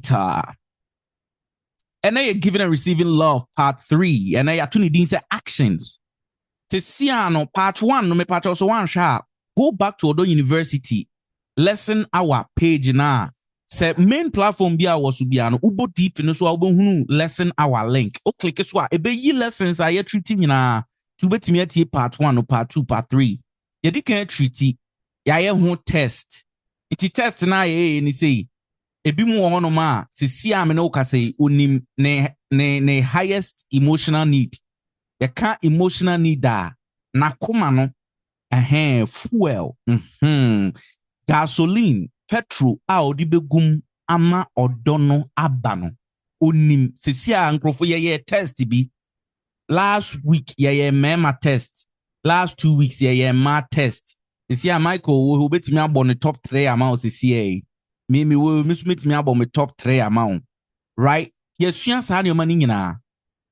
Peter. And I giving and receiving love, part 3. And I actually didn't say actions. To see part 1, no me part also 1 sharp. Go back to Odo University. Lesson our page now. Say main platform be was to be an ubo deep in so lesson our link. O click so ebe yi lessons are treating na to bet me part 1 or part 2, part 3. You can treat ya ye test. It's test na ye ni say ebi mu ono ma se si am na uka say onim ne highest emotional need. You can't emotional need da na koma no fuel gasoline petrol a odi begum ama odono abano onim se si a nkrofo ye test bi last week ye mema test last 2 weeks ye ma test se si a Michael wo betimi abon the top 3 amount se si me wo mismetimi abon me top 3 amount right yesua sa ne mani nyina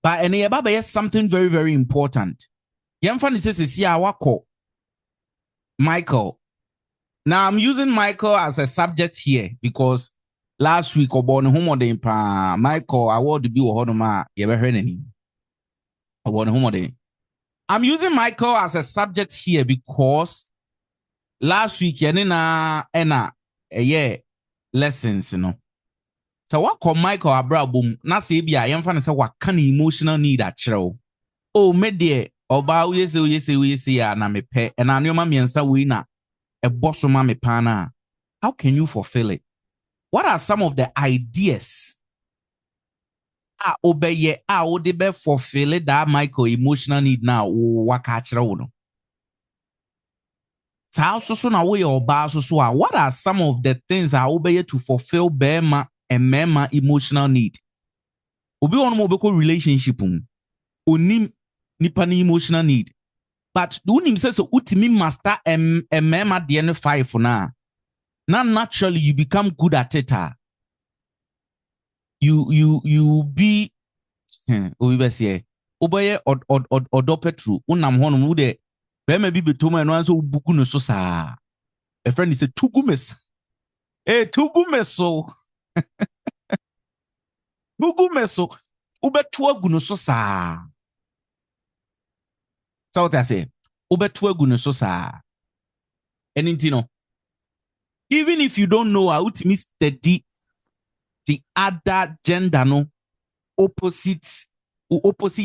but ene ye baba yes something very very important yemfa ne se si a wako Michael. Now I'm using Michael as a subject here because last week obon homode pa Michael award bi wo hodoma ye be hwe nani obon homode. I'm using Michael as a subject here because last week yene na lessons no. So what call Michael abrabum na se bia yemfa ne se waka ne emotional need a kyerɛw. Oh me de oba we say ya na me pe na anoma miensa we na a boss me pana. How can you fulfill it? What are some of the ideas obeye ode be fulfill that Michael emotional need now waka kyerɛ wo no? So na we oba so what are some of the things obeye to fulfill bema and mema emotional need? Obi on mo be ko relationship onim nipa ni emotional need. But do him say so utimi master mema the 5 na. Now naturally you become good at it. You be we be say oboye odo petru unam hono mu de be ma bi betoma no anso buku no so sa. A friend is a tugumes. Tugumeso. Tugumeso ubetu agu no so sa. So what I say, ubetu agu no so sa. Anything even if you don't know how to study the other gender no opposite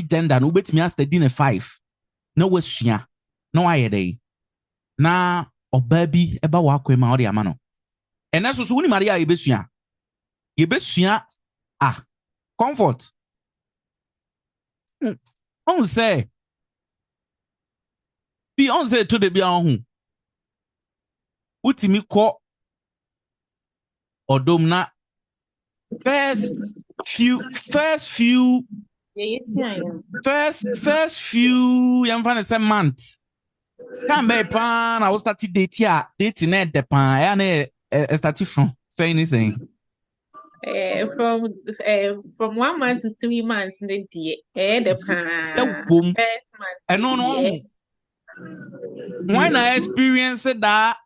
gender no bet me study ne 5 no wesua no ayede na obabi eba wa kwema odi ama no ena so woni maria yebesua comfort on say to the bia ho utimi ko odom na first few yamfa say month can be pan I will start date na de pan ya na start from saying anything from 1 month to 3 months the pan first month no when I experienced that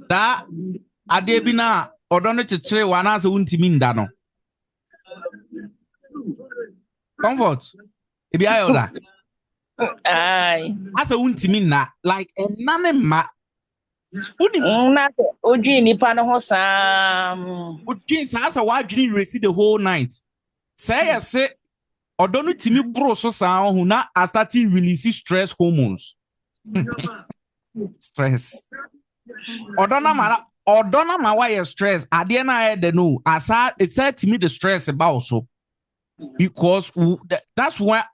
that adebina odono chechire wana se untimi nda no comfort ebi ayoda asa untimi na like enane ma udi na oji nipa no ho sam udi sa wadwini resi the whole night say say odono timi bro so sa ho na start release stress hormones stress odona ma why stress ade na de no asa it said to me the stress about so because that's what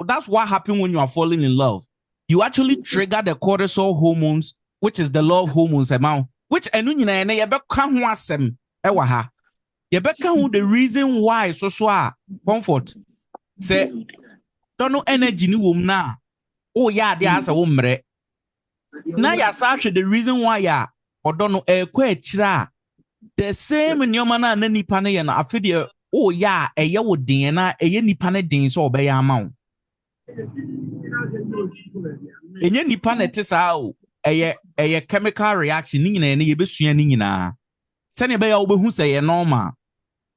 happens when you are falling in love. You actually trigger the cortisol hormones, which is the love hormones amount, which enu nyina na ye be ka ho asem e wa ha ye be ka ho the reason why so comfort say don't know energy ni wom na oh ya de asa wo mre na ya sa hwe the reason why ya odono ekwa akira the same nyoma na nipa na ye na afede oh ya eye wo den na eye nipa na den so obe ya ama wo enye nipa na tesa o eye chemical reaction ni nyina na ye besua ni nyina se ne be ya wo behu se ye normal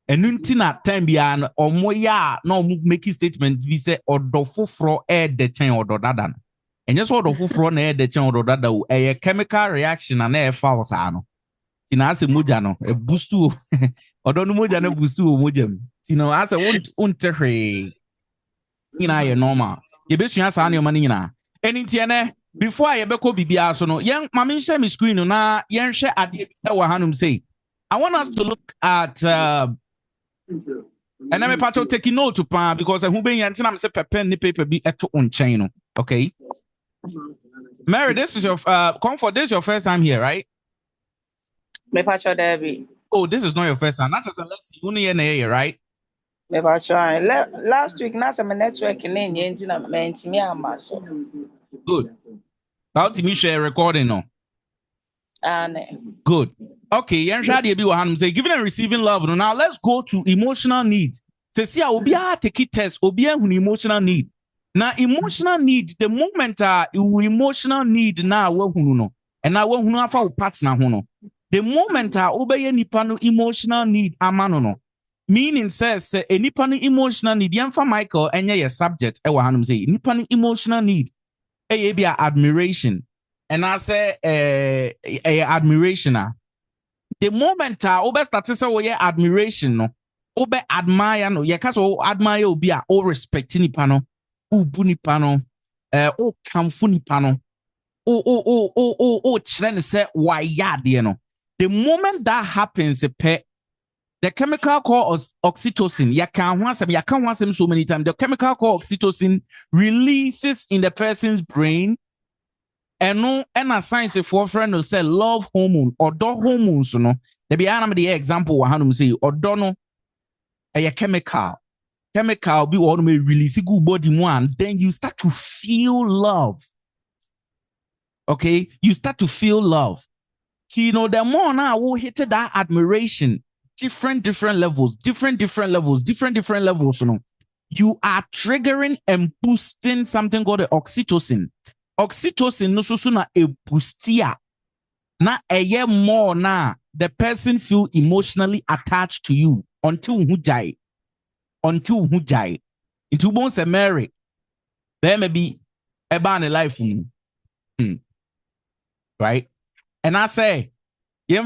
Enuntina time biya omoya no make statement bi say odofofro de chen ododada no. Enye so odofofro na de chen ododada o chemical reaction na e fa osa no. Tina ase moja no e boost o odo no moja na boost o moja mu. Tina ase wonte hwe. Ina ye normal. Ye besua sa na yoma nyina. Enti ene before I beko bibia so no yen mama share me screen no na yen hwe ade bi e wa hanum say I want us to look at and I'm about to take note to pan because who been yanting I'm say pen ni paper be eto on chain. Okay. Mary, this is your comfort. This is your first time here, right? Me pacho Debbie. Oh, this is not your first time. Not just unless you only in here, right? Me pacho. Last week na some network in yenzi na me ama so. Good. How to me share recording no? Good. Okay, say giving and receiving love. Now let's go to emotional needs. Say, see, obia take it test, obia emotional need. Now, emotional need, the moment emotional need now, and now we have our partner. The moment obey any emotional need, amano. Meaning says, any emotional need, young for Michael, and your subject, say, any emotional need, be admiration. And I say, admiration. The moment obe start to say we admiration no obe admire no ye kaso admire obi a o respect nipa no o bu nipa no o kamfo nipa no o kire ne say why yade no. The moment that happens the chemical called oxytocin ya kan ho asem so many times. The chemical called oxytocin releases in the person's brain. And no, and a science for friend who say love hormone or dog hormones, no. There be the example how to say or dono a chemical be all may release good body one, then you start to feel love. Okay, you start to feel love. See, you know, the more now we hit that admiration, different levels, different levels, you know. You are triggering and boosting something called the oxytocin. Oxytocin no so na e boostia na eye more na the person feel emotionally attached to you until hu jai into bon se Mary there may be eba ne life right. And I say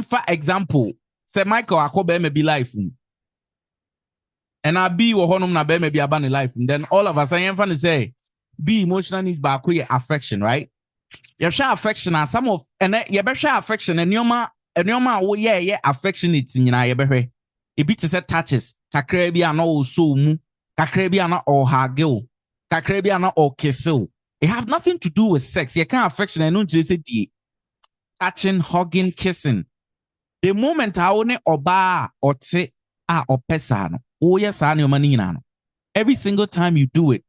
for example say Michael akobe may be life and I be wo honum na be may be aba ne life then all of us I say be emotional need back with affection, right? You share affection and some of and you better share affection and your oh yeah affectionate in your better. A bit is touches, Kakrebiana or so mu, Kakrebiana or hagel, Kakrebiana or kissel. It have nothing to do with sex. You can't affection and don't just say touching, hugging, kissing. The moment I own or bar or say or pesano, oh yes, I know money. Every single time you do it.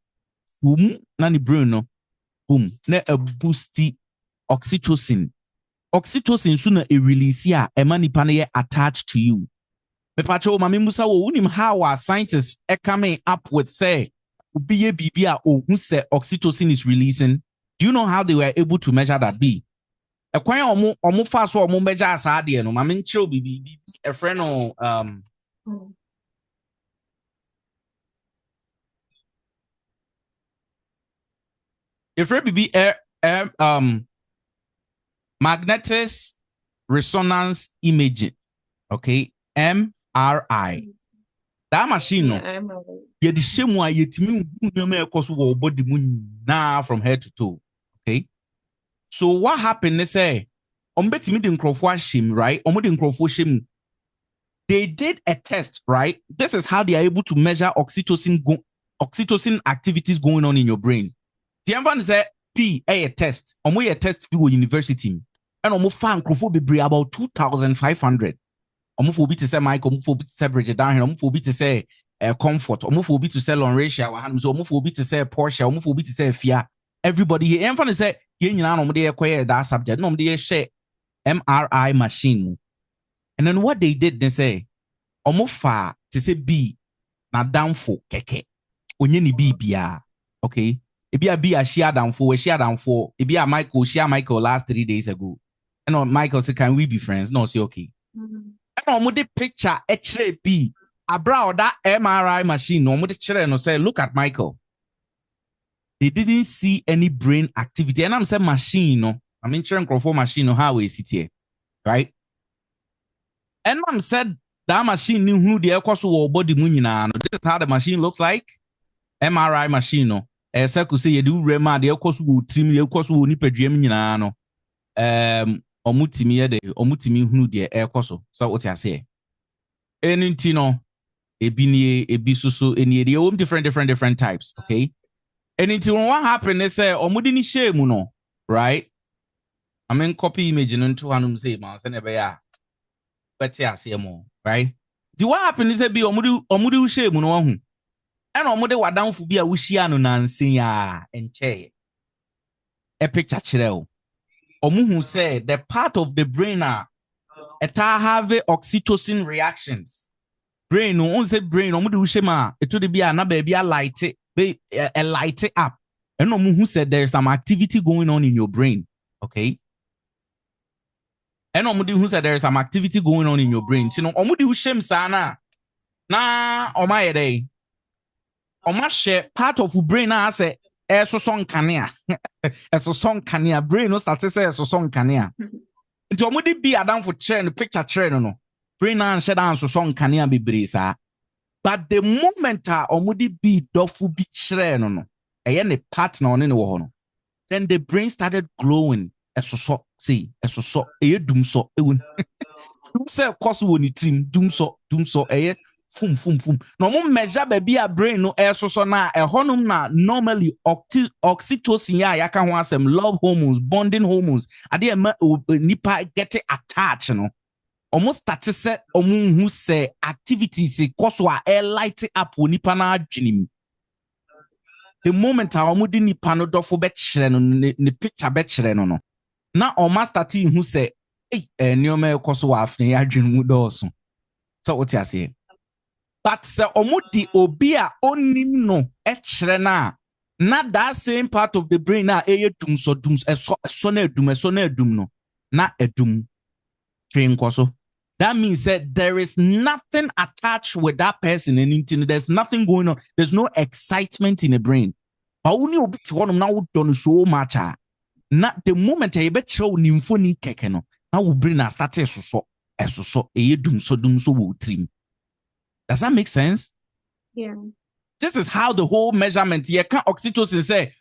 Nani Bruno, na a boosty oxytocin. Oxytocin sooner a release ya a money panel attached to you. Pepacho Mamimusa unim how our scientists are coming up with say BBA or who say oxytocin is releasing. Do you know how they were able to measure that be? A quite or fast or measure as I no mamin chill be a friend or if it be magnetic resonance imaging, okay, MRI. That machine, no, the same way you body now from head to toe, okay. So what happened? They say, right? They did a test, right? This is how they are able to measure oxytocin activities going on in your brain. The answer say P a test. A test people university. And fan be about 2,500. Be to say Michael, be to say Bridget down here, be to say comfort, be to say Lauren Rachel, be to say Porsche, be to say Fia. Everybody here, and say, that subject, no, they share MRI machine. And then what they did, they say, fa to say B, na down for keke. Onyeni B bia, okay. It be a share down for. It be a Michael last 3 days ago. And Michael said, can we be friends? No, say okay. And on the picture, actually be abroad that MRI machine no mo say look at Michael. They didn't see any brain activity. And I'm saying machine no. I mean for machine no how we sit here. Right? And I'm said that machine knew who the so body mu nyina no. This is how the machine looks like. MRI machine no. Say could say you do rema the so trim the so ni padua nyina no. Omutimi ye de omutimi hunu de ekoso. So what you say? Anything no ebi susu eni de different types, okay? Anything what happen they say omudi ni shame no, right? I mean copy image into hanum say man say nebe ya better ase mo, right? The what happen is be omudi shame no hu. And omudi wadanfo bi a wuhia no nansen ya enche. A picture chire Omuhu said the part of the brain eta have oxytocin reactions. Brain no on say brain omudu ushema eto de bia na ba bia light up. And omuhu said there's some activity going on in your brain, okay? And omudu who said there's some activity going on in your brain. You know omudu ushem sana na omayede. Omashe part of your brain na say so song kania. Eso song kania brain no start say eso song kania. Nti omudi bi adam for chair no picture chair no. Brain na share down so song kania bebre sa. But the moment omudi bi dofu bi chair no. Eye ne partner on ne wo ho no. Then the brain started glowing. Eso so see eso so eye dum so ewu. Dum say cause wo ni trim dum so eye fum. No mo measure baby a brain no so na honum na normally oxytocin ya ka ho asem love hormones, bonding hormones. Ade nipa get attached no. Almost start say omu hu say activities cause wa light up nipa na adwenim. The moment omu di nipa no dofo be kire no ne picture be kire no. Na omu start hu say nioma cause wa afne adwenim do so. So what you say? But se omudi obi a onim no echre na that same part of the brain na dum so na edum no na edum train koso. That means that there is nothing attached with that person and there's nothing going on. There's no excitement in the brain. But only obi ti wonum na wo don so much na the moment e be chiro nimfoni keke no na wo brain na start so dum so wo trim. Does that make sense? Yeah. This is how the whole measurement. You can't oxytocin say,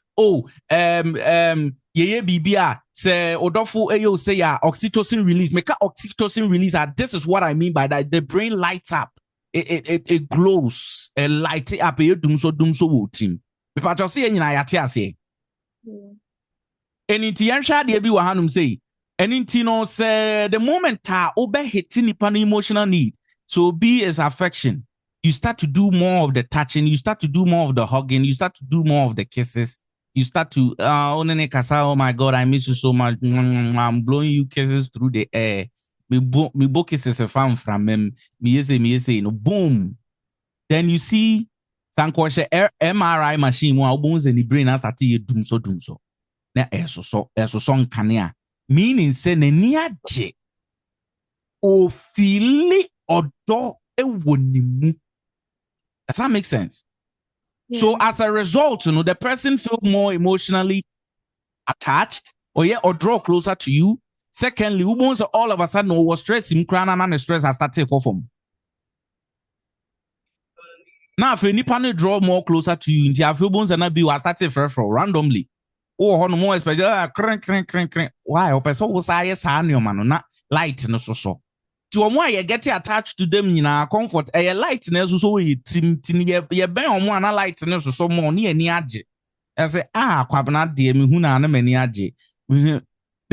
bibia say odofu ayo say oxytocin release. Make oxytocin release. This is what I mean by that. The brain lights up. It glows. It lights up. Dum so team. Because you see na yati ase. Enti yansha de bi wa hanum say. Enti no say the moment obe hitting nipa emotional need. So B is affection. You start to do more of the touching. You start to do more of the hugging. You start to do more of the kisses. You start to, oh my God, I miss you so much. I'm blowing you kisses through the air. Me bo kisses a fan from him. Me say, no, boom. Then you see, Sankoshe MRI machine, one bones in the brain, and start to doom so. Now, so song kania. Meaning, say, niaje. O fili odo ewonimu. Does that make sense? Yeah. So as a result, the person feels more emotionally attached or draw closer to you. Secondly, all of a sudden was stress him and stress has started to from. Now if any partner draw more closer to you, into feel bones and be was started for randomly. Oh, no more special crank. Why? O person was man not light no so. To omo ye get attached to them nyina comfort light na so we trim ye ben omo na light na so mo ne ani age. I say kwabena de me hu na mani age. The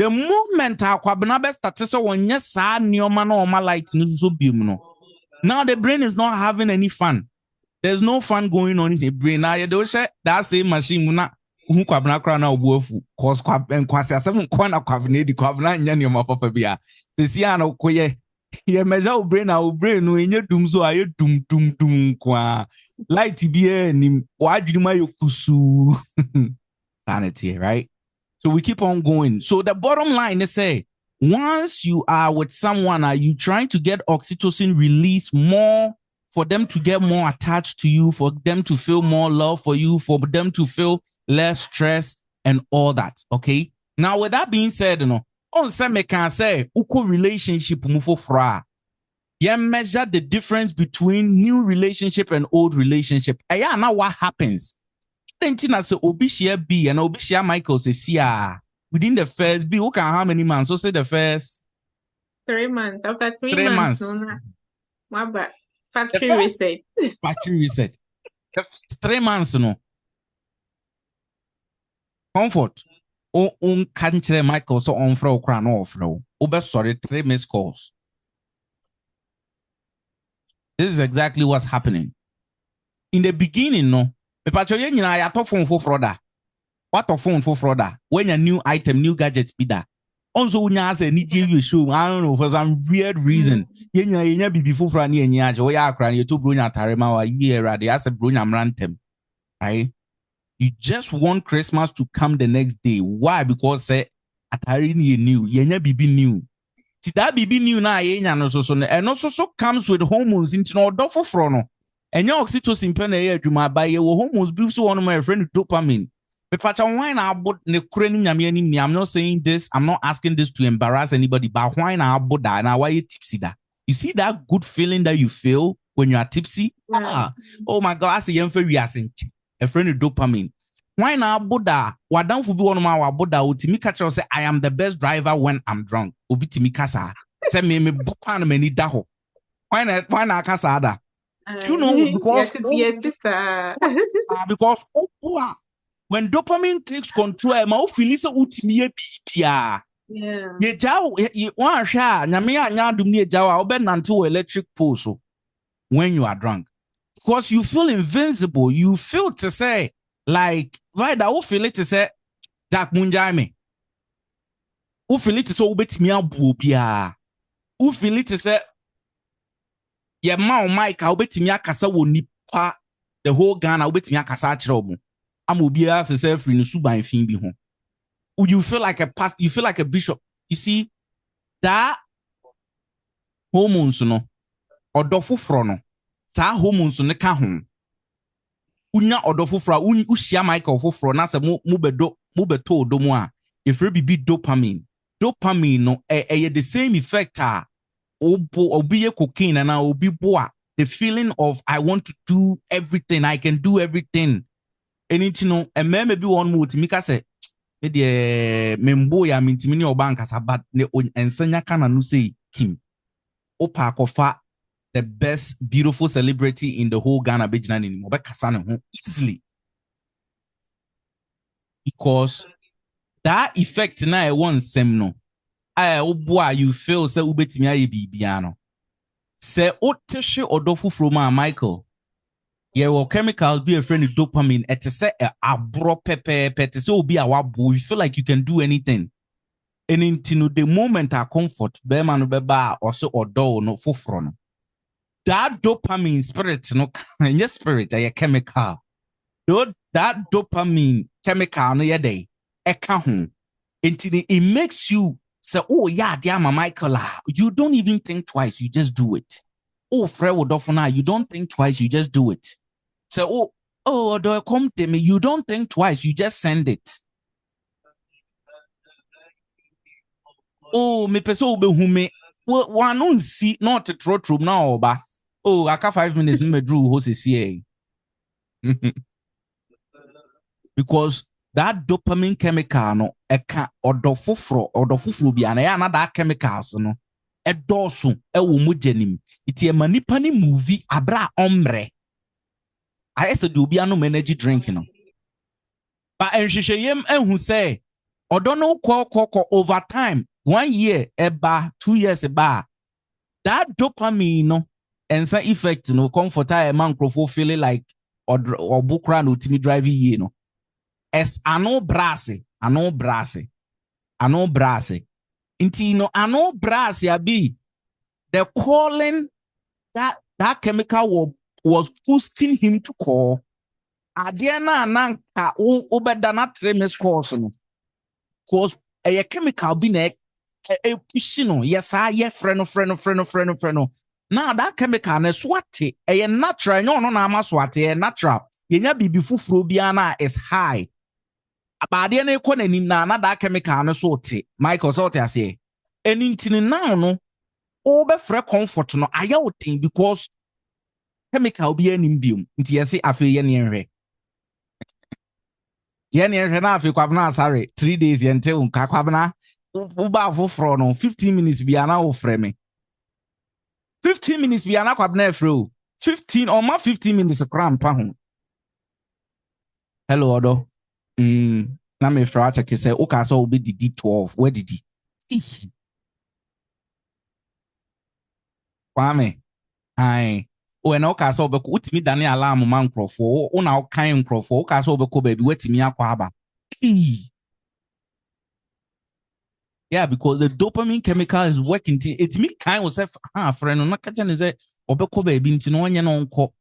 moment kwabena be start so wonye saa neoma na oma light na so biom no. Now the brain is not having any fun. There's no fun going on in the brain. Now you do share that same machine na hu kwabena kra na obuafu cause kwase asem kwona kwabena di kwabena nya neoma papa bia. Sesi ana koye ye measure brain no enye dum so aye dum kwa light bi ni wadwuma yokusu sanity, right? So we keep on going. So the bottom line is say once you are with someone, are you trying to get oxytocin release more for them to get more attached to you, for them to feel more love for you, for them to feel less stress and all that. Okay. Now, with that being said, on some can say, uko relationship mufo fra. You measure the difference between new relationship and old relationship. Yeah, now what happens? Then say Obishia B and Obishia Michael says, within the first B, who can how many months? So say the first 3 months. After 3 3 months, months. no, my bad. The Factory first reset. factory reset. The first 3 months, comfort. On country Michael so on fro crown off no. Ober sorry 3 missed calls. This is exactly what's happening. In the beginning, no. Me pacho yen nyina ya to phone for fraud. What of phone for fraud? When a new item, new gadget be that. Also, unya say ni you show. I don't know for some weird reason. Yenya bibi for fraud ni enya je. Oya akran you to bronya tarema wa year rade. As a bronya mrantem. Right? You just want Christmas to come the next day. Why? Because say atari ni new. Yenya bibi new. See that bibi new na yenya no so and also comes with hormones into no do for frono. And your oxytocin pen a year juma by your hormones be so one of my friend dopamine. But why now about the craning yamini? I'm not saying this, I'm not asking this to embarrass anybody, but why now about that? Now why you tipsy that? You see that good feeling that you feel when you are tipsy? Oh my god, I say young very a friend of dopamine. Why now about that? What down for be one of my about that ultimate catcher say I am the best driver when I'm drunk. Obiti mikasa. Say me bopan many daho. Why not casa? You know, because because when dopamine takes control, my feelings are ultimate. Yeah. Ye jaw one sha nyame anya dum ne jaw obe nanto electric pole so when you are drunk. Because you feel invincible, you feel to say like why that you feel it to say Jack Munjai me. You feel it to say obetimi abu bia. You feel it to say ye ma o mic obetimi akasa wo nipa the whole Ghana obetimi akasa akire omo. Am obia se say free no suban fin bi ho. You feel like a pastor, you feel like a bishop. You see that hormones no odofo fro no sa hormones no ka ho. Unya odofo fro ushia Michael foforo na se mo beto odomu a if we be dopamine no the same effect obi ye cocaine and obi boa the feeling of I want to do everything, I can do everything. Anything no and maybe one more to mika say me membo ya mintimi ne oba nkasa but ne ensanya kana no say him opa kofa the best beautiful celebrity in the whole Ghana bejina ni mo be kasa ne ho easily because that effect na e won sem no oboa you feel say ubetimi aye bibia no say otehwe odofo from Michael yeah, chemicals be a friend of dopamine. It's say a bro pepe pete so be a wabo. You feel like you can do anything. And into the moment I comfort, be man beba also or do no for front. That dopamine spirit no your spirit a chemical. That dopamine chemical no day home. Until it makes you say, oh yeah, dear Michael, you don't even think twice, you just do it. Oh, Fred Wodofona, you don't think twice, you just do it. So, do I come to me? You don't think twice, you just send it. Oh, me peso be hume. One don't see not to throw room now, ba. Oh, I got 5 minutes me drew hoses here. Because that dopamine chemical no eka odofufro bi ana ya na that chemicals no edoso ewo mojanim iti e manipa ni movie abra omre I said do obi anom energy drink no but enhwehweyem ehu say odono kọ over time 1 year eba 2 years eba that dopamine no ensa effect no comfort a man crofo feeling like obukra no timi drive ye no es ano brase inti no ano brase abi the calling that chemical was boosting him to call adiana nanka obeda na 3 miss calls no cause a chemical bi na push no yes ye friend Now that chemical na swate a natural no no na ama swate natural. Yenya bibi fufuro bia na is high. Abade na ekọ nanim na that chemical no so te. Michael so te ase. Eni ntini now no o be frɛ comfort no aya woten because chemical bi anim biom. Nti yesi afi ye ne nhwe. Ye ne nhwe na afi kwabna asare 3 days yente unka kwabna uba foforo no 15 minutes bia na wo frɛ me. 15 minutes bia na kwabna afro. 15 or ma 15 minutes kra mpa ho. Hello odo. Na me fra check say o ka so obi didi 12. Where did he? Kwame. Ai. O na o ka so obi utimi dane alarm man crofo. O na o kan crofo. O ka so obi ko baby wetimi akwa aba. Yeah, because the dopamine chemical is working. It's me kind of self friend. No catching is obi ko baby nti no onye no nko.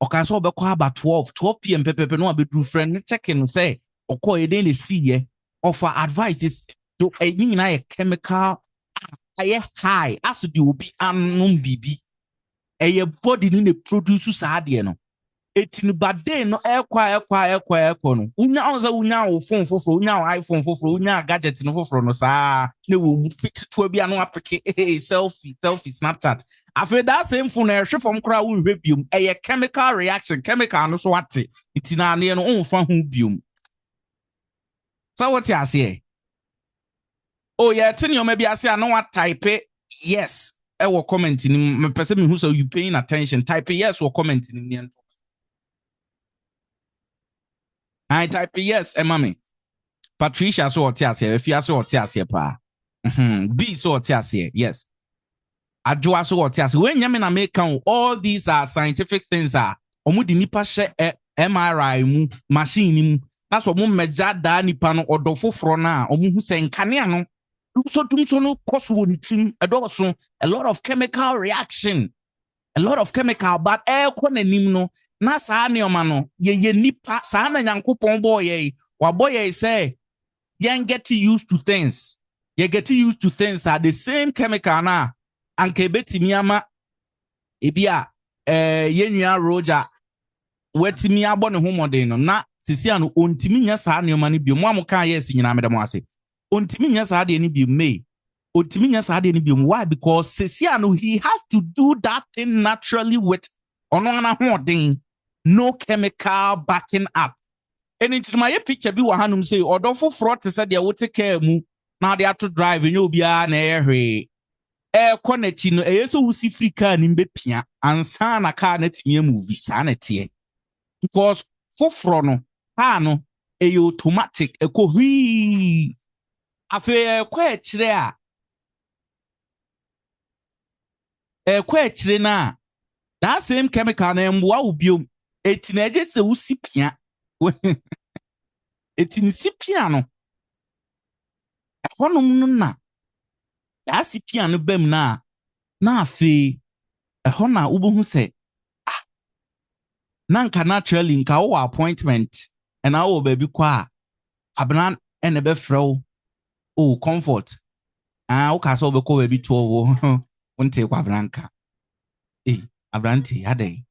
Oka so obekọ about 12 p.m. pepe no abedru friend checking say okọ e dey see ye offer advice is to a chemical high as the obi anom bibi a body ni dey produce saa de no etini bade no ekwa no unya onza unya wo phone foforo unya wo iPhone foforo unya gadget no foforo no saa na wo picture bia no apeke selfie Snapchat. After that same phone ehwe from kra wo hwe biom a chemical reaction chemical no so ate itina ne no onfa ho biom. So what you say? Oh yeah, tell you maybe I say I know what type yes. I will comment in my person who so you paying attention type yes or comment in the end. I type yes, mommy. Patricia so what you say if you so what you say pa. B so what you say yes. Adwoa so what you say when you na make all these are scientific things are omudi nipa she MRI mu machine mu na so mo meja da nipa no odo foforo na omu hu se nkane ano so no cause one team a lot of chemical reaction but nanim no na saa ne oma no ye nipa saa na nyankopon boy wa boy say yen get used to things are the same chemical na anka betimi ama ebia yenua roja wetimi abo ne homodin no na sisia no ontimi nya saa ne oma ne bi mo amuka yes nyina medemo ase ontimi nya saa de ne bi me ontimi nya saa de ne bi why because sisia no he has to do that thing naturally with ono na homodin no chemical backing up anything my picture bi wa hanum say odo foforo te se de wo take care mu na de ato drive nyo bia na ehwe konachi no yeso wusi free car ni mbepia ansa na car na timie movie sa na tie because foforo no car no automatic ekohui afi kwa kire a kwa kire na that same chemical na mboa obiom etina eje se wusi pia etini sipia no honum no na ya sipia no bam na afi hona ubohu se na nka naturally nka wo appointment and awo baby kwa abna ene be frɛw oh comfort wo ka so be ko baby to wo wonte kwa abranka abrante adai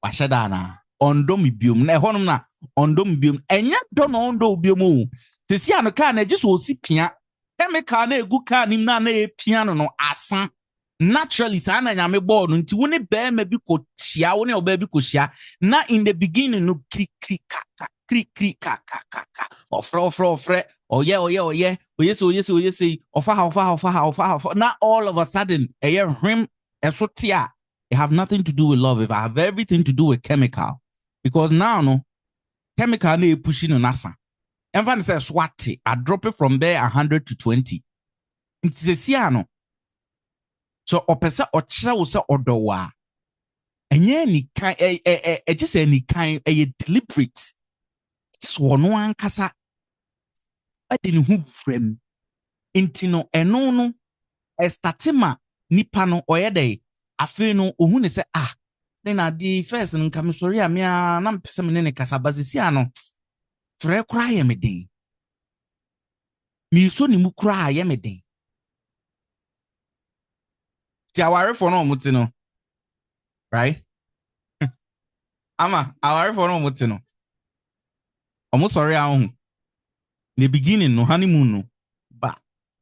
wa hyeda na ondom biom na honum na ondom biom enya do no ondo biom o sesi ano ka na giso osipia chemical na egu ka nim na epia no asa naturally sa na nyame board nti woni be ma bi ko chia woni oba bi ko chia na in the beginning no kri ka ofre oye ofa na all of a sudden him esotia it have nothing to do with love it have everything to do with chemical because now no chemical na pushing no nasa emfa say swati I drop it from there 100 to 20 nti sesia no so opesa ochira wo se odowa enye ni kan just any kind deliberate just wono ankasa ade ni hu frem nti no eno no estatema nipa no oyede afi no ohun ne se na di first nka me sori a me na mpese me ne kasa basisia no frɛ kra ye meden mi so ni mu kra ye meden our for no mutino. Right? Ama, our for no mutino. Almost sorry, in the beginning, no honeymoon, no. But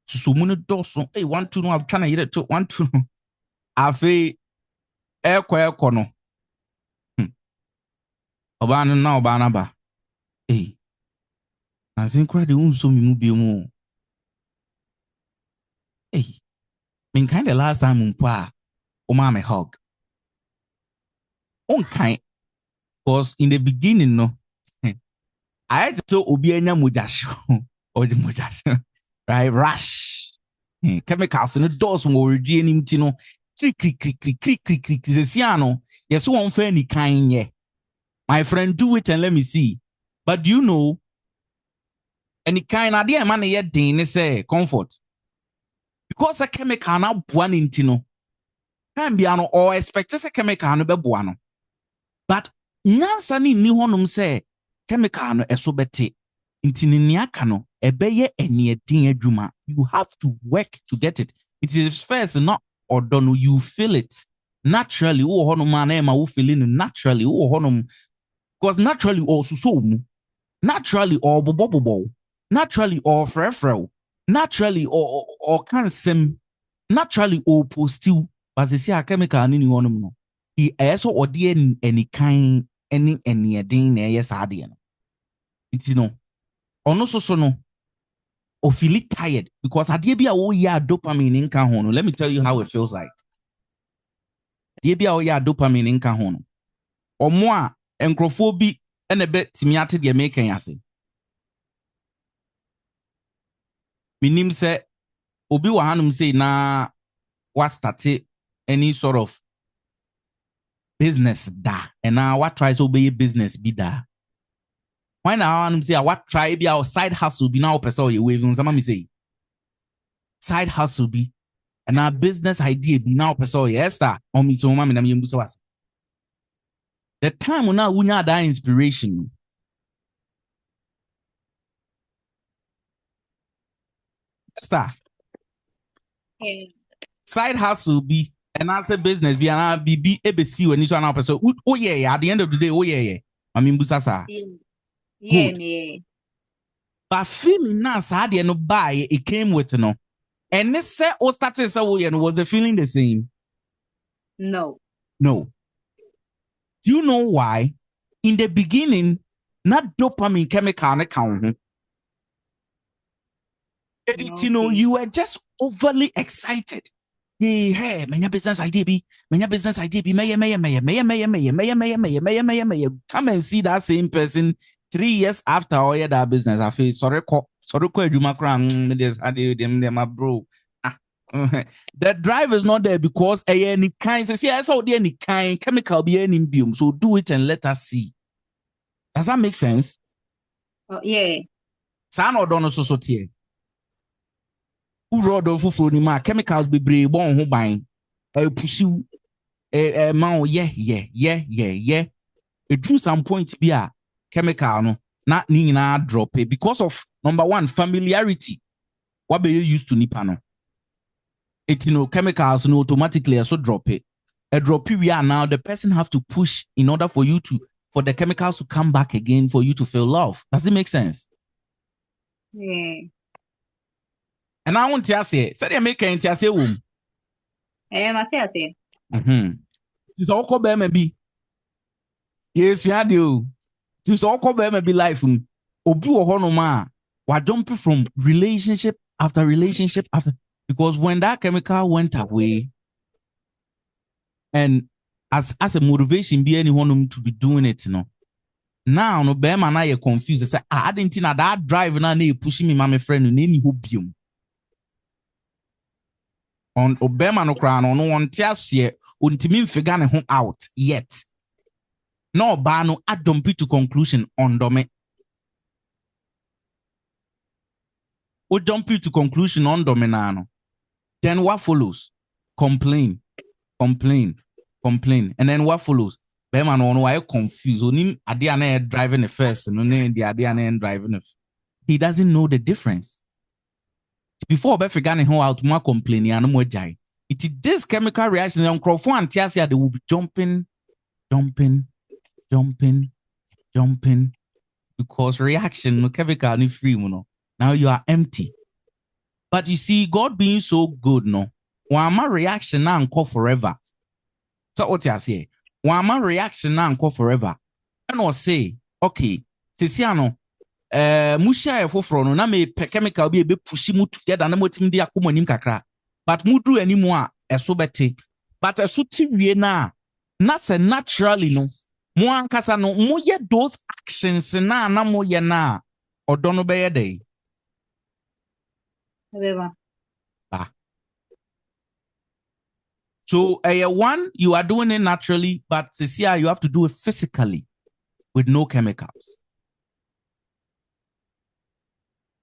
so many doors, hey, 1 2 no, I'm trying to get it to 1 2 no. Afe, air no. Obana na obana ba. Hey, I think crowd the so me be mo. Hey, mean kind of last time umpa, o ma me hug. On kind, because in the beginning, no. I had to so obi enya mojasho or the mojasho, right? Rush. Chemicals in the doors mo ready anim ti no. Click. Sesiano. Yes, one fair ni kind ye. My friend, do it and let me see. But do you know? Any kind idea man yet ding say comfort. Because a chemical na buan intino. Can be ano or expect a chemical no be buano. But nyansa ni honum say chemical no esobete. Intini niaka no ebeye eni edin adwuma. You have to work to get it. It is first not or don't you feel it naturally. Oh honum man ma wo feeling naturally. Oh honum because naturally also so naturally or bobobo. Naturally or frefrel. Naturally or can sim. Naturally or postil. But they say a chemical ni honum no. He also or any kind any edin yes adian. It's no. Or no so no. Or feel it tired because adie oh yeah dopamine in hono. Let me tell you how it feels like. Adie oh yeah dopamine in hono. Or more encrophobi and a bit timiate de making yase. Minim say obi wa hanum say na what started any sort of business da and now what tries to be business be da. Why now I'm say what try be our side hustle be now person you wave some me say side hustle be and our business idea be now person yes sir on me to mama na me mbuso was the time now we need that inspiration sir side hustle be and I say business be and I be ABC when you now person oh yeah at the end of the day oh yeah I mean mbusa sir. Yeah. But feeling now sad no buy it came with no. And this say or started so was the feeling the same? No. You know why? In the beginning, not dopamine chemical account. You know, you were just overly excited. Hey, my business idea be, may. Come and see that same person 3 years after all that business. I feel sorry, you my bro. The drive is not there because any kind says yes, all the any kind chemical be any biome. So do it and let us see. Does that make sense? Oh, yeah. San or don't so tier. Who road of food ni ma chemicals be brave bon who buying. Pursue man, yeah. It drew some point be a chemical no not need na drop it because of number one familiarity. What be you used to nipa no? It chemicals no automatically so drop it. A drop we are now the person have to push in order for the chemicals to come back again for you to feel love. Does it make sense? Yeah. And I want to say they make it say womb. I say. It's all called be. Yes, you do. It's all called be life. Obi ohonoma wa jump from relationship after because when that chemical went away and as a motivation be anyone to be doing it now no be man na confused say I didn't know that drive na pushing me my friend no any hobium on obema no kra no won ti ase ontimi mfiga ne ho out yet no ba no adompi to conclusion on dome o jump to conclusion on dome na no then what follows? Complain. And then what follows? Bema no why confused. Onim ade na driving the first no ne the ade na driving the he doesn't know the difference. Before be figure ne ho out more complain ya no mo jai. It is this chemical reaction on Crawford and Tiasia, they will be jumping, because reaction no chemical ni free no. Now you are empty. But you see, God being so good, no, one reaction now and forever. So what you say? One reaction now and forever. And or say, okay, Sisiano, musha for no na me chemical be push mu together na motim dia komonim kakra. But mudu anymore so bete. But a suti wie na se naturally no. Mo ankasa no mo ye those actions na mo ye na odo no be ye dey. So one, you are doing it naturally, but Cecilia, you have to do it physically with no chemicals.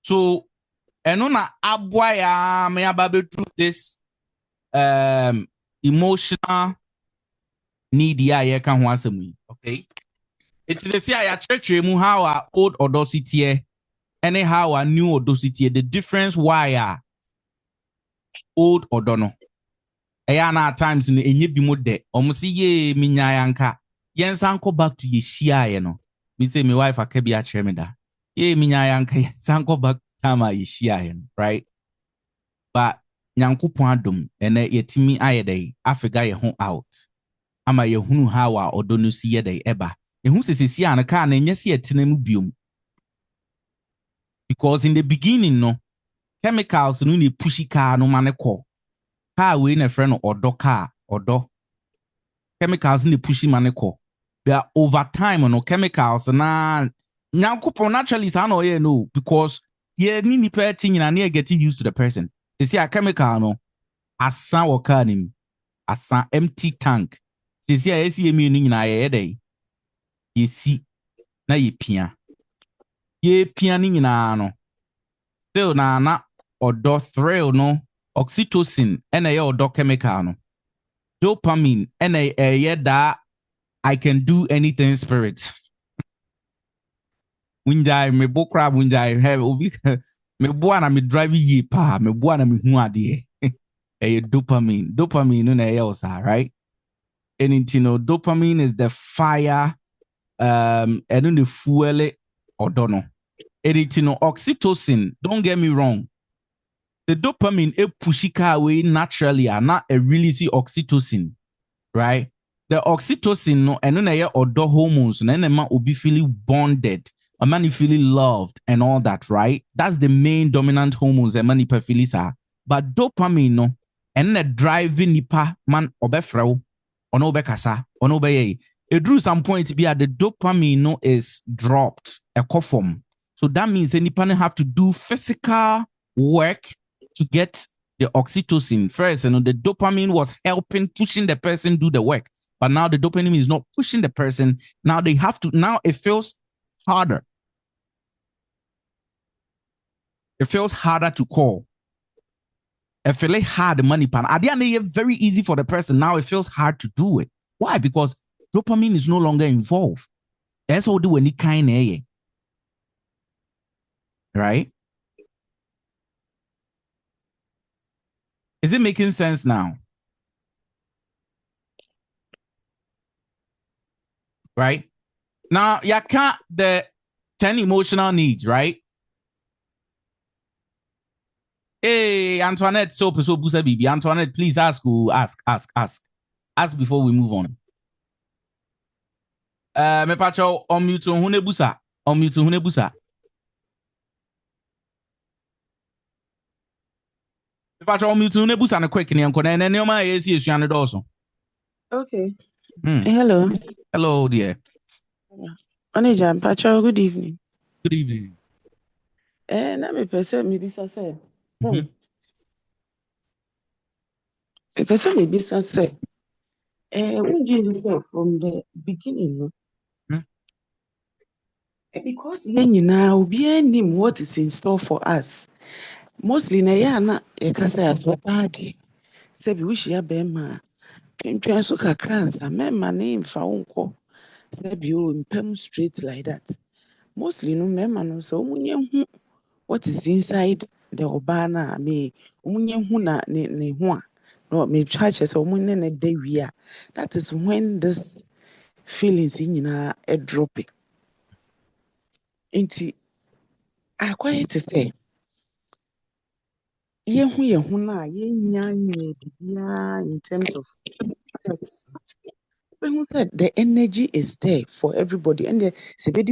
So enona abwaya me ababe through this emotional need ya kan ho asem. Okay, it's the say I church mu how our old audacity and how our new audacity, the difference why old odono na at times in enye bi mo de omusi ye minyayanka yensan ko back to ye shia no me say my wife akabi a chere me da ye minyayanka yensan ko back time ye shia right, but nyankopon adom ene yetimi ayedai afega ye ho out ama ye hunu how a odono si ye dai eba ehu sesesi an ka na enye se etenemu biom, because in the beginning no chemicals no ne pushi car no mane ko car we na friend odo car odo chemicals ne pushi mane ko they are over time no chemicals na nyankopon naturally sa no ye no, because ye ni nipa tin na na get used to the person. They say a chemical no asan wo car nim asan empty tank. They say esi emi no nyina ye dey ye si na ye pia ni nyina no still na odo thrill no oxytocin ena ye odo chemical no dopamine ena ye da I can do anything spirit. Winjai me bokra winjai have obi me boa na me drive ye pa me boa na me hu ade dopamine no na ye osa, right? Anything no dopamine is the fire and the fuel odono. Anything no oxytocin, don't get me wrong, the dopamine e pushika away naturally are not a release oxytocin, right? The oxytocin no and then ye odo hormones and then man will be feeling bonded, a man feeling loved and all that, right? That's the main dominant hormones and many feelings are. But dopamine no and the driving nipa man obefreo ono bekasa ono beye it drew some point to be at the dopamine no is dropped a form. So that means anyone have to do physical work to get the oxytocin first. And the dopamine was helping pushing the person do the work, but now the dopamine is not pushing the person. Now they have to. Now it feels harder. It feels harder to call. It feels hard money pan. At the end, it's very easy for the person. Now it feels hard to do it. Why? Because dopamine is no longer involved. That's all do any kind of, right? Is it making sense now? Right? Now, you can't the 10 emotional needs, right? Hey, Antoinette, so Busa Bibi. Antoinette, please ask before we move on. Me pacho unmute hune busa. Unmute hune busa. Me pacho unmute hune busa na quick ni anko na ne o ma yesi esu ane doso. Okay. Hello. Hello, dear. Onija, pacho, good evening. Good evening. Na me pese me bisa say. Me pese me bisa say. When you say from the beginning, no? Because now we name what is in store for us. Mostly na ya na ekasa as bad. Say we wish ya be ma. Twentwen so kakra nsa mema na imfa wonko. Say bi o mpem straight like that. Mostly no mema no so omunye hu what is inside the obana me omunye hu na ne ho a no me try so when na day we are. That is when this feelings in a dropping. Inti I quiet to say yehu na yenya in terms of sex. Who said the energy is there for everybody, and the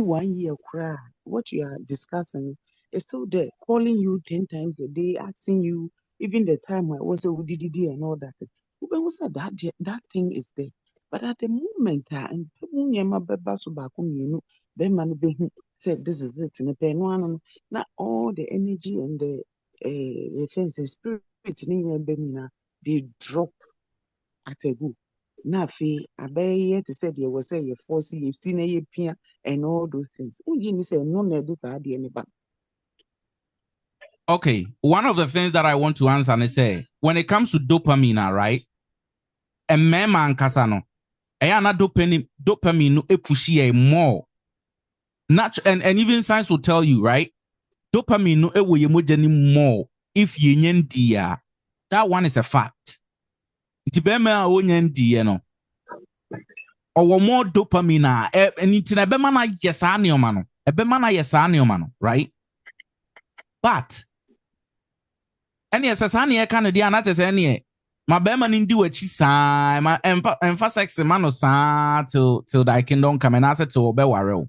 1 year cry. What you are discussing is still there, calling you 10 times a day, asking you even the time I was a UDD and all that. Who said that thing is there? But at the moment, and said this is it. Not all the energy and the senses, spirit, they drop at a go. Na afei abɛyɛ te sɛ deɛ wɔ sɛ yɛfɔ si yɛfi na yɛpia and all those things. Wogye ni sɛ no na ɛde saa adeɛ ne ba. Okay, one of the things that I want to answer is say when it comes to dopamine, right? And mema ankasa no, na dopamine no push more. And even science will tell you, right? Dopamine no ewo yemogya ni more if yenyen dia. That one is a fact. Nti bema a onye ndiye no owo more dopamine a nti na bema na yesa neoma no ebema na yesa neoma no, right? But any yesa ne ka no dia na chese ne ma bema ni ndi wachi saa ma emfa sex man no saa till thy kingdom come and answer to obe ware.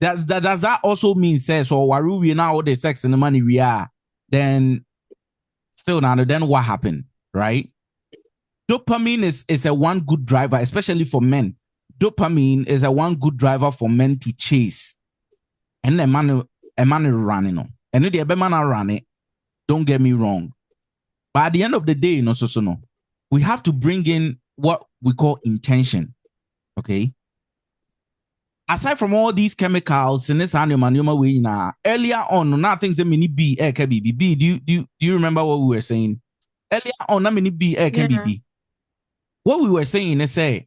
Does that also mean say so ware we na all the sex in the money we are then still now then what happened, right? Dopamine is a one good driver, especially for men. Dopamine is a one good driver for men to chase. And a man running on. And the man running, don't get me wrong. But at the end of the day, no, we have to bring in what we call intention. Okay. Aside from all these chemicals in this animal way now, earlier on, now things that many B, do you remember what we were saying? Earlier on, not many B, B. What we were saying is say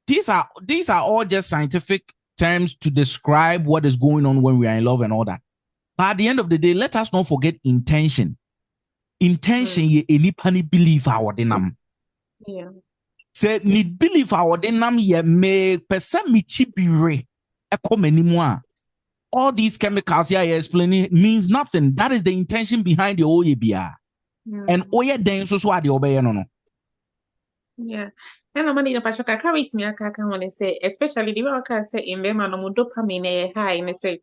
these are all just scientific terms to describe what is going on when we are in love and all that. But at the end of the day, let us not forget intention. Intention ye any pani belief our denam. Yeah. Say need believe our denam ye me person mi chibire eko anymore. All these chemicals here explaining means nothing. That is the intention behind the oyebia. And oye den so ade obeye no. Yeah. And I'm going to carry me. I can say, especially the way I say in Bema, no dopamine high, and say,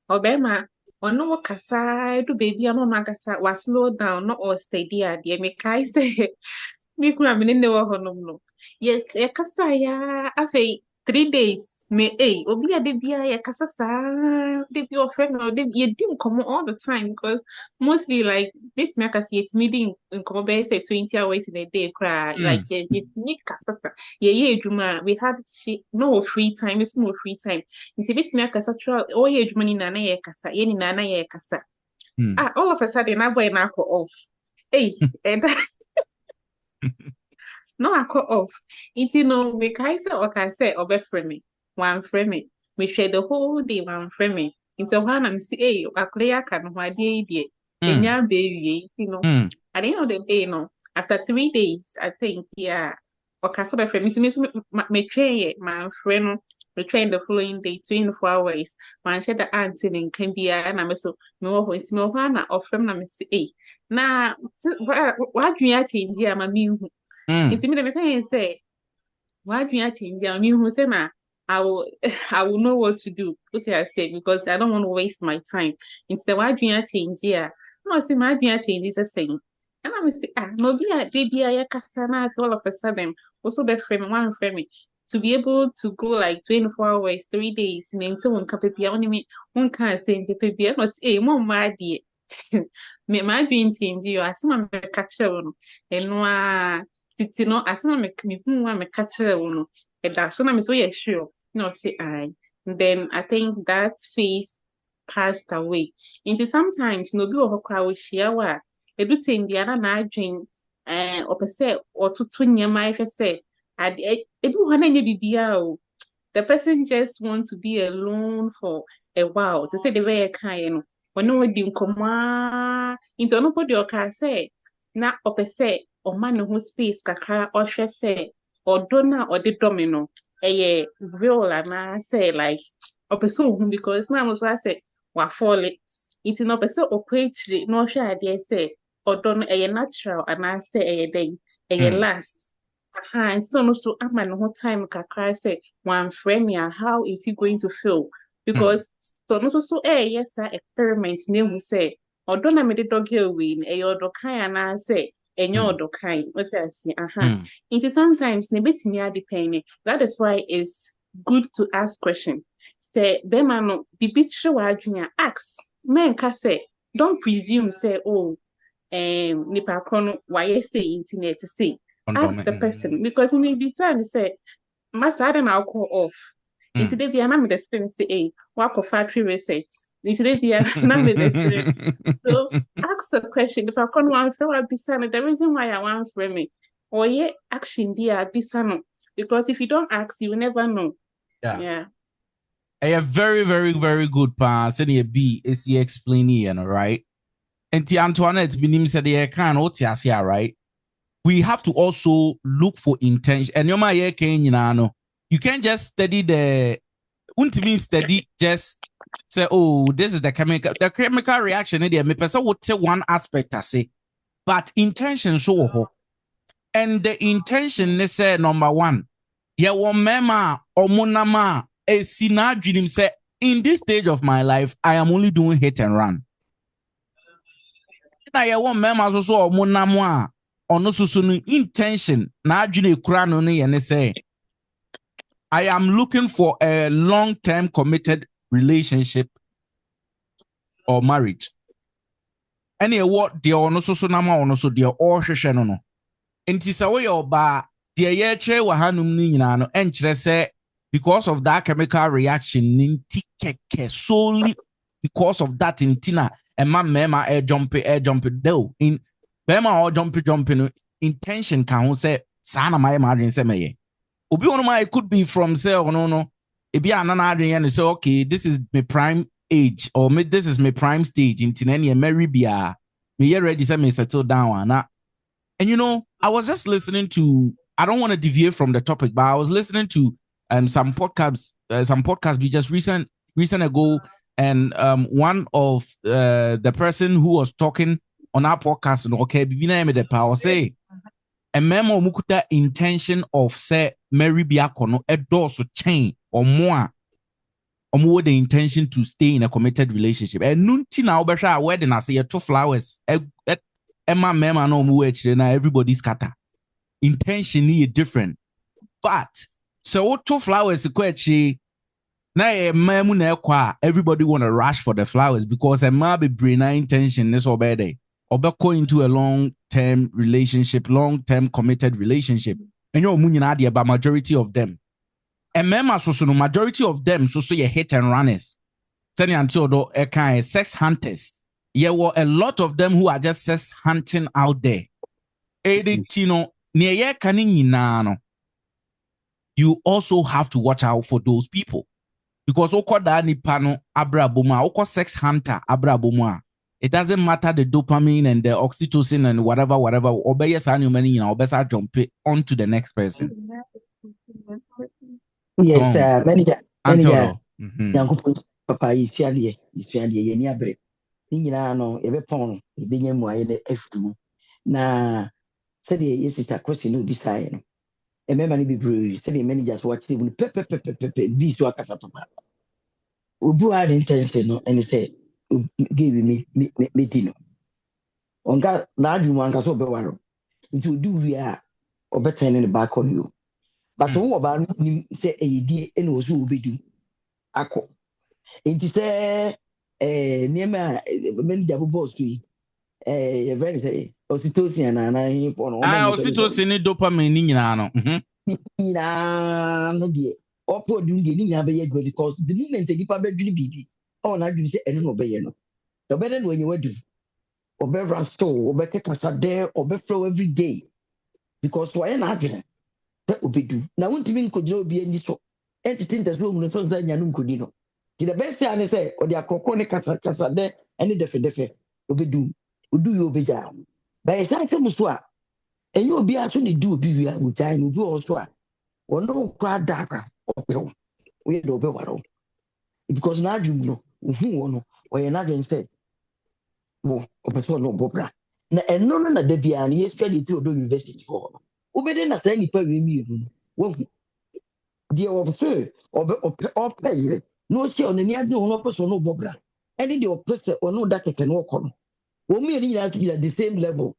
Obama, or no kasa, do baby, no magasa, was slow down, not all steady. Dear me, Kai say, me could have been in the world. No, ye kasa ya, after 3 days. Me obi a de bia ya kasa sa de bi friend or de ye dim come all the time because mostly like let me kasi it's meeting in come be say 20 hours in a day cry like ye me kasa sa ye adwuma we had no free time it's more free time nti bit me kasa try o ye adwuma ni na ye kasa ye ni na ye kasa all of a sudden na boy na ko off and no I cut off nti no we kai say obe frame me one frame me share the whole day one frame into one I'm say akleya kan ho ade die enya baby at the end of the day after 3 days I think okay so frame me train my friend we train the following day 24 hours man share the auntie in can be na me so me wo nti me ho na offer na me say na what do you change ya mami hu nti me dey say what do you change ya mami hu say na I will know what to do. What I say because I don't want to waste my time. Instead, why do you change here? No, see, my change is the same. And I'm say, no, be a baby, I casana all of a sudden. Also, be frame one frame to be able to go like 24 hours, 3 days. And until one can be only one can't say baby. I must say, more my dear. Me my being change you. I see my catcher and no, it's no, I see my me catcher one. And that's what I'm so sure. No, say I. Then I think that phase passed away. Into sometimes no be over crowd share wa. Edu time biara na adwen opese otutu nyema ife say edu hana nye bibia o. The person just want to be alone for a while. To say the way I can no. Ono di nkoma into no podi oka say na opese ɔma ne ho space kakra ɔhwɛ sɛ ɔdɔ no a ɔde dɔ me no ɛyɛ real anaasɛ like ɔpɛ sɛ ohu because na mo so asɛ wafɔle nti na ɔpɛ sɛ ɔkɔ akyire na ɔhwɛ adeɛ sɛ ɔdɔ no ɛyɛ natural anaasɛ ɛyɛ dɛn ɛyɛ last nti na ɔno so ama ne ho time kakra sɛ wamfrɛ me a how is he going to feel because so ɔno so ɛyɛ saa experiment na ehu sɛ ɔdɔ na mede dɔ girl wei no ɛyɛ ɔdɔ kan anaasɛ ɛnyɛ ɔdɔ kan wote ase nti sometimes na ebetumi adepend ne that is why it's good to ask question sɛ bɛrima no bibi kyerɛ w'adwene a ask menka sɛ don't presume sɛ oh nipa korɔ no wayɛ sei nti na ɛte sei ask the person because maybe say masa ade na akɔ off nti de bia na me the spin say wakɔ factory reset nti de bia na me the spin so ask the question if I can one feel bisa no the reason why I want frame me or yeah action be a bisa no because if you don't ask you will never know. Yeah. A very, very, very good pa. Send a B is he explaining, right? And the Antoinette binim said the can otiasia, right? We have to also look for intention. And you can't just study the study just say, oh, this is the chemical reaction. Me person would say one aspect I say, but intention so and the intention they say number one. Yeah, one mema or monama a sina dream say in this stage of my life, I am only doing hit and run. Now yeah, one mema so or monamwa or no so intention. Na dream krano ni and say I am looking for a long-term committed relationship or marriage. Any what the ono so nama ono so the all sheshe no. Enti sa we oba the ye chere wa hanum ni nyina no enkyere say because of that chemical reaction ninti keke solely because of that intina ema mema air jump do in mema or jump no intention can who say sana my imagine say me obi one my could be from say no e be anana adwen and say okay this is my prime age or this is my prime stage in tinani marry bia me ready say me settle down and you know I was just listening to I don't want to deviate from the topic but I was listening to some podcasts we just recent ago and one of the person who was talking on our podcast okay bibina me the power say a memo mukuta intention of say Mary Biakono a door so chain or more the intention to stay in a committed relationship. And nunti na obesha wedding I say 2 flowers. Emma mema no mu na everybody scatter. Intention is different. But so 2 flowers kwechi na memu na kwa everybody want to rush for the flowers because a ma be brain intention is obede. Obeko into a long-term relationship, long-term committed relationship. And you're munyina about majority of them. And member so no majority of them so ye hit and runners. Tell until the kind sex hunters. There were a lot of them who are just sex hunting out there. Editino near kaninano. You also have to watch out for those people. Because oko da ni pano abrabuma, oko sex hunter abrabuma. It doesn't matter the dopamine and the oxytocin and whatever. Obey yes, obey jump onto the next person. Yes, manager. Papa is fairly any abre. No, every pond, the being my F2. Na said yes, it's a question no beside. A memory be brewed, said the managers watch it with pepe, these to a casatopa. Ubu had intention, and he said, give me dino. On God, large one can so be into do we are or better in the back on you. But who about say a dear and was who be do. Ako. It is a near my many double boss to a very say, oxytocin and I oxytocin dopamine. No dear. Or poor doing the because the moment a deeper bedroom baby. Oh, now you say, I don't obey you. The better when you were do. Or better store, or better there, or better flow every day. Because why not? That would be do. Now, won't even could you be any so entertain as long as Yanum could know. The best I say, or the acroconic casa there, any defe, would be do. Would do you be down. By a sign from Muswa. And you be as soon as do be with time, you also or no crowd darker or pill. We do be because now you know who or you're not going to say, oh, person no bobra. And no, no, the Bian, he is ready to do university for. Obey na say nipa we mi wo hu de obse or pay no see on ni ade no person no bobra any de opese ono da keke no ko no wo mi ni na to the same level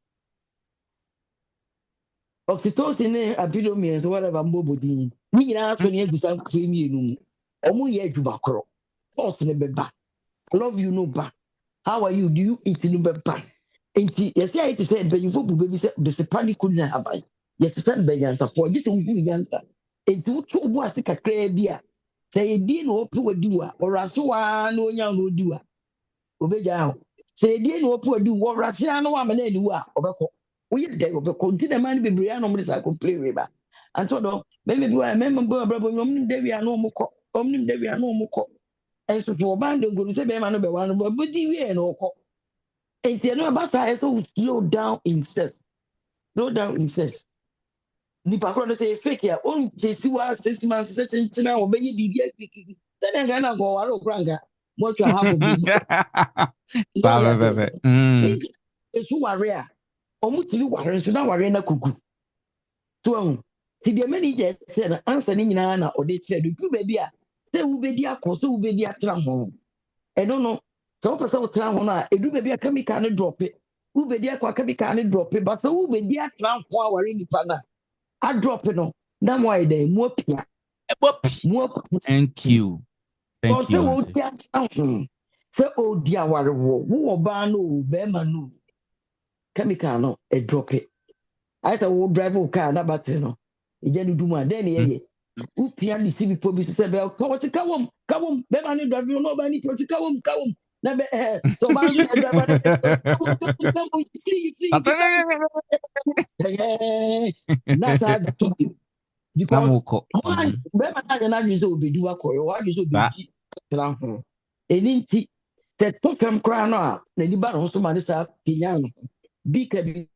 oxytocin ne apidomi so whatever mbobodi ni nyina so ne agusa so mi enu omo ye adwuma koro force ne beba I love you no ba how are you do you eat no beba enti yes I to say ben you for baby say be se panic kuna abai yes say ben yansa for just wu yansa enti wo to bo ase kakra bia say di na ope wadi wa oraso wa na onya na odi wa obeja ho say di na ope wadi wa oraso na wa mana ni wa obekọ wo ye dey obekọ nti na man bebre anom dey sa complain we ba anto do me bi wa me mbo brabo nyom dey wi ana omukọ omnim dey wi ana omukọ enso to oban de ngonu say be ma no be wa no bo di wi na okọ enti no ba sa so slow down incest nipa koro no say fake ya on jesi wa 6 months say chinchina wo be yi bibia kiki say den ga na go waro kranga mo twa half of the Sabe. esu ware a omu tiri ware so na ware na kuku to an ti de mani je say na answer ni nyina na ode tire do ku ba bia say wo be di akoso wo be di atra ho e no no so person wo tra ho na edu ba bia chemical no drop it wo be di akwa chemical no drop it but so wo be di atra ho a ware nipa na I drop it no. That's why they more. Thank you. Say oh dear, what who no bema no chemical no a drop it. I said oh drive a car na battery no. E je do ma then ye. Who pian the CB police say bel come bema no drive no ba ni come. Na be so ba no drive free. That's how because bema na use obedu akoyo wa use obeji tra ho eni te to fem kra no a na ni ba no so ma de sa pinya no bi ka bi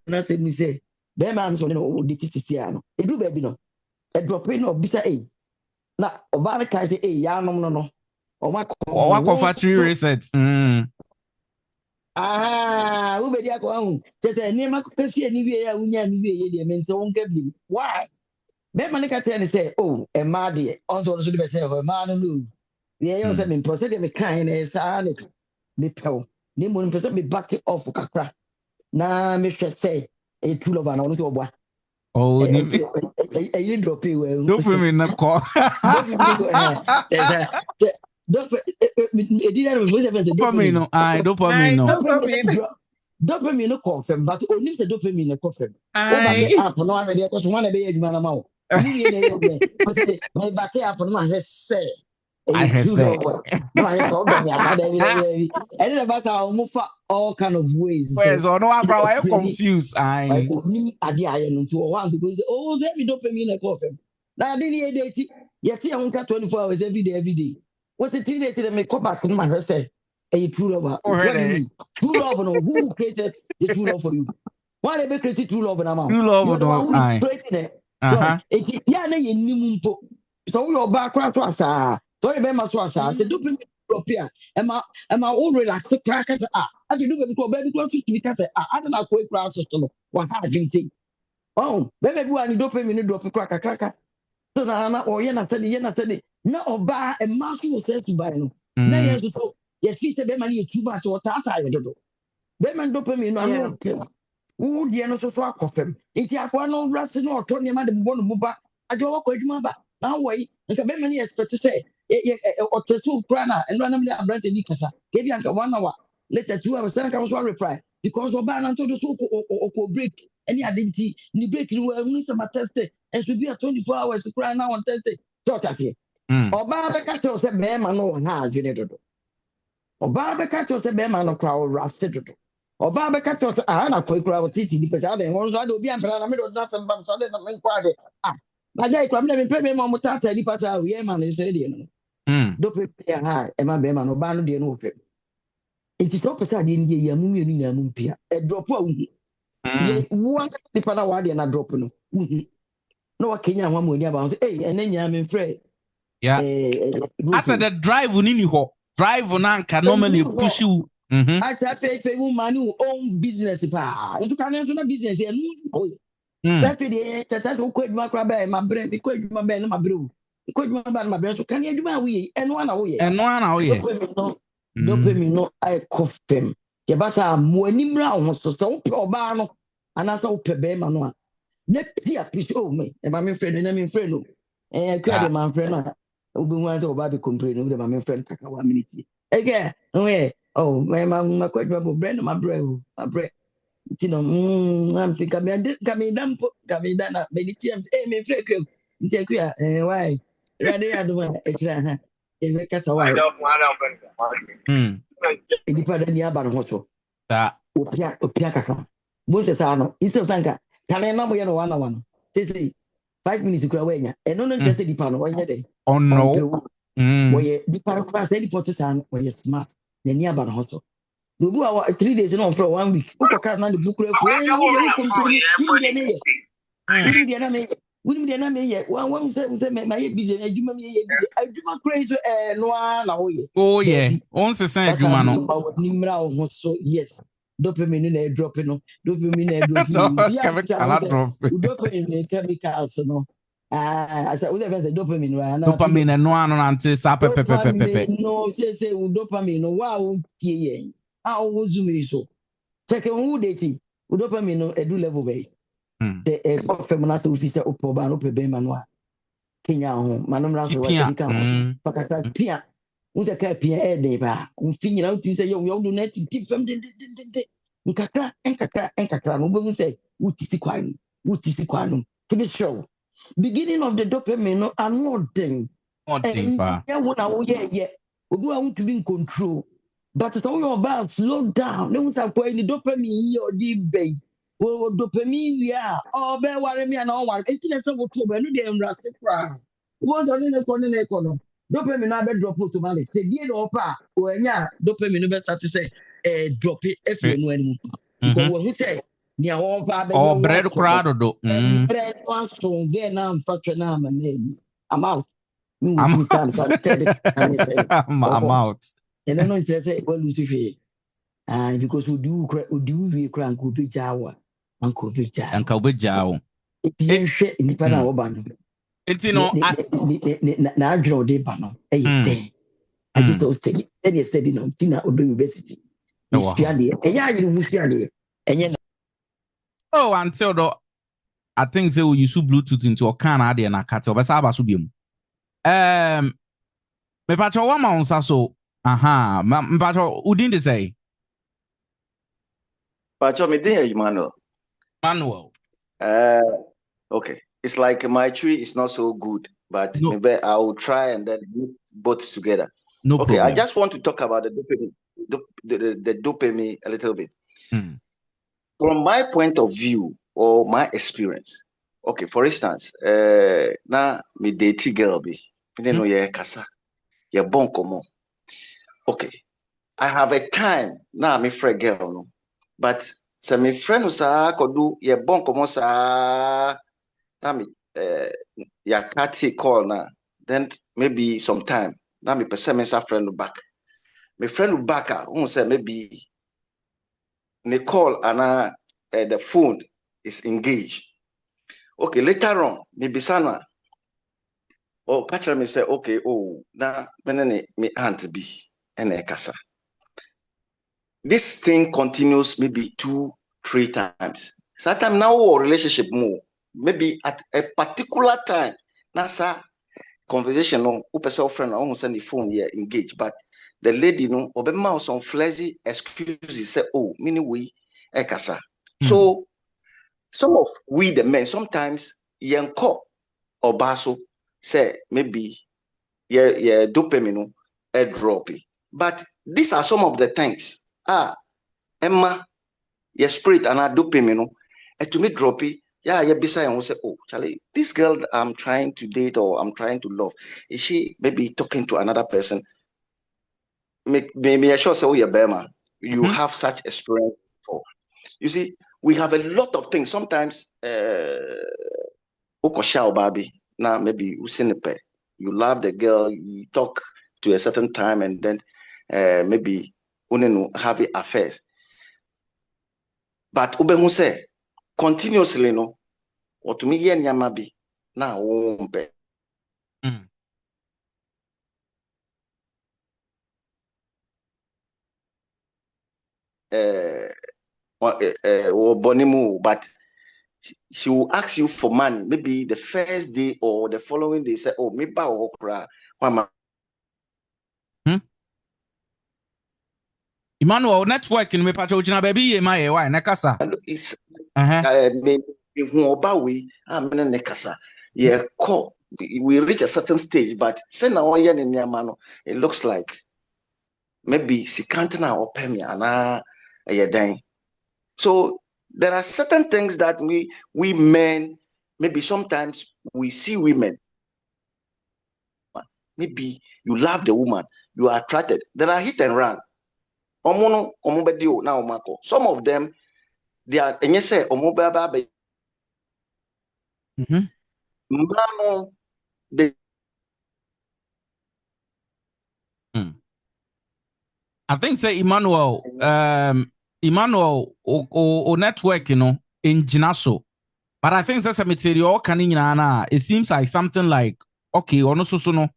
na se mi se bema no so no de tisisi ano edu ba bi no e drop no bisa na oba ka say ya no no o ma ko factory reset wo be di akọ hu se ni ma ko kasi ni wie ya unya ni wie ye de men se won ka bi why bema ne ka tell ni say oh e ma de on so be say e ma no no ye yo say me process de me kan na sa ne me pew ni mo pese me back off kakra na me hwe say e true love na ono so obwa oh ni e drop e we do for me na ko dopamine no confirm but only say dopamine no confirm over the app no already because one be adwuma na ma wo ni na yo be because my back app no ma say I say no I saw them ya bad every and the best all kind of ways so no I confused I ni ade aye no to one because oh say me dopamine no confirm na ade ni e dey yet ya 24 hours every day what's the 3 days that me come back in my say a true love true love no who created the true love for you why they created true love na ma true love no I created it ya na ye nim mpo so we back to asa so you be ma so asa say do me drop here am I all relax crack at as you do baby to fit be say I don't know ko crack so no wa ha drinking oh baby we ani drop me drop crack so na o ye na say na oba e ma so say to buy no na ye so yes fi say be ma ye too much o tata ye dodo be ma dopamine no anu ke wo die no so akofem nti akwa no rase no oto ne ma de bo no buba ajo wo kwa adwuma ba na wo yi nka be ma ni expect say otesu kra na eno na me abrante ni kasa ke bi anka 1 hour later 2 hours sana ka so reply because oba na to do so ko break any identity ni break ni wo ni sama test and should be a 24 hours kra na on test doctor say oba be ka tell say be ma no ha adwene dodo oba be ka tell say be ma no kra o rase dodo oba be ka tell say na kra o titi ni pesa de won so de obi ampera na me do na sem bam so de na me kwa de ba jai kwa me pe me ma mo tata di pasa o ye ma no say de no do pe ha e ma be ma no ba no de no pe enti so pesa de ni ye ya mu mienu nya mu pia e drop a wu Ye one nipa na wade na drop no. No wa Kenya ho amoni aba say eh ene nya me frɛ. Yeah. I said the drive ni ho. Drive na nka normally push you. I tell fe woman who own business pa. You can na business e no. Refi de tata so ko adwuma kra ba ma bre mi ko adwuma ba na ma bre o. Ko adwuma ba na ma bre so kan adwuma wo ye. Eno na wo ye. Dopamine no I confirm. Ye ba sa mo animra ho so so pe oba no. Ana sa wo pe be ma no a. Ne pia pisi o me. E ma me friend na me friend no. Kra de man friend na. Obi hu ante oba be complain no de ma me friend kaka 1 minute. Ege, oh, my coach, my brand, my bread, my bread. You know, I'm thinking, coming down, many times, me freak you. Why? Rather, I don't extra. It make us a while. Independent Yaban Hosso. Opiaka. Moses Arno, Easter Sanka, Tanamo Yano 101. Say 5 minutes to Krawaya, and no just a depend on your day. Oh, no. Where the paragraphs, any Potisan, where you're smart, the nearby hustle. We go 3 days on for 1 week. Who can the book? We didn't yet. One said, my busy. I do my crazy no one. Oh, yeah. On the same, Nimra so yes. Dopamine dropping. Dopamine dopamine chemicals. No. I said, whatever the dopamine, right? Dopamine and one until pepe. No, say, dopamine, wow, yeah. How was you so? Second, who dating? Dopamine, no, a do level way. The feminist officer of Poban, Ope Manoa. Kenya home, Madame Rasa, Pia. Who's a cat Pierre Deba? Figure out to say, you do not tip from the Encacra, who say, Would is Quanum, to be sure. Beginning of the dopamine and more thing. Yeah. We want to be in control. But it's all your about slow down. No one's going to dopamine or debate. Well, dopamine, yeah. Oh, bear worry me and all one. It's a little too many damn rustic crowd. What's on the corner? Dopamine, I bet drop to money. Say, dear, or pa, or yeah, dopamine, best start to say, drop it if you know any. Because when we say, near all bread crowd, bread one song, then I'm factoring my name. I'm out. I'm out. And I don't say, well, Lucifer. And because we do crank will be Jawa, Uncle Bija. Uncle Bija. It's shit in the Panaoban. It's now draw de Bano. I just don't study. Any study on Tina or University. Oh, until though, I think they will use Bluetooth into a can add and a cat over Sabasubium. Me pacho wa maunsa so pacho udin de say pacho me din Emmanuel. Okay, it's like my tree is not so good, but maybe I will try and then both together. No okay, problem. I just want to talk about the dopamine a little bit. From my point of view or my experience. Okay, for instance, na me date girl be. Me no ye kasa. Ye bon komo. Okay. I have a time na me friend girl no. But se me friend sa kodu ye bon komo sa na me ya kati call na. Then maybe sometime na me pese me sa friend back. Me friend back who say maybe ne call and the phone is engaged. Okay, later on, maybe sana. Oh, catcher me say, okay, na me aunt be and kasa. This thing continues maybe 2-3 times. Sometimes now our relationship more. Maybe at a particular time, nasa conversation no, person friend almost send the phone here engaged, but the lady no, obema some flazy excuses say, oh, mini we kasa. So some of we the men sometimes yanko or baso say maybe yeah dopamine drop. But these are some of the things. Emma, your spirit and dopamine to me drop it. Yeah, beside and say, oh, Charlie, this girl I'm trying to date or I'm trying to love, is she maybe talking to another person? Maybe I sure say, oh, yeah, Bema, you have such experience before. You see, we have a lot of things. Sometimes, baby, now maybe you love the girl, you talk to a certain time, and then maybe have affairs. But Ubehu say continuously, no, or to me, yamabi now wompe. Bonimu, but she will ask you for money. Maybe the first day or the following day, say, "Oh, maybe Emmanuel, network in me pacho china baby ye my why nekasa. It's nekasa. Yeah, we reach a certain stage, but it looks like maybe she can't now pay me and so there are certain things that we men, maybe sometimes we see women. Maybe you love the woman, you are attracted. There are hit and run. Some of them, they are and you say I think say Emmanuel o network, you know, in Jinaso. But I think that's a material it seems like something like okay, no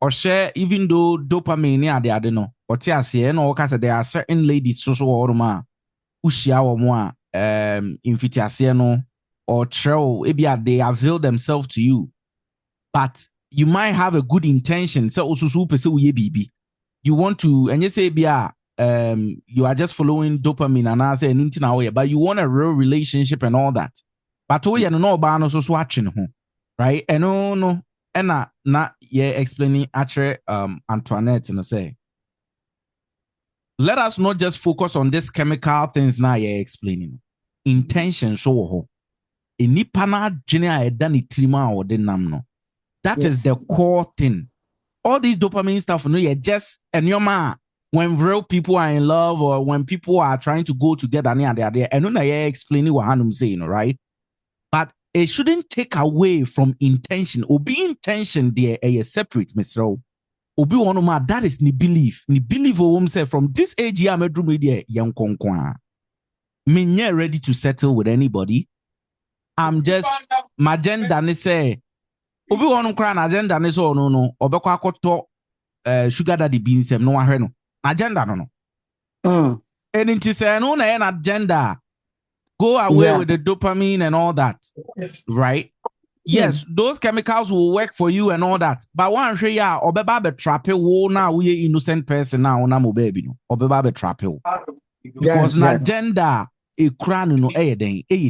or share even though dopamine I don't know. Or no there are certain ladies so or ushia or more infitiasiano or trail maybe they avail themselves to you. But you might have a good intention. So you want to and you say you are just following dopamine and I say nothing, but you want a real relationship and all that. But we no ba so watching right? And no and not explaining actually Antoinette and say let us not just focus on this chemical things now you're explaining. Intention so enipa na adwene a eda ne tirima or the namno. That is the core thing. All these dopamine stuff, no, you're just and your man when real people are in love or when people are trying to go together near there, and then you're explaining what I'm saying, right? But it shouldn't take away from intention. Or be intention there a separate, Mr. Obi wanuma, that is ni belief. Ni believe say from this age, yeah, media young konkwa. Me not ready to settle with anybody. I'm just my agenda ni say Obi wanum cry na agenda ni so no obekwa akoto sugar daddy beans no ahwe no agenda no. And into say no na an agenda. Go away with the dopamine and all that. Right? Yes, those chemicals will work for you and all that. But one say yeah, obeba be trap wo na we innocent person now na mo baby no. Obeba be trap wo. Because an agenda a crown no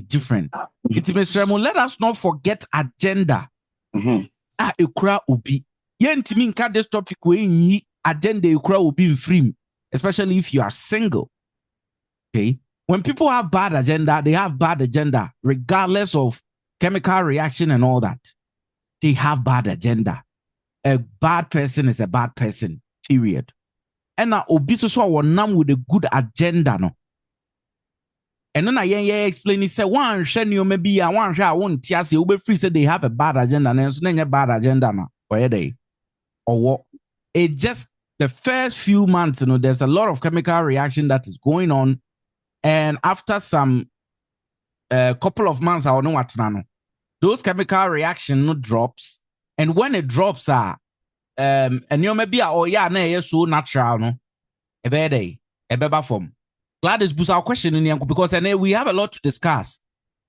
different. Let us not forget agenda. A crown ubi. Yentimi nka this topic we agenda a crown will be in free, especially if you are single. Okay? When people have bad agenda, they have bad agenda, regardless of chemical reaction and all that. They have bad agenda. A bad person is a bad person, period. And now obi so wonam with a good agenda no. And then I explain it say one share you maybe one share won't tiase ube free say they have a bad agenda and so a bad agenda na or they or what it just the first few months, you know, there's a lot of chemical reaction that is going on. And after some couple of months, I don't know what's now. Those chemical reaction drops, and when it drops, and you maybe so natural, no, a bad day, a beba form. Glad is our question in the because we have a lot to discuss,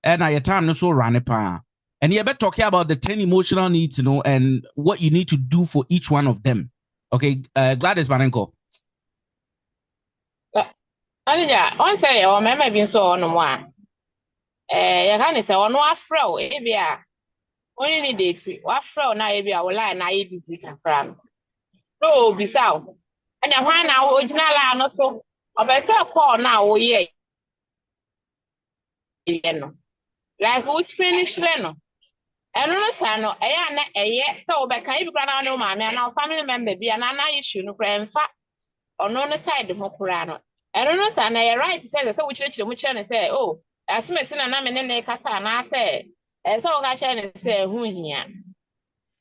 and your time no so run pa. And you better talking about the 10 emotional needs, you know, and what you need to do for each one of them. Okay, Gladys Banenko. Alija, on say or member been so on one. You can say on one fro, ebia. Only need it. What fro na ebia will lie na busy can no, be south. And then why now original no so of a cell call now, oh yeah. Like who's finished Leno? And no sano, so but can you grant no mammy and our family member be an issue no grand fat or no side of Mokurano. I don't know, son. I right to say so which and say, oh, Asime na me ne kasa na say so ka share ne say hu hia.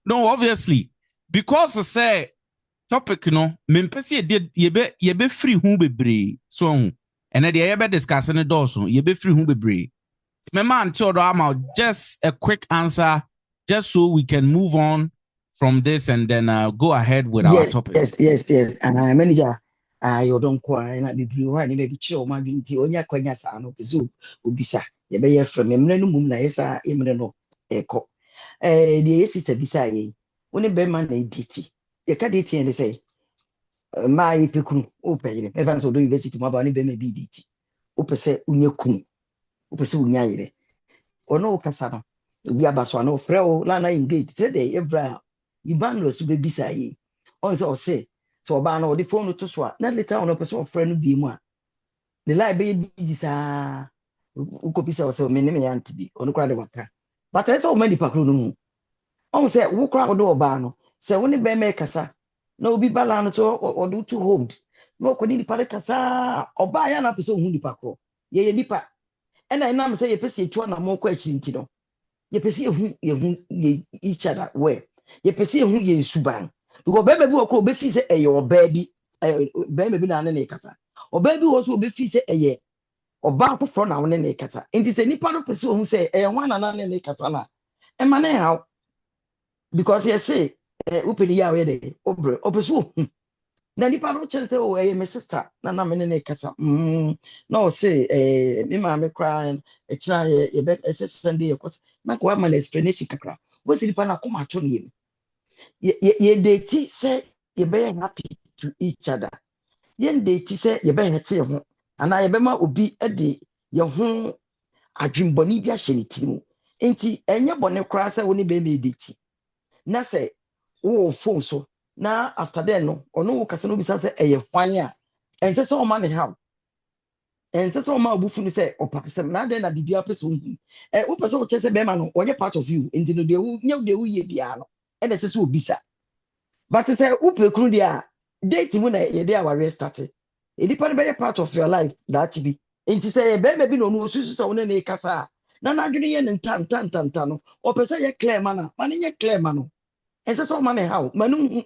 No, obviously, because say topic no mempese ye be free hu bebre so hu and then ye be discussing it also ye be free hu bebre. Me man told am just a quick answer just so we can move on from this and then go ahead with our topic. Yes. And manager, you don't quite not be blue, and maybe chill my beauty on your conya san of zoo, Ubisa. You may have from a minimum, Nasa, Imreno, Echo. The sister beside when a bearman a ditty. You can't ditty and say, my picum, open, Evans will do university, my bonny be ditty. Opese unyakun, Upesu Nyaire. Or no Casano. We are Baswano, Freo, Lana engaged, said they, Ebra. Ibanlo su be bisa yi on say so ba na the phone to so na later on person friend bi mu a the lie be busy sa uko bisa o say me ne me yanti bi on kra de waka but I say o mani pakro no mu on say wo kra do ba no say wo ne be me kasa na obi bala no to o do to hold no ko ni pa kasa oba ya na person hu ni pakro ye nipa e na na me say ye pese etu na mo kwa akiri nti no ye pese hu each other where ye pese hu ye suban because baby bi okro be fi se eye oba bi baby bi na ne kata oba bi wo so be fi se eye oba afoforo na wona ne kata enti se nipa no pese hu se eye wan na ne kata na e ma ne how because ye say upeni ya we de obre opeso na nipa no chere se o eye me sister na me ne kata no say me ma me cry e kira ye be Sunday ye kos na ko ma explanation kakra wo si nipa na ko ma to ne ye date say ye be happy to each other ye date say ye be hete ho ana ye be ma obi de ye ho adwemboni bi ahye ne tiri mu enti enye bone kra say wo ne be me date na say wo phone so na after then no ono wo kase no bi say eye hwan a ense say o ma ne how ense say o ma obufu ni say o pakisem na then na bibia pese wo hu wo pese wo chese be ma no onye part of you enti no de wo nya de wo ye bia no e na say obisa. But it's a upekru dia date when ye dey our started. It depend be part of your life that be. Enti say be be no no susu so ne kasa. Na na dwene ye ntan no. O pese ye clear man ye clear man no. Enti so man how manu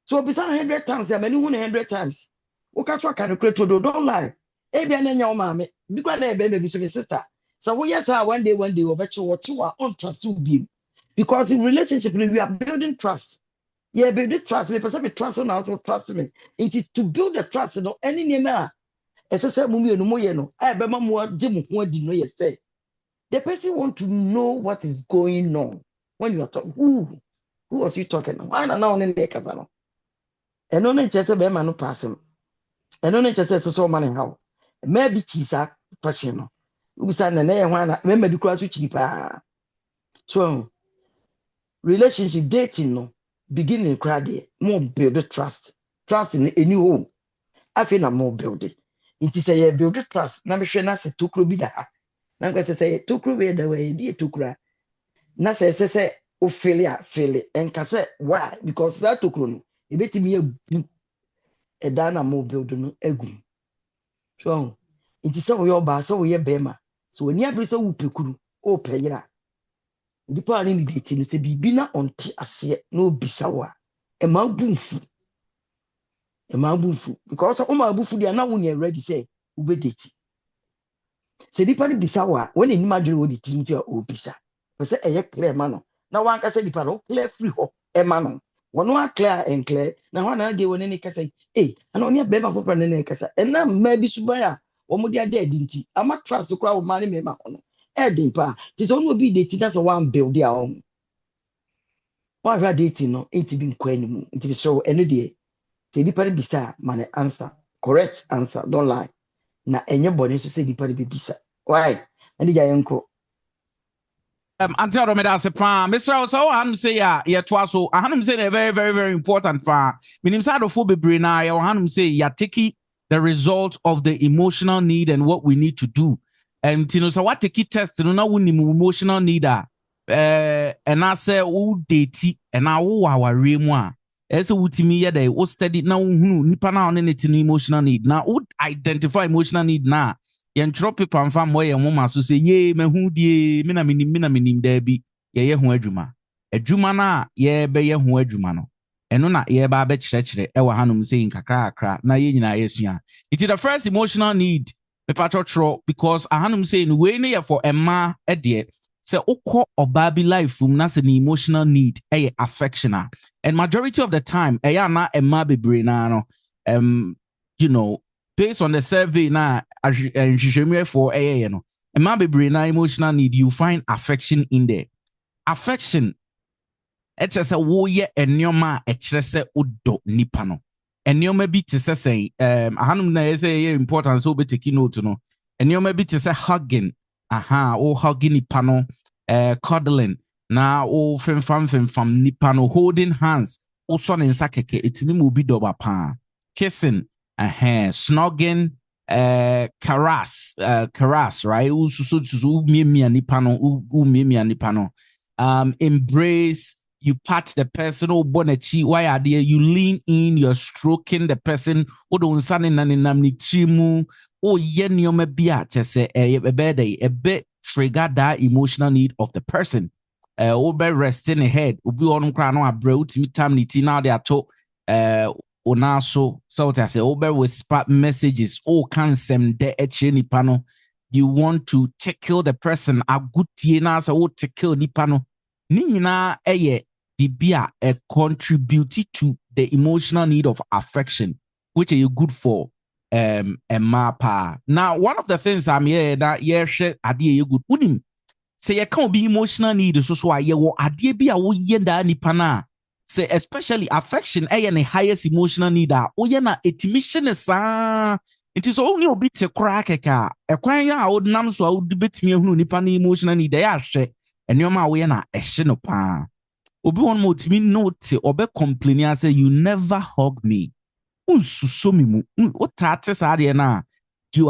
so be 100 times ya manu 100 times. O ka twa kan kreto do don't lie. E bia na nya o maame. Bi kwa na be be so be sister. So we yes one day o be chewa on trust you be. Because in relationship we are building trust. Yeah, build trust me. Person me trust on also trust me. It is to build the trust. No, any name ah. Say mummy no moye no. I be mamu jimu ho di no ye say. The person want to know what is going on when you are talking. Who was you talking? Why na now ne kasa no? Eno ne chese be ma no pass him. Eno ne chese so man how. Maybe chisa person no. Ubisa na ye hwan na me di kura so chi pa. So relationship dating no. Beginning crowd more build trust in any home. I feel I'm more building. It is a build trust. Na me na se tokro bi da ha. Na go say tokro we da we di tokra. Na say o feel and ka say why because that tokro no e betimi abu e da na more build no agum. So it is so your ba so we bema. So when you abri so upekuru o peyira. Ndipo ani ni date ni se bibi na onti ase na obisa wa e ma bufu because o ma bufu dia na won ready say ube date se dipa ni bisa wa when ni madwere wo di tim ti obisa pe se eye clear ma no na wan ka se dipa no clear free ho e ma no wono a clear and clear na ho na de woni ni ka say ana oni be ma popra ne kasa e na ma bi suba ya wo mo dia de nti ama trust kura wo ma ni me ma ho no edimpa ti so no bi date that's one build dia on why are dating no it be kwanimu it be so eno de te dipa bi sa man answer correct answer don't lie na enye bone so se dipa bi bisa why ani ja yenko Auntie Aromeda se pa Mr. So I'm say ya to so ahanum say very very very important pa minim sa do fo bebre na ya ahanum say ya take the result of the emotional need and what we need to do. You know, so what take test no na woni emotional need and I say wo date and I wo aware mu a ese wutimi ye dey wo study na wo hunu nipa na on ne emotional need na wo identify emotional need na yen drop paper and fam where mama so say ye me hu die me na minim da bi ye ho adwuma na ye be ye ho adwuma no eno na ye ba be kyerɛkyerɛ e wa hanom say nkakra na ye nyina yesua. It is the first emotional need me patro because ahanum say no we ne for emma e de say ukọ oba bi life na say the emotional need e affection and majority of the time e ya na emma bebre na no you know based on the survey na nhwehwɛmu for no emma bebre na emotional need you find affection in there. Affection e kyerɛ sɛ wo ye ennioma e kyerɛ sɛ odo nipa no ennioma bi te sɛ say ahanum na ye say important so be take note no ennioma bi te sɛ hugging o hugging nipa no cuddling na o fem nipa no holding hands o so ne nsa keke etimi mu bi doba pa kissing snogging caress right o so miemia nipa no embrace. You pat the person, oh bonachi, why are there? You lean in, you're stroking the person, oh don't san in namni chimu, oh yen yo me bia say a bit trigger that emotional need of the person. Be resting ahead, ubi on crano a bro to me time niti now they are to onaso so to say be whisper messages, oh can sem de echeni pano. You want to tickle the person, a good tina so oh tickle ni pano. Nina Bibia contributed to the emotional need of affection, which are you good for mapa. Now, one of the things I'm here that share idea you good unim say you can't be emotional need so why you idea be a yenda ni pana say especially affection the highest emotional need na etimission it is only a bit a crack a kwan ya would nam so I would debate me who nipa ni emotional need ya share and your ma we na ehye pa obi one more to me note or be complaining say you never hug me. You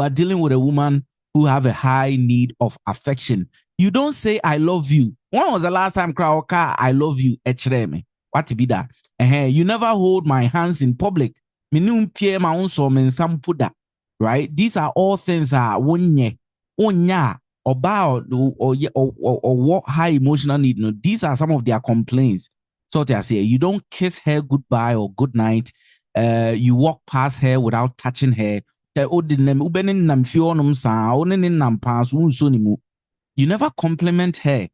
are dealing with a woman who have a high need of affection. You don't say I love you. When was the last time crowd I love you? What to be that? You never hold my hands in public. Right? These are all things about or what high emotional need. No, these are some of their complaints. So they say you don't kiss her goodbye or good night. You walk past her without touching her. You never compliment her.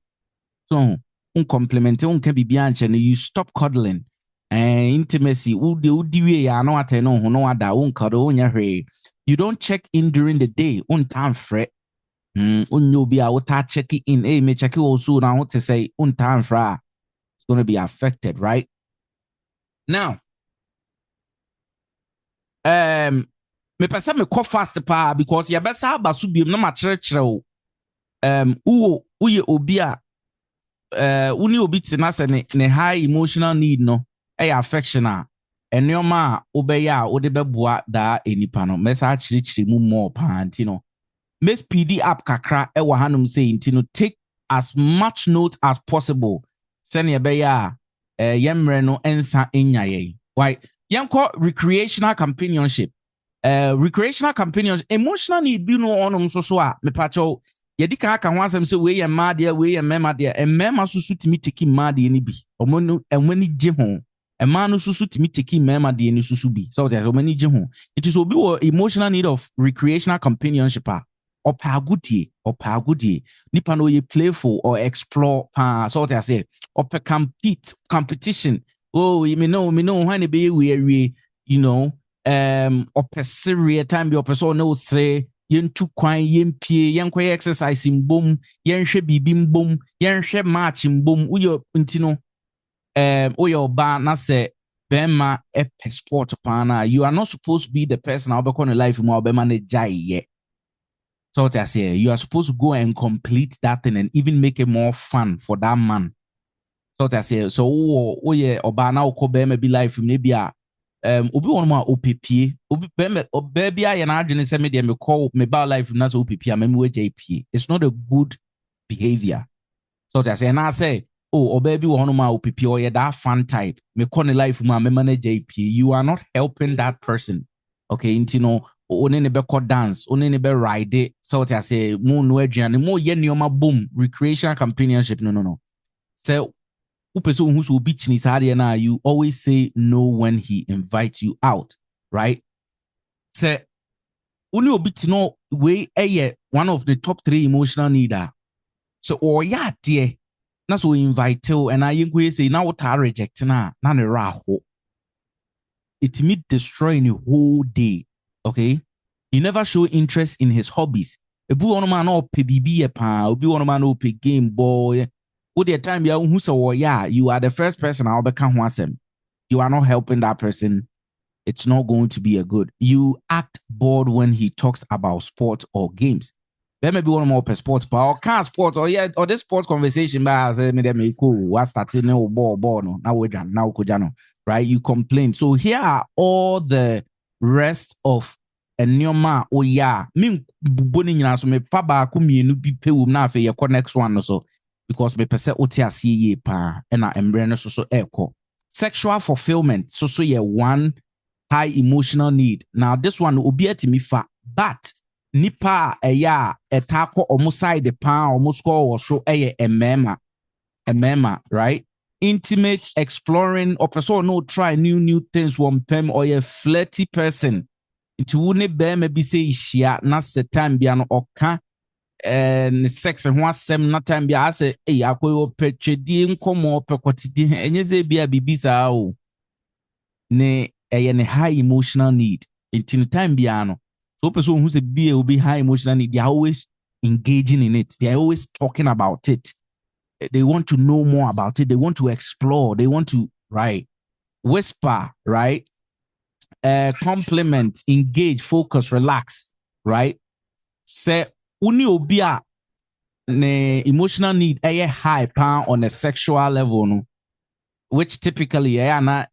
So you stop cuddling and intimacy. You don't check in during the day. Unyo be out check in me check also now to say time fra it's going to be affected, right? Now me pesa me call fast pa because ya besa basu biem na ma kyerɛkyerɛ uye obi a uni obi tena se ne high emotional need no affection a enoma a obeya ode beboa da enipa no mesa kyerɛkyerɛ mu more pa anti no Miss PD app kakra ewa hanum say intino take as much note as possible. Send ye beya yemre no ensa enyaye. Why? Yanko recreational companionship. Recreational companionship. Emotional need be no onum so me pacho. Yedika aka ho asem say we ye mad there, we ye mema there. E mema susu timi teki mad ye ni bi. Omo enwani gye ho. E ma no susu timi teki mema there ni susu bi. So there omani gye ho. It is obi emotional need of recreational companionship. Or pagudi nipa no ye playful or explore so what I say or competition. Oh, me know when be we you know or serious time be or person no say yen tu kwan yen pie yen kwa exercise in boom yen hwe bibim boom yen hwe match in boom uyo ntino uyo ba na say bema sport pana. You are not supposed to be the person I'll be calling life mo be manage ye. So I say you are supposed to go and complete that thing and even make it more fun for that man. So I say so yeah obana okobe maybe life maybe obi one more OPP obi baby I na adwene say me dey me call me ba life na so OPP me JP. It's not a good behavior. So I say and I say baby one more OPP or yeah that fun type me call life me manage JP. You are not helping that person. Okay, intino one ne be dance, one ne be ride, so what I say, mo no aduane, mo ye nneoma boom, recreational companionship, no. So, upeso who's will be na, you always say no when he invites you out, right? So, only obi no way one of the top 3 emotional needs. So, or ya dear, na so invite you, and I say now what I reject na ne raho. It me destroying the whole day. Okay, you never show interest in his hobbies. Ebu ono man no pe bibi pa, obi ono man no pe game boy. With the time you so yeah, you are the first person I'll become wasem. You are not helping that person. It's not going to be a good. You act bored when he talks about sports or games. There may be one more per sports, but or can't sports or yeah, or this sports conversation by say me them cool. What starting no ball no now we now kujano, right? You complain. So here are all the rest of Enyoma oh yeah. Me boni nyina so me fa ba ko mienu bi pe wo na afa ye next one no so because me pese oti ase ye pa na embre no so eko. Sexual fulfillment so ye one high emotional need. Now this one obi atimi fa but nipa eya etako omo side pa omo score so emema right? Intimate, exploring, or person no try new things one pem or a flirty person. Into wune be maybe say shia na se time bia no oka sex and one sem na time bia say akoyo petwedi nkomo pekotidi enyeze bia bibisa o ne ne high emotional need into time bia no so person who say bia will be high emotional need, they are always engaging in it, they are always talking about it, they want to know more about it, they want to explore, they want to right whisper, right? Compliment, engage, focus, relax, right? Say uni obia ne emotional need high pound on a sexual level, no, which typically na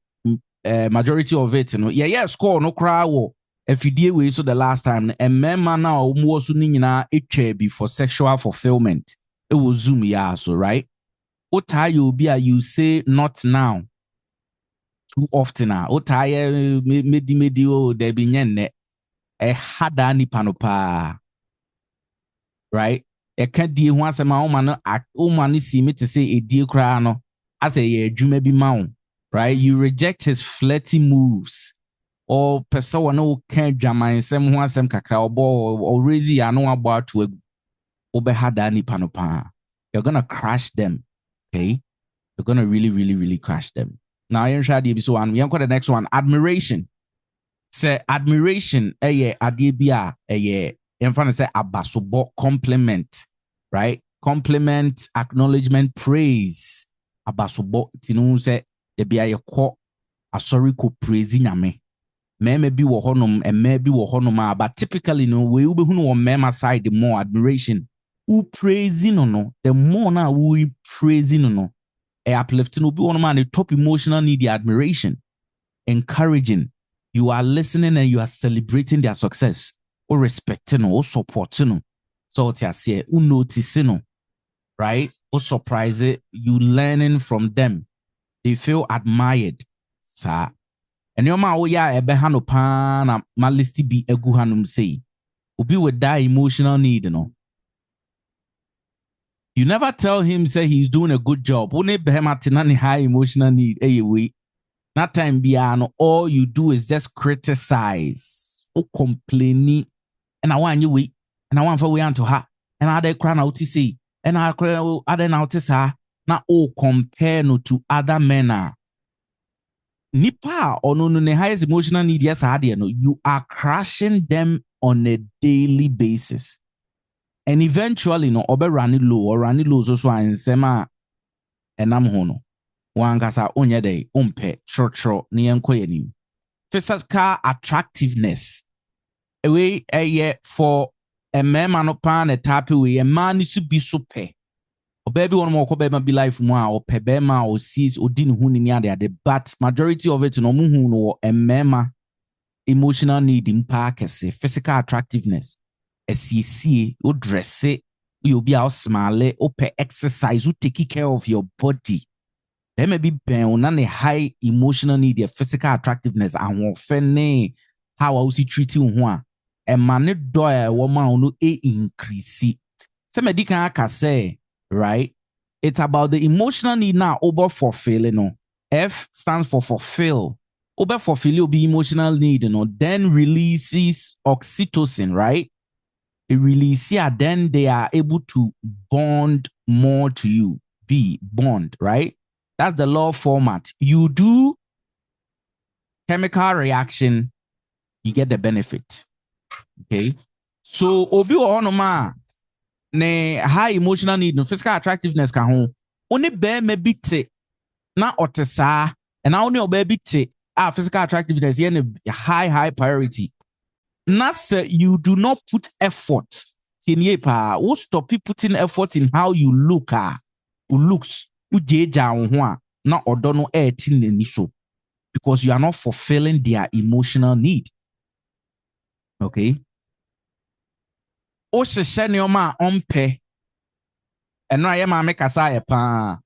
majority of it, no, score no cry wo if you deal with so the last time and memma now almost nyina be for sexual fulfillment. It will zoom so right. What are you say not now? Too often now. Otaye medi o debi nyenne hada ni panopa. Right? E can di ho asema o ma no si me to say e die kra no as a adwuma bi ma wo. Right? You reject his flirty moves or person no can dwaman sem ho asem kakra obo or raise ya no abo to obe hada ni panopa. You're going to crash them. Okay? You're going to really crash them. Now, I shall be so one. We the next one. Admiration. Say admiration. Adibia. In front of say abasobo compliment. Right? Compliment, acknowledgement, praise. Abasobo. Tinu say debia ye ko asori ko praise nyame. Maybe wo honum and maybe wo honum but typically no we ube hunu on mema side the more admiration. Who praising no, the more now we praising no. Uplifting will be one man the top emotional need, the admiration, encouraging. You are listening and you are celebrating their success, or respecting or supporting. So what I say, noticing, right? Or surprise it, you learning from them. They feel admired, sir. And your ma oya ebehano pan ma listi be eguhanum say. Ubi with that emotional need, you know. You never tell him say he's doing a good job. Only behematinani high emotional need. Anyway, that time biano, all you do is just criticize or complain. And I want you wait. And I want for we to her. And I cry out to say. And I cry other now to her. Now all compare no to other men. Nipa or no the highest emotional need. Yes, you are crushing them on a daily basis. And eventually, no, obe rani low or rani low so and sema enam hono. Wangasa onye day umpe chro ni enkoyeni. Physical attractiveness. Away a year for a man manopan a tapi we a man is to be so pe. Or baby one more bema be life more or pebema or sees or din huni the but majority of it no muhu no a mema emotional need in parkese physical attractiveness. SCC, you dress it, you'll be out smile, or pay exercise, you take care of your body. There may be a high emotional need, a physical attractiveness, and one how I was treating one. emane do a woman no increase. Se medical aka say, right? It's about the emotional need now over fulfilling. No. F stands for fulfill. Over fulfill will be emotional need, then releases oxytocin, right? It releases, then they are able to bond more to you. B, bond, right? That's the law format. You do chemical reaction, you get the benefit. Okay? So, obi onoma ne high emotional need, no physical attractiveness ka ho. Oni be me bite na otesa, and now only obe bite physical attractiveness here high priority. Na say you do not put effort. What stop you putting effort in how you look looks na odono so because you are not fulfilling their emotional need. Okay. O hyehyɛ nneɛma a ɔmpɛ ɛno a yɛ maame kasa yɛ paa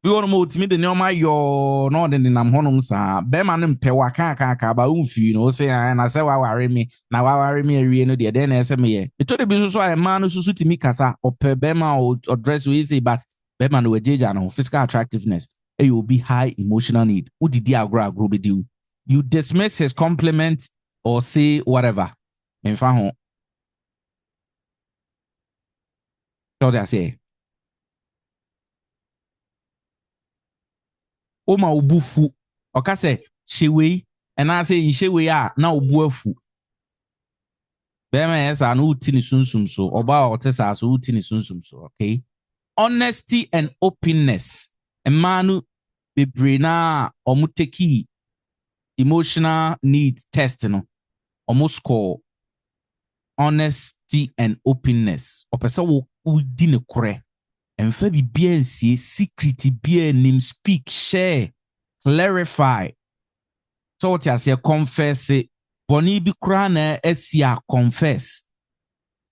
bi wɔ no ma otumi de nneɛma yɔɔ na ɔde nenam hɔnom saa bɛrima no mpɛ waka ba womfii no wo sɛ na sɛ waware me na waware me awie no deɛ dɛn na ɛsɛ meyɛ ɛtɔ de bi so a ɛmaa no susu tumi kasa ɔpɛ bɛrima a ɔdress wei sɛ but bɛrima no wagyagya no ho physical attractiveness ɛyɛ obi high emotional need wodidi agorɔ bɛdi wo you dismiss his compliment or say whatever memfa ho. So they say, Oma ubufu, oka say, shewe, and I say, shewe ya, na ubufu. Bema yes, I know tini sunsum so, oba otesa so tini sunsum so, okay? Honesty and openness. Emanu bebrina omuteki emotional need test, no, almost score. Honesty and openness. Opesa wo udi ne kore. Emfa bibia nsie secret bia nim speak share clarify. So what you say confess it. Boni bi kra na asia confess.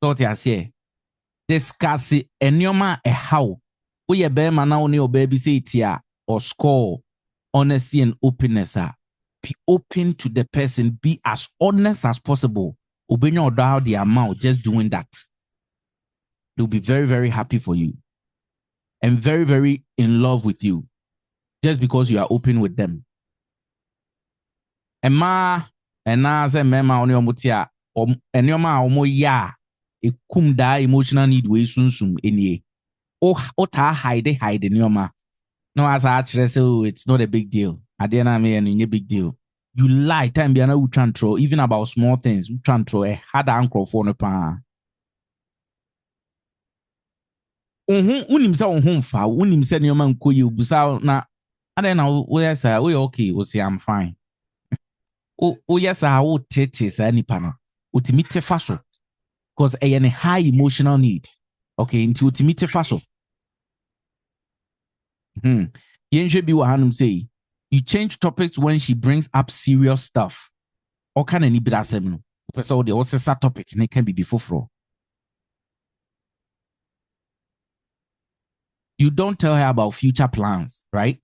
So what you say discuss it enyoma how. We ye be man na oni obaby say it or score honesty and openness. Be open to the person, be as honest as possible. Obenya oda the amount just doing that. They'll be very, very happy for you and very, very in love with you just because you are open with them. Emma and na say mema oni omutia enyoma omo ya ekum da emotional need we sunsum enie. O ta hide enyoma. No as I actually say it's not a big deal. Adena me and a big deal. You lie time be na utantro even about small things. Utantro a hard anchor for no pa. Unim sa mfa unim se nneoma nkoye obusa na adena wo yes we okay we say I'm fine. O yes wo tete sa nipa no. Utimi tefa so because a high emotional need. Okay, into utimi tefa so. Yenje bi wa hanum say you change topics when she brings up serious stuff. Or can any bit asem no. Person the osesa topic ne can be before. You don't tell her about future plans, right?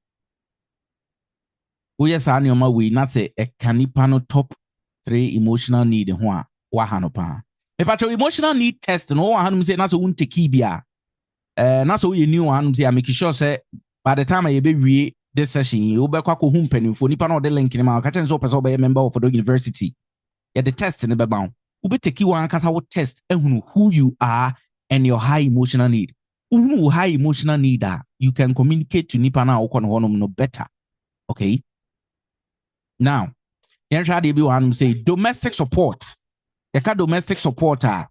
Oh yes, I know we not say a canipano top 3 emotional need in wahanopa. If I your emotional need test no one say not so won't take bia. Not so you knew one say I make sure say by the time I be this session, you be kwa home penny for nipa no de link in my catch so person be a member of the university. Yeah, the test in the background. Ube take one kasa wo test and who you are and your high emotional need. High emotional need, you can communicate to nipa na okon honom no better. Okay. Now, you try to be one say domestic support. Yaka domestic supporter.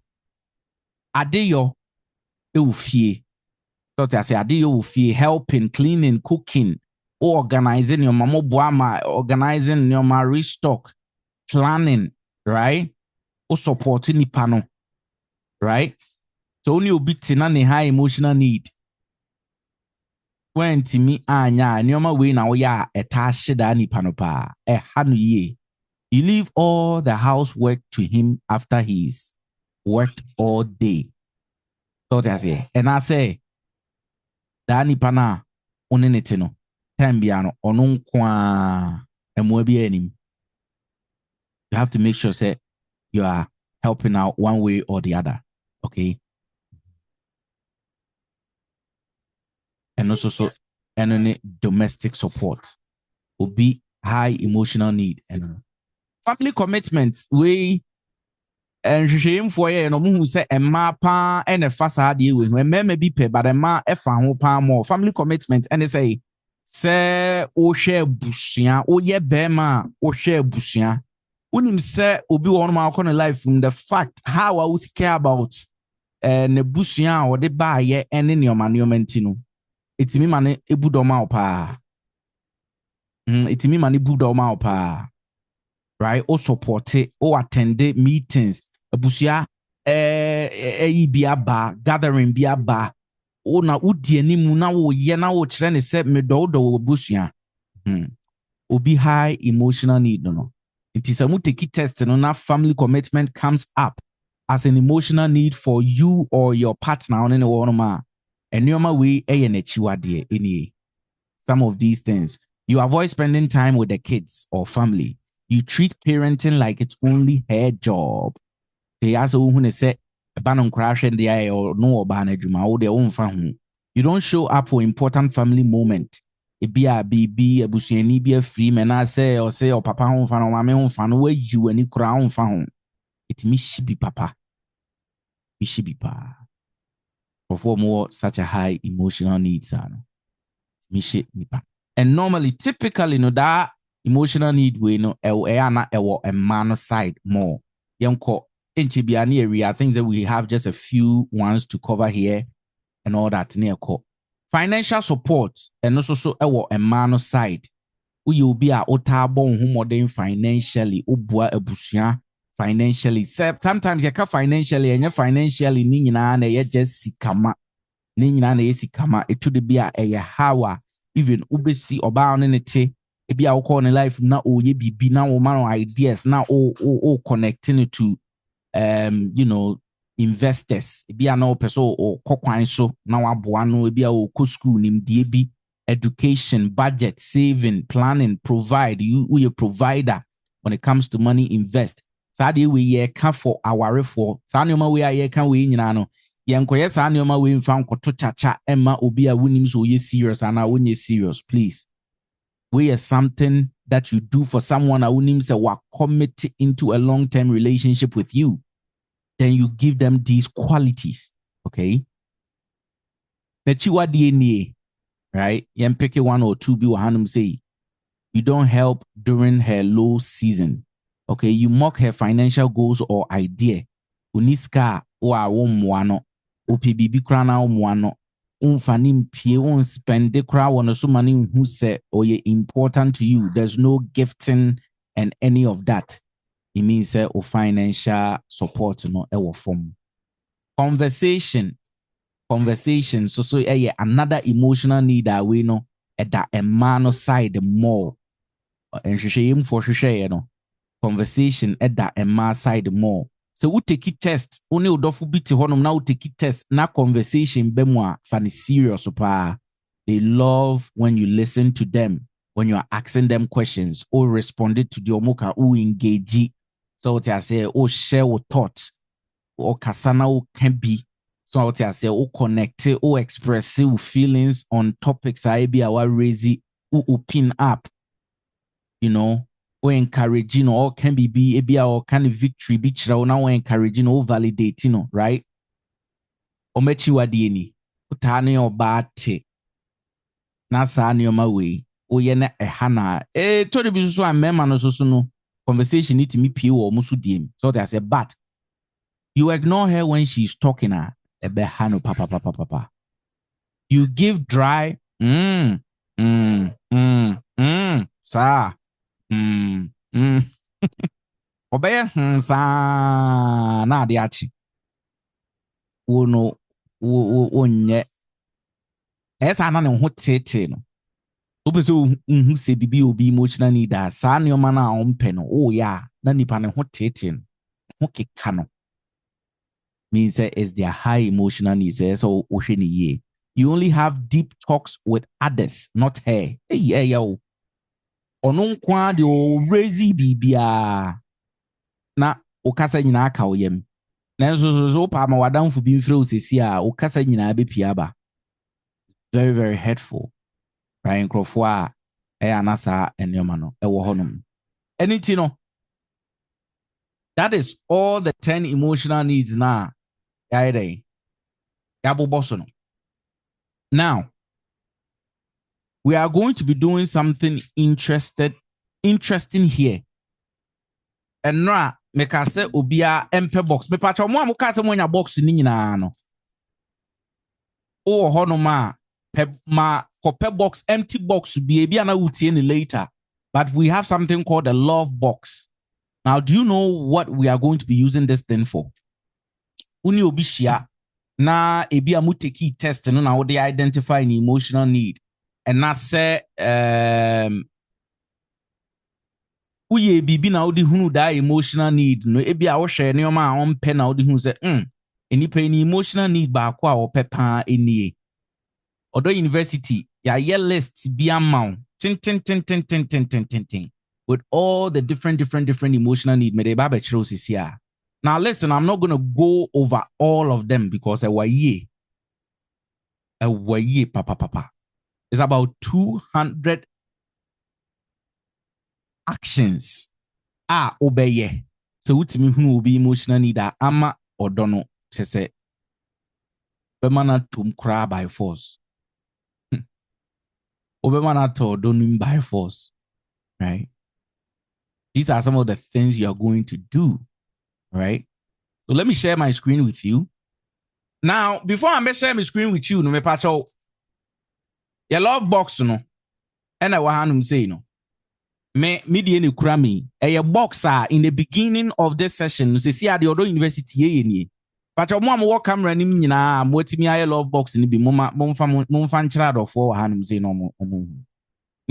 Adeyo ufie. So I say adeyo ufie helping, cleaning, cooking, organizing your mama boama, organizing your restock, planning, right? Or supporting nipa no, right? So only obitina ne high emotional need. When to me anya nyoma we na oya etashe da ni panopa hanu ye. You leave all the housework to him after he's worked all day. So I say, and I say, da ni pana onenete no time biano onun kwa emwe bi enim. You have to make sure say you are helping out one way or the other. Okay. And also any domestic support will be high emotional need and family commitment. We and shame for you no who say emma pa and a fasa de we when be pay but emma e fa ho pa more family commitment and say o share busua o ye bema o share busua unim say obi won ma akọ life from the fact how I was care about ne busua or the ba ye and in your manument no itimi mane ebudoma opa itimi mane budoma opa right o support it o attend meetings abusia bia ba gathering bia ba o na udi animu na wo ye na wo kire ne se medodo busua obi high emotional need no it is a muteki test no na family commitment comes up as an emotional need for you or your partner on any one ma enoma we eyenechiwade any some of these things you avoid spending time with the kids or family. You treat parenting like it's only her job. They also who say ban crash and the eye or no ban or their own family. You don't show up for important family moment. It be a baby, a busiani be a free man. I say or papa home fan or mammy home fan where you any crown fan. It miss be papa. Miss be pa. For more such a high emotional needs. Miss me pa. And normally, typically, that emotional need we no a man side more. Yonko inchibiani area things that we have just a few ones to cover here and all that near ko. Financial support and also a man side. You'll be a otabo who modern financially ubua ebusia financially. Sometimes you can financially and financially nina na ye just sikama. Nina na ye sikama it to be a hawa even ubesi oba on anything. Ebi a wokɔ ne life na oye bibi na wo man ideas na o connecting to you know investors ebi a na o person o kokwan so na waboa no ebi a o ko school nimdie bi education budget saving planning provide you provider when it comes to money invest saa de we ye ka for awarefo saa nneoma we a ye ka we nyina no ye nkoye saa nneoma we mfa nkoto chacha emma obi a wonim so ye serious ana wonye serious please. We are something that you do for someone who names a commit into a long-term relationship with you. Then you give them these qualities. Okay. That you are DNA, right? You pick one or two be what say. You don't help during her low season. Okay. You mock her financial goals or idea. Uniska or wano. OPBB krana wano. Unfanim pie won't spend the crowd on so money who say or ye important to you. There's no gifting and any of that. It means or financial support no ever form. Conversation. So another emotional need that we know at that a man side more. And she for she no conversation at that a man side more. So we take it test. Only udofu biti honum now take it test. Na conversation bemwa fani serious pa. They love when you listen to them, when you are asking them questions or responded to the omuka or engage. So what I say, or share or thoughts or kasana or can be. So what I say, or connect or express feelings on topics I be our raise or pin up. You know. Or encouraging or can be a or kind of victory beach now encouraging or validating, right? Or met you at the Utani or bate Nasani on my way. O yena a hana. Told the business one member so no conversation need to me pure or musudim. So there's a but you ignore her when she's talking a behano papa. You give dry sir. Obey sa na diachi. Uno unye. Esa na ne ho tete no. Obe so hu se bibi obi emotional need da sa ne oma na ompe no. Oh yeah, na nipa ne ho tete no. Ho keka no. Means is their high emotional needs. So ohwe ni ye. You only have deep talks with others, not her. Hey, yo. Ono nkwa de o raise bibia na okasa nyina aka oyem nanso so pa ma wadamfo bi mfrɛ osesi a okasa nyina be piaba very very hurtful right nkrofo a anasa enema no ewo honom anything no that is all the 10 emotional needs na yaide yaboboso no. Now we are going to be doing something interesting here. And now, make us say obia MP box. Me patcho mo amuka se mo nya box ni nyina no. O ho no ma kope box empty box be bia na wutie ni later. But we have something called a love box. Now, do you know what we are going to be using this thing for? Uni obi shia na ebi amu take test no na wo dey identify an emotional need. And I say uye bibi na odi hunu da emotional need no ebi a wo hwe ne oma a on pe na odi hunu say enipa ni emotional need ba kwa wo pe pa enie odo university ya ye list bi amount tin with all the different emotional need me dey ba be kire osisi a. Now listen, I'm not going to go over all of them because ewaye papa it's about 200 actions obeye. So utimi hunu obi emotional need ama odono say bemana tum kra by force. Obemana to donum by force. Right? These are some of the things you are going to do. Right? So let me share my screen with you. Now, before I share my screen with you, no me pacho your love box no. And I wahanum say no. Me die ne kura me a boxer in the beginning of this session say see at the other university ye ni but mo am work camera nim nyina mo timi aye love box ni bi mo mfa nchira do for hanum say no mo me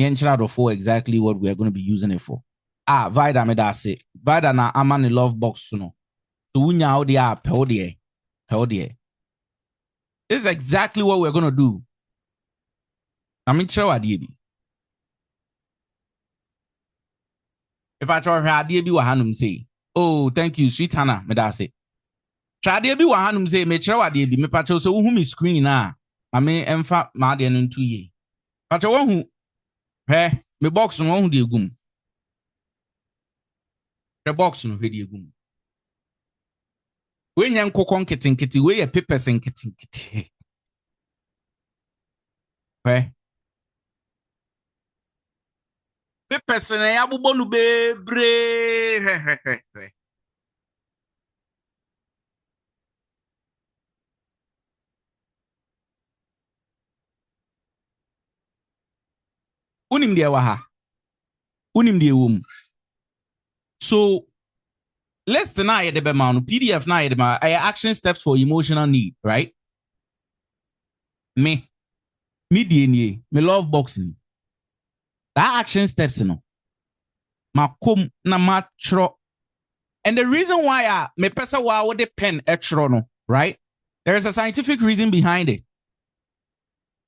nchira do for exactly what we are going to be using it for. Vida me da say Vida na amane love box no so unya how they are pe odie. This is exactly what we're going to do. I'm nchira wadie bi. If I try Radia be Wahanum say, oh, thank you, sweet Hannah, Medase. Tradia be Wahanum say, me tradia be me patcho so whom is screen na. I may emfa Mardian in 2 years. But one who, me box on one de gum. The box on de gum. When young cocon kitty, way a papers and kitty. The person I have bonu bebre. Unim dia waha. Unim dia So let's deny the bemanu PDF na yedema action steps for emotional need, right? Me die me love boxing. That action steps, makom na matro. And the reason why me pesa wa with the pen no, right? There is a scientific reason behind it.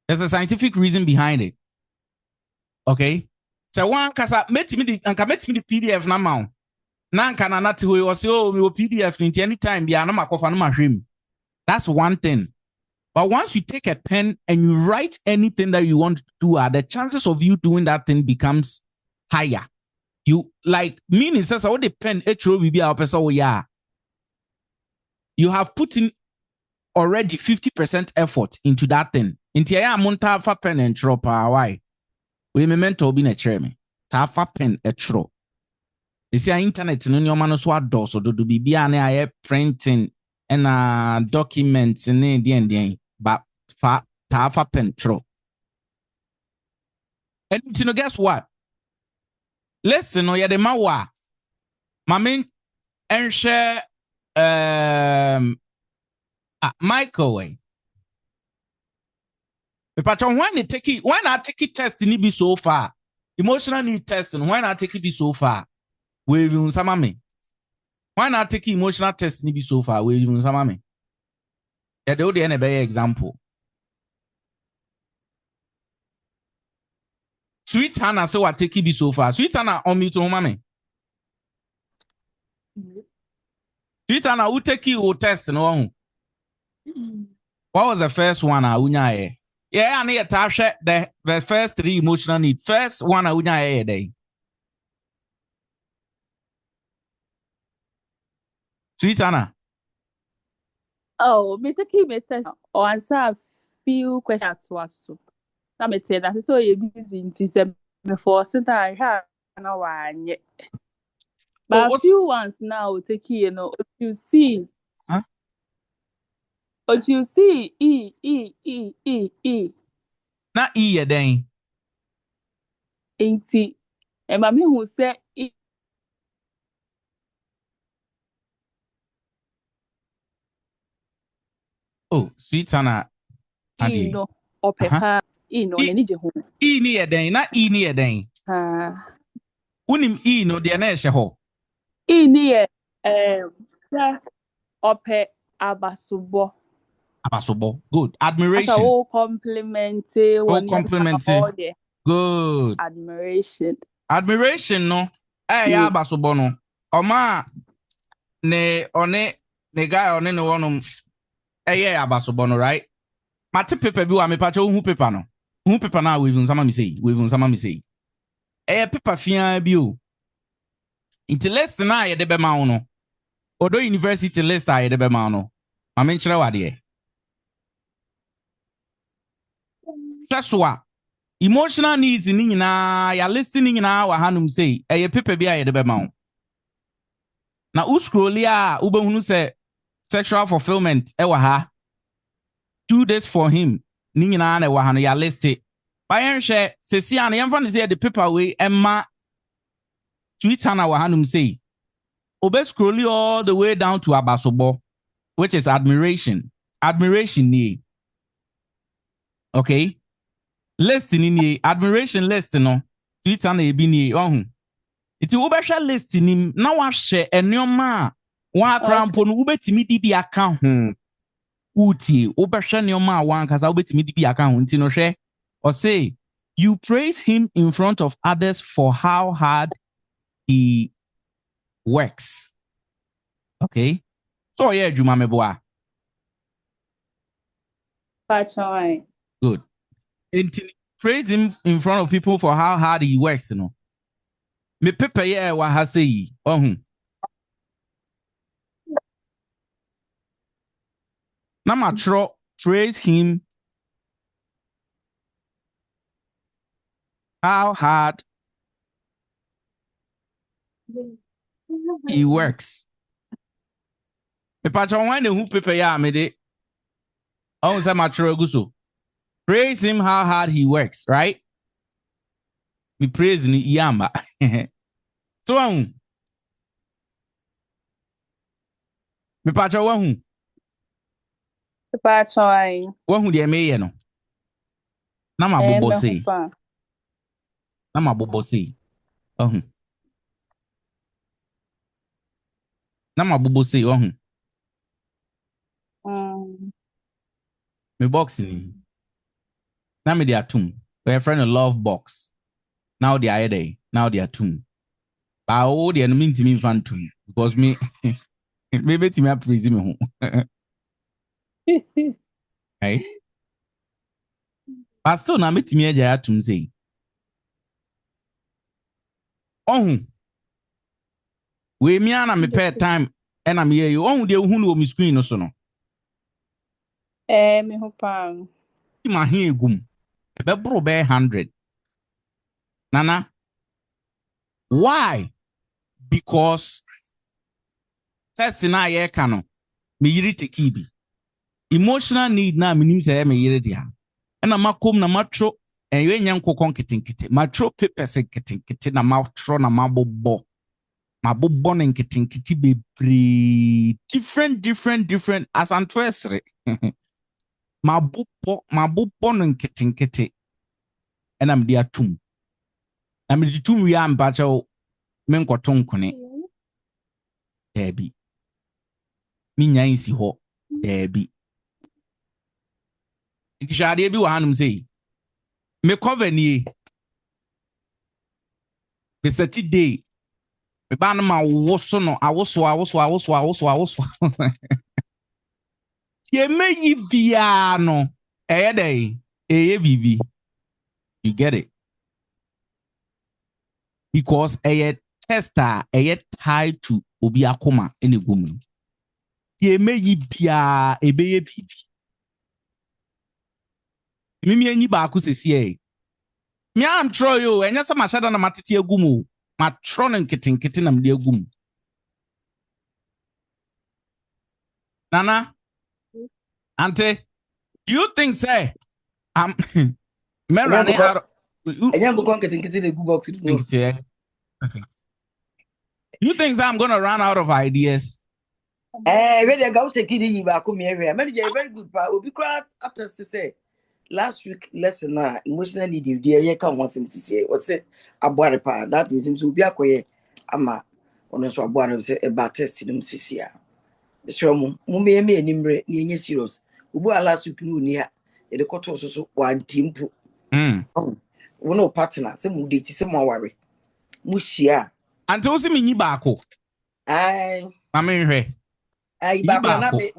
There's a scientific reason behind it. Okay? So one kasa met me the PDF na ma. Na nka na nati ho o say oh me PDF ni anytime bia na makofa na mahwem. That's one thing. But once you take a pen and you write anything that you want to do, the chances of you doing that thing becomes higher. You like meaning says the pen you have put in already 50% effort into that thing. Into ya monta fa pen and drop why? We memento be na chairman. Ta fa pen a tro. You see internet no your man so do so do bibia na aye printing and documents and the but fa pen tro. And you know, guess what? Listen, no, ya de mawa. Mamin and share Michael way. But why not take it test in be so far? Emotional need testing, why not take it be so far? We will samame. Why not take emotional test in be so far? We will samame. Yeah, they would be an example. Sweet Hannah, so what take it be so far? Sweet Hannah on mute, mommy. Twitter na who take you test no. What was the first one unya? Yeah, and here tasha the first 3 emotional needs. First one unya day. Twitter na. Oh, me take me test or answer a few questions to us too. Now me tell that so you busy in say me force that I no one yet. But a few ones now take you know you see. Huh? What you see E. Na E then. Ain't and my me who say E. Oh, sweet Anna. E no or pepper. E no any je ho. E ni then. Na E ni then. Unim E no de na ehye ho. E ni ope abasobo. Abasobo. Good. Admiration. That's all complimenting. Oh, complimenting. Good. Admiration. Admiration no. Ya abasobo no. Oma ne one ne guy one no wonum. Abasobo no, right? Mate paper bi wa me pacho hu paper no. Hu paper na we even sama me say. Paper fia bi o. Inti list na ye de be ma wo no. Odo university list a ye de be ma no. Ma me nkyere wade. Taswa emotional needs ni nyina ya listening nyina wa hanum say paper bi a ye de be ma wo. Na u scroll ya u be hunu say sexual fulfillment ewa ha. Do this for him. Ni nyina na ewa ha no ya list it. Bayan share sesi an yemfa ne say the paper we emma Twitter na wa hanum say. Obe scroll all the way down to abasobo, which is admiration. Admiration ni. Okay? List ni admiration list no. Twitter na ebi ni ohun. Iti obehwa list ni na wa share enoma wa krampo no ubetimi di bi aka ho. Uti obehwa enoma wa ankasa ubetimi di bi aka ho nti no hwe. Or say you praise him in front of others for how hard he works. Okay? So yeah, Juma meboa. Good. Praise him in front of people for how hard he works, you know. Me pepe ye wa ha say ohun. Na matro praise him how hard he works. Me patron when who pepe ya me de. Oh, say matro guso. Praise him how hard he works, right? Me praise ni yamba. So me patron wahu. Me patron. Wahu de me ye no. Na ma bobo say. Na ma bobo say. Na ma bobo say me boxing. Na me they are two. We friend a love box. Now they are there. Now they are two. But all the enemy to me fan two because me maybe to me I praise me. Right? But still na me to me I to say. We me ana me pay time and I'm here you the who on my screen no so no. Me hopa. Ma here gum. Be bro be 100. Nana. Why? Because test na ye kano. Me yiri te kibi. Emotional need na me nim say me yiri dia. Na makom na matro enwe nyanko konketenkete. Matro papers ketenkete na matro na mabobbo. Mabobbo na nketenkete bebre. Different as antwesre. Mabobbo na nketenkete. And I'm there too. I'm the two we am bacho menko tonkone. Debi. Minya insi ho. Debi. Iti shade bi wa hanum say. Me cover ni. The 30 day. Me ba no ma woso no awoso. Ye meyi bia no. Eye dey. Eye bibi. You get it? Because eye tester eye tied to obi akoma in egum. Ye meyi bia ebeye bibi. Mimi enyi ba ku sesi e. Me am tro yo, enya se mashada na matete egum o. Ma tro no nkete na mde egum. Nana, Auntie, do you think say I'm running out? Enya go kon nkete the good box. You think I'm gonna run out of ideas? Ready go say kidi yi ba ko me area. Me dey very good pa. Obi kra attest to say last week lesson na emotional need you dey here kan wansem sisi. O say aboare pa. That means him so obi akoye ama ono so aboare say e ba test nim sisi a. Sure mo me animre na enye serious. Obu last week no ni ha. E dey koto so one team po. Wo no partner say mu date say mo worry. Mu shia. Ante o si me nyi baako. Ai. Mama nhwe. Ai baako na me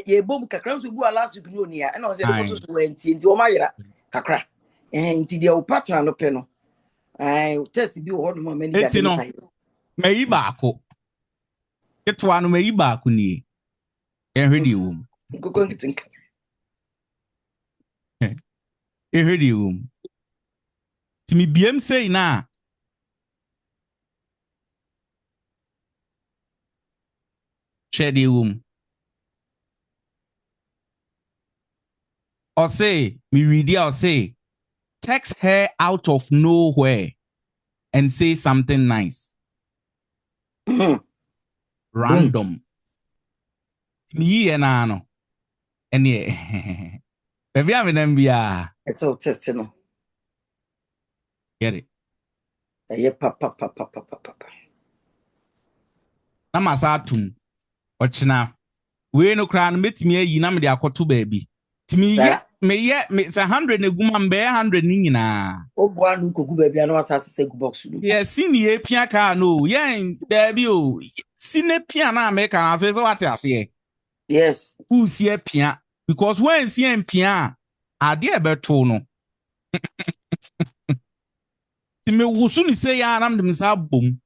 ye bom kakra so bu last week no ni ha. Na o say dey koto so nti o ma yera kakra. Nti dey o partner no pe no. Ai test bi o hodo ma mani ga dey. Me yi baako. Ketwa no me yi baako ni. Ehwe di wom. Nkoko nkitinka. Ehwe di wom. Ti mi biem sei na. Share the womb. Or say, me read it or say, text her out of nowhere and say something nice. Random. Me and ano. And yeah. Baby, I'm an MBA. It's so testing. Get it? Yeah, papa. Namasatum. Ochina. We no crown met me yi na me de akoto baby. Timi ye me 100 na guma mbe 100 ni nyina. Obo anu kogu baby anu asase se gu box no. Yes, sini e pia ka no. Yen baby o. Sine pia na me ka afi so wate ase. Yes. Who see pia because when see pia ade e beto no. Timi wusu ni se ya na me sa bom.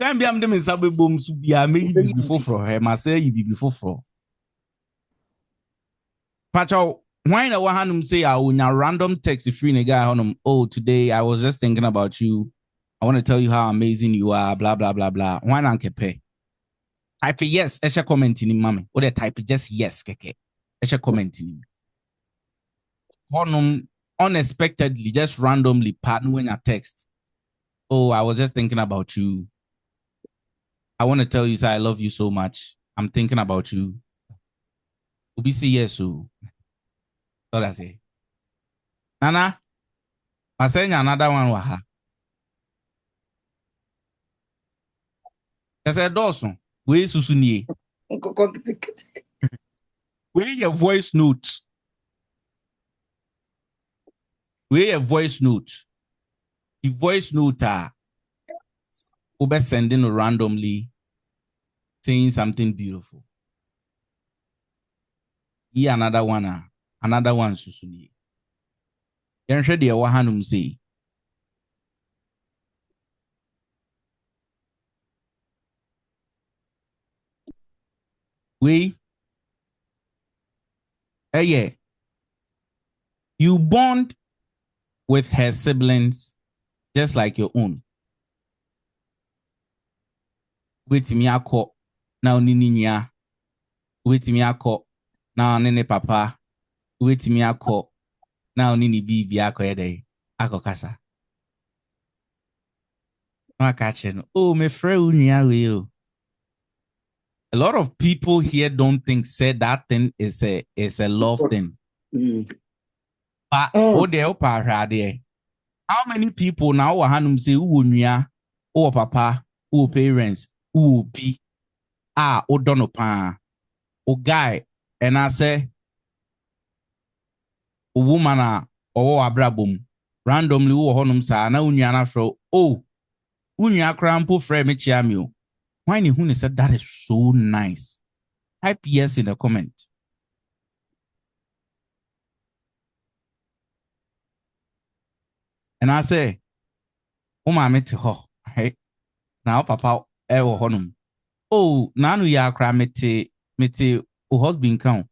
Can be am dem sabe bom su bia me before for her ma say you be before for. Pacho why na wahanum say I will random text free na guy honum oh today I was just thinking about you. I want to tell you how amazing you are blah blah blah blah. Why na kepe? Type yes, esha comment in mama. Or they type just yes keke. Esha comment in. Honum unexpectedly just randomly partner when a text. Oh, I was just thinking about you. I want to tell you, I love you so much. I'm thinking about you. Ubi say yes, so. What I say? Nana, I say another one waha. I said Dawson, where susuni? Where your voice note? Where your voice note? The voice note Ube sending randomly saying something beautiful. Yeah, another one susuni. Yen hwe de wahanum say. We yeah. You bond with her siblings just like your own. Wetimi akọ na onini nya wetimi akọ na onini papa wetimi akọ na onini bibi akọ yede akọ kasa ma ka che no oh me frɛ unia we o. A lot of people here don't think said that thing is a love thing. But oh there opa hwade. How many people now wahanum say wo nua wo papa wo parents who be odono pa o guy and I say a woman or abrabum randomly who honum sa na unyana fro oh Unya crampo frame chiamio. Why ni who said that is so nice? Type yes in the comment. And I say, oh my mate ho, hey, now papa ewo honum. Oh, nanu ya cry mete husband count.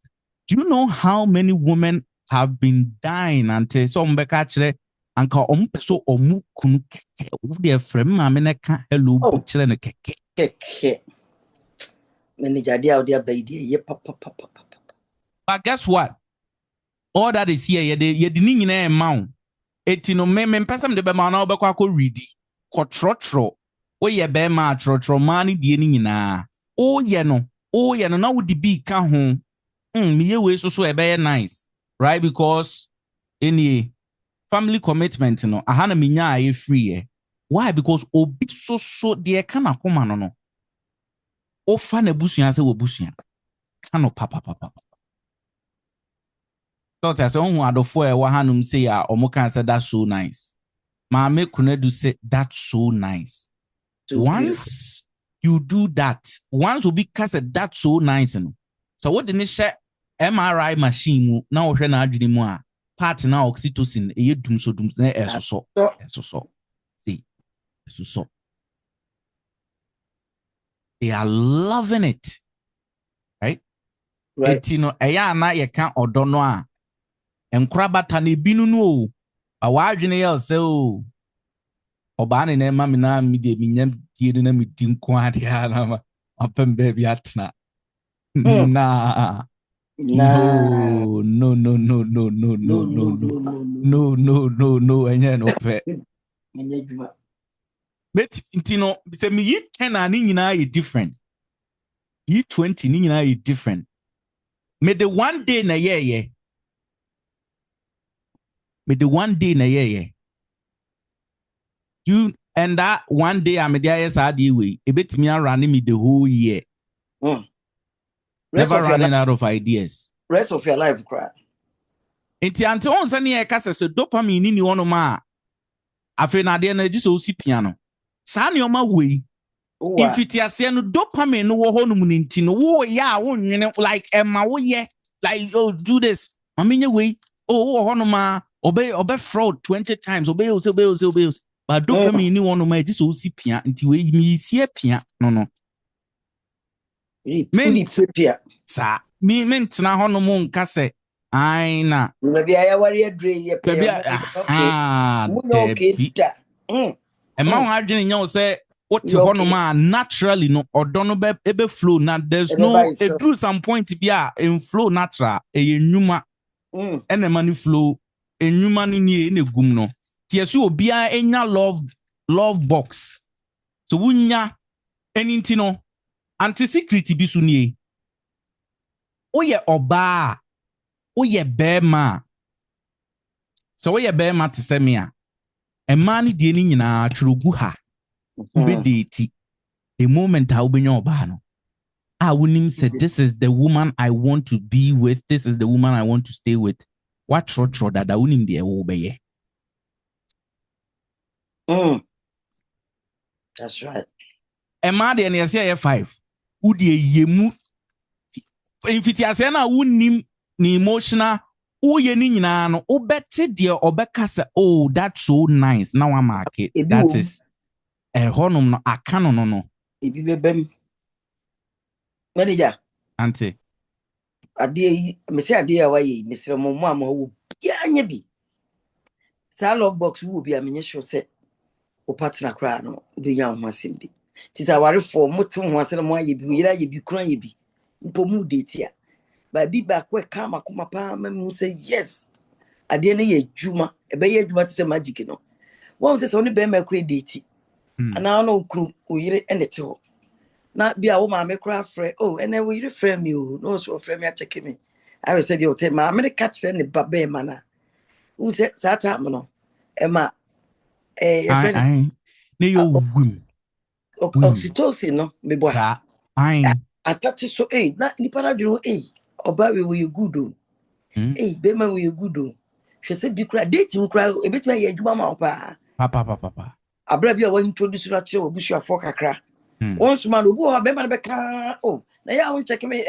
Do you know how many women have been dying until some bekachere anka so omu kunu keke their friend mama na ka hello butcher na keke. But guess what? All that is here, ye didn't in a mount. Etino me person de bema na obekwa ko ready. Ko trotro. O ye be ma trotro mani die ni nyina. O ye no na wo di bi ka ho. Me ye we so e be nice. Right? Because any family commitment no ahana minya aye free. Why? Because obi so de kana koma no. O fa na busuan se wo busuan. Kano papa. So I say who adofo e wa hanum say ya omo kan say that's so nice. Ma me kunedu say that's so nice. So once you do that, once we be say that's so nice no. So what the share MRI machine na wo hwe na adwene mu a part na oxytocin e dum na eso so. See. So. They are loving it. Right? Etino eya na ye kan odono a enkrabata na ebinu no o awadwene ye se o oba ne na ma me na me de minya die na me di nko ade na apem ba bi atna na no enye no pe enye djuma bet intino se me yi 10 ani nyina ye different yi 20 ni nyina ye different me the one day na ye with the one day na ye. You and that one day I'm there way. A bit me running me the whole year. Never running out of ideas. Rest of your life, cry. Until on Sunday, I cast so dopamine in one of my. I feel na there just so see piano. Sani on my way. If it is no dopamine, no honeymoon in Tino, like Emma, like do this. I mean, your way. Honoma. Obey fraud 20 times. Obey. But dopamine ni one of my just see pia until we me see pia. No. Sa me ment na honomo nka se ai na. Maybe I worry dre okay. Emma wa adwene nya say what honoma naturally no odono be flow na there's no it through some point bia in flow natural e nyuma ene mani flow enyuma ni ne gum no tiesu obia enya love box so wunya eninti no anti secret bi su nie oye oba oye bema so oye bema te se me a ema ni die ni nyina twurugu ha ubedeti the moment I obenya oba no I wouldn't say this is the woman I want to be with, this is the woman I want to stay with. What trotro that I wouldn't be a obey. That's right. Emma de ne say 5. Who de yemu infitiasena wunnim ni emotional o ye ni nyina no obete de obeka say oh that's so nice now I market that is honum no akano no ebi bebem manager auntie ade me say ade ya waye mesre mo ama wo bia nya bi sa love box wo bia menye sure say o partner kra no do nya ho asem bi ti sa ware for motim ho asem mo aye bi yira ye bi kran ye bi mpo mu date ya ba bi ba kwa kama kuma pa me say yes ade ne ye djuma e be ye djuma ti say magic no won say so ne be ma kra date ana no kru o yire enete ho na bia wo ma me kra frɛ oh ene wo yire frɛ me o no so frɛ me a check me I will say you tell ma me catch ne baba ma na wo say sata me no e ma friend ne yo wum oxytocin no me boy sa I start so na nipa na dwo oba we good o be ma we good o hwe se bi kra date mu kra e betima ye adwuma ma pa papa Abrabia wa introduce na che obusu afọ kakra. Once man obu ha be man be ka oh na ya won check me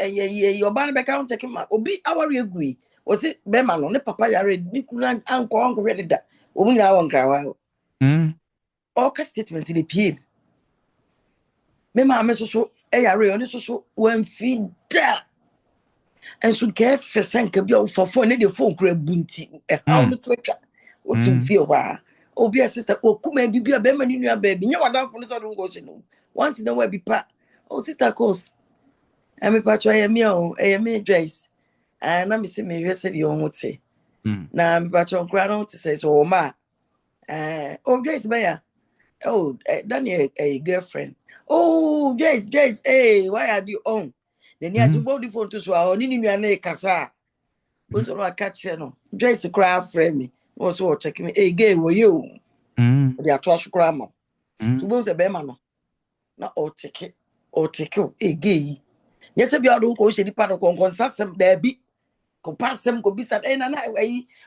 oba na be ka won check me obi aware egui o si be man no ne papa yare ni kuna anko hwe da omu na won kra wa o ka statement the PM me ma me so yare oni so wan fi da and so get for sanka bi o fofo ne the phone kra bunti how no to twa what you feel wa obi a sister o kuma bibia be ma ni nua ba bi nya wadan fo no so don go shi no once in a while be pa oh sister course I me patcho I me dress and na me say me hwese de on wote na me patcho nkra no te say so ma oh dress ba ya oh Daniel a girlfriend oh dress hey why are you on then you do body phone to so oni ni nua na kasa o so no catch no dress cry friend me o so check me hey gay wo you they are trash grandma to bo se be ma no na o take gay yes be ado ko she di pa ko konsasem da bi ko pasem ko bisa na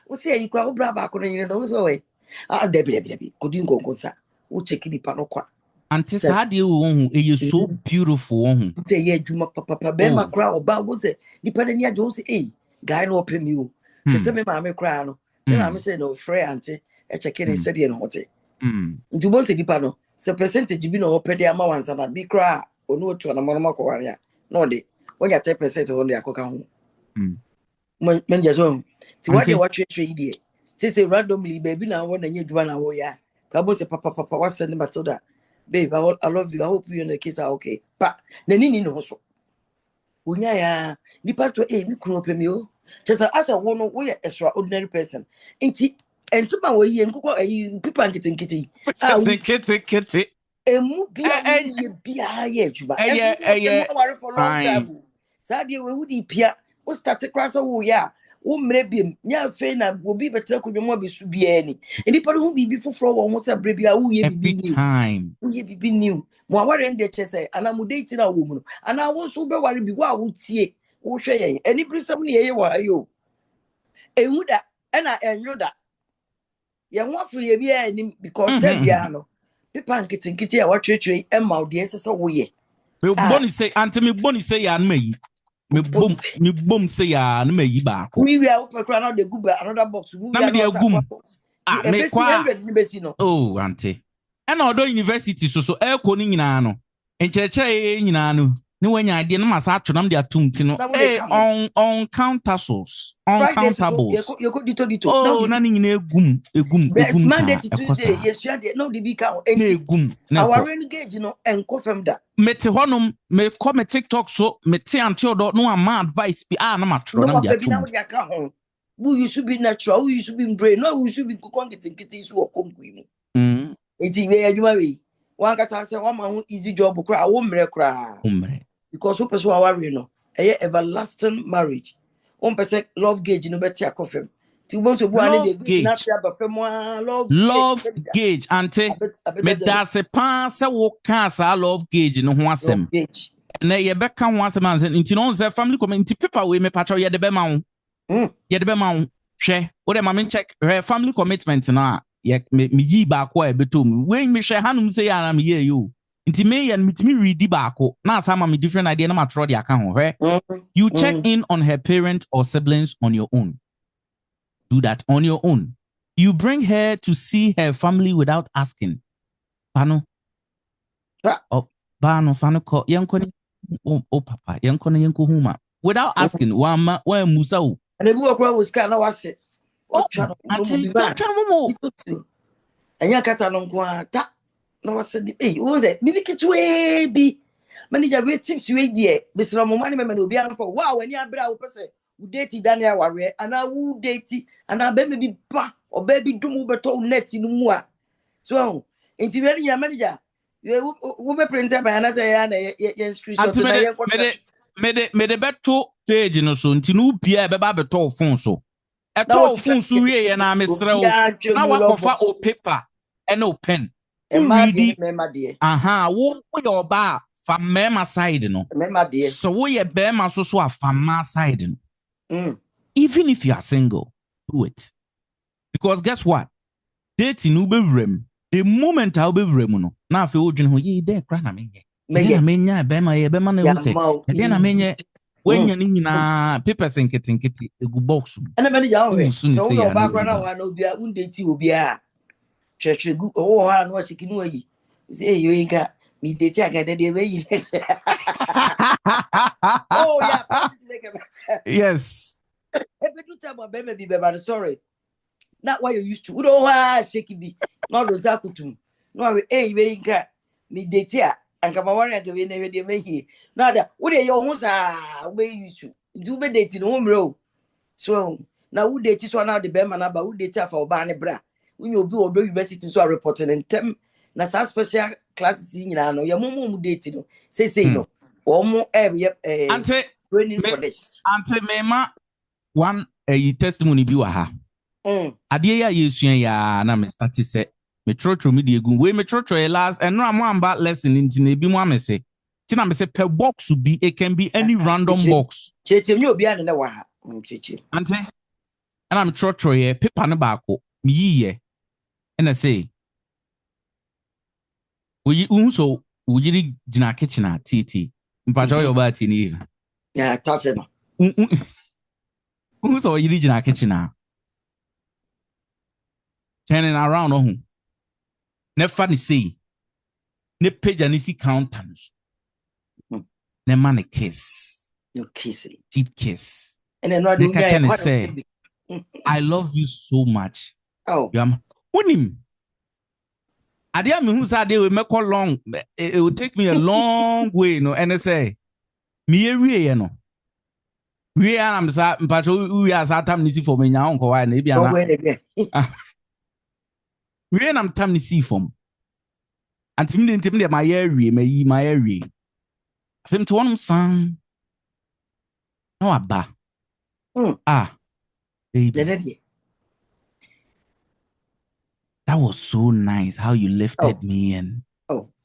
o se yi kra wo bra ba ko ni no so we da bi ko di ko konsa o check di pa no kwa ante sa de wo hu e so beautiful wo hu say ye juma papa be ma kra o ba wo se di pa ni ajo se guy no open me o se me ma me kra no me ma me say no free ante e check ni se de no hote nti bo se di pa no se percentage bi no opede ama wansa na bi kra onu otu na mo ko ware no de wonya 10% on de akoka ho men jaso ti wade wa twe ide say randomly baby na won na nyedwa na wo ya ka bo se papa wa send batoda babe I love you I hope you in the case are okay pa na nini no so wonya ya ni pato mi kunu opemi o chesa asa wo no wo ya extraordinary person nti ensiba wo yi nkoko pipa nkiti nkiti emu bia ye bia ye juba worry for long time sadia we wudi pia o start class wo ya wo mre biem nya fe na obi betre kodwom abesu bia ni ndi pare hu bibi foforo wo ho se bre bia wo ye bibi time wo ye bibi new mo aware ndi chese ana mu date na wo mu no ana wo so be ware bi wo tie wo hwe yen ani prisam ne ye wa ayo emu da na enyo da ye ho afre ye bia ni because that bia no pipa nkiti a watwetwe emma ode sese wo ye me boni say ante me boni say ya na mayi me bom say ya na mayi ba ko we are up na de guba another box we na me de gum me kwa no oh ante na odo university so e ko ni nyina no encherechere nyina no ni wanya ade na masa atwo nam de atum ti no on countersource uncountables oh na ni nyina egum Monday to Tuesday yes you dey no dey be count egum our engage no enko fam da mete honum me come TikTok so mete ante odo no ama advice bi na matro nam de atum you should be natural you should be brain no you should be kokongiti so okonkui mu eti we adwuma we one kasa say one man easy job kra wo mre kra because who person worry no everlasting marriage one person love gauge no better akofem ti won so bu ane de na tia ba fem love gauge ante me da se pa se wo ka sa love gauge no ho asem na ye be ka ho asem anse nti no say family community people we me patcho ye de be ma wo ye de be ma wo hwe wo de ma me check family commitment na me yi ba ko e betom we me hwe hanum say ya na me ye yo nti me yan mitimi read ba ko na asama me different idea na matro de aka ho hwe you check in on her parent or siblings on your own. Do that on your own. You bring her to see her family without asking. Pano. Oh, Bano Fanoko, Yankoni, oh, Papa, Yankoni Yanko Huma. Without asking, Wama, where Musao. And the book was kind of was it. Oh, and Yakasa Lonqua, no, I said, hey, what was it? Maybe kitch way be. Manager, we tips you, dear. This Roman man will be out for wow, and ya brow person. Date Daniel Warrior, and I would date and I baby ba or baby do move at all net in moi. So, into very manager, you will be printed by another yes, made a better page no so until no Pierre Baba told phone so. A told phone so we and I miss now what paper and no pen. And my dear, aha, wo your bar from Mema side no. Mema dear, so we a bear so a from side no. Even if you are single, do it. Because guess what? Dating ube rem the moment I'll be remuno. Now if you would know ye there cry na menye. Menya bema na who say. Then na menye when you na papers and kitty egu box. And many young so no background I know be a undate will be a church good oh I know she can way. Say you ain't got me date again the way. Oh yeah, yes. Every time my baby be better sorry. Not what you used to. Udo shaky be. Not Rosakutum. No, you ain't got me date here. And come on, and you never did make it. Not that. What are your homes are way used to do be dating home row. So now who date is one out the Bema, but who date for Barney Bra? When you do or university, so reporting and tem. Na some special classes in your mom dating. Say no. Or more training for this. Ante mema one a testimony be waha. Adia ya yesua ya na me start say me trotro me de egu we me trotro e last and no am amba lesson into na bi mu amese ti na me say per box be it can be any random box cheche me obi an na wa ha cheche ante and am trotro ye paper ne ba ko me yiye and I say we unso ujiri gina kitchen a titi mpacho yo ba ti ni yeah touch it no unso ujiri gina kitchen a turning around on ne funny say ne page and see counters ne man a kiss no kissing deep kiss and then what do you say I love you so much oh yam unim adia me hu say we make long it will take me a long way no and say me ewie ye no we am sa mpacho we as atam nisi for me nya onko wa na bia na we am tam nisi form antim de my area my area him to one son no aba baby that was so nice how you lifted me and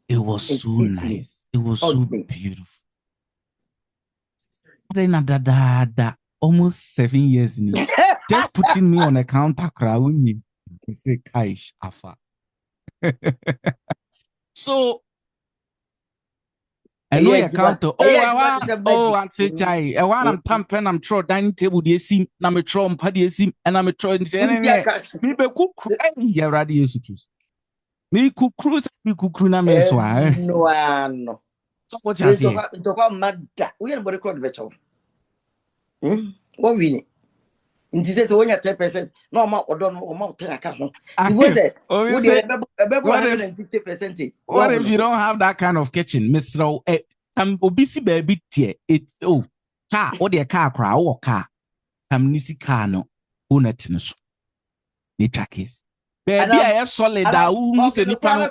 it was so nice it was so beautiful da almost 7 years in just putting me on a counter crowd you say kaish afa so I know your counter. I'm chai. I want I'm pumping. I'm throw dining table. The sim. Na me throw mpa the sim. And I'm throw. Me be cook. Yeah, ready Jesus Christ. Me cook cruise. Me cook na me swa. No. So what you say? Talk mad. We are body crowd better. What we need. In this case, when you 10%, no amount or don't know amount 10 account. What is 150%? What if you don't have that kind of kitchen, Mr. Obisi baby tier? It's car or the car crowd or car. Nisi car no unetinoso. The track is. Baby, I have solid down. Say the panel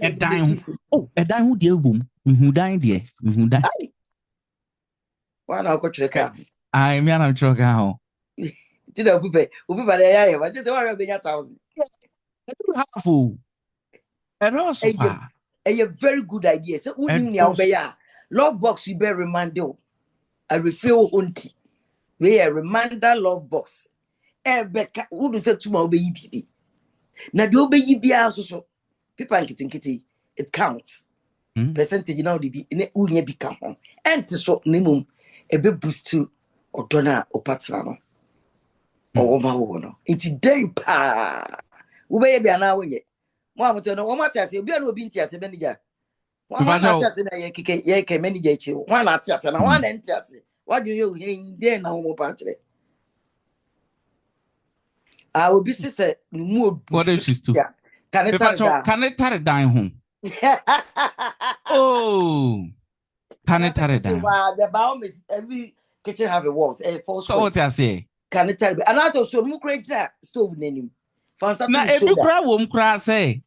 a dime who dear boom. Who died there? Who died? Why not go to the car? I mean, I'm sure how. Did I be by the eye? I just want to be 1,000. And also, a very good idea. So, love box, you bear reminder. I refill hunty. We a reminder love box. Becca, who does it to my baby? Now, do baby be also people are getting kitty. It counts. Percentage, you know, the be in it, who never become home. And to so minimum a bit boost to. Odona opatrano o ma wo no nti den pa wo be bia na wo nye mo amoto no wo matiase bia na obi ntiase be nija wo matiase na ye ke manager chi wo na atiase na wo na ntiase wo dun yo hen den na wo pa kire obi se mu obu what if she's too can it tare dan home oh can it tare dan the baum is every kitchen have a walls. So what I say? Can you tell me? And I thought so. Mu create stove name. Na every cry wom cry say.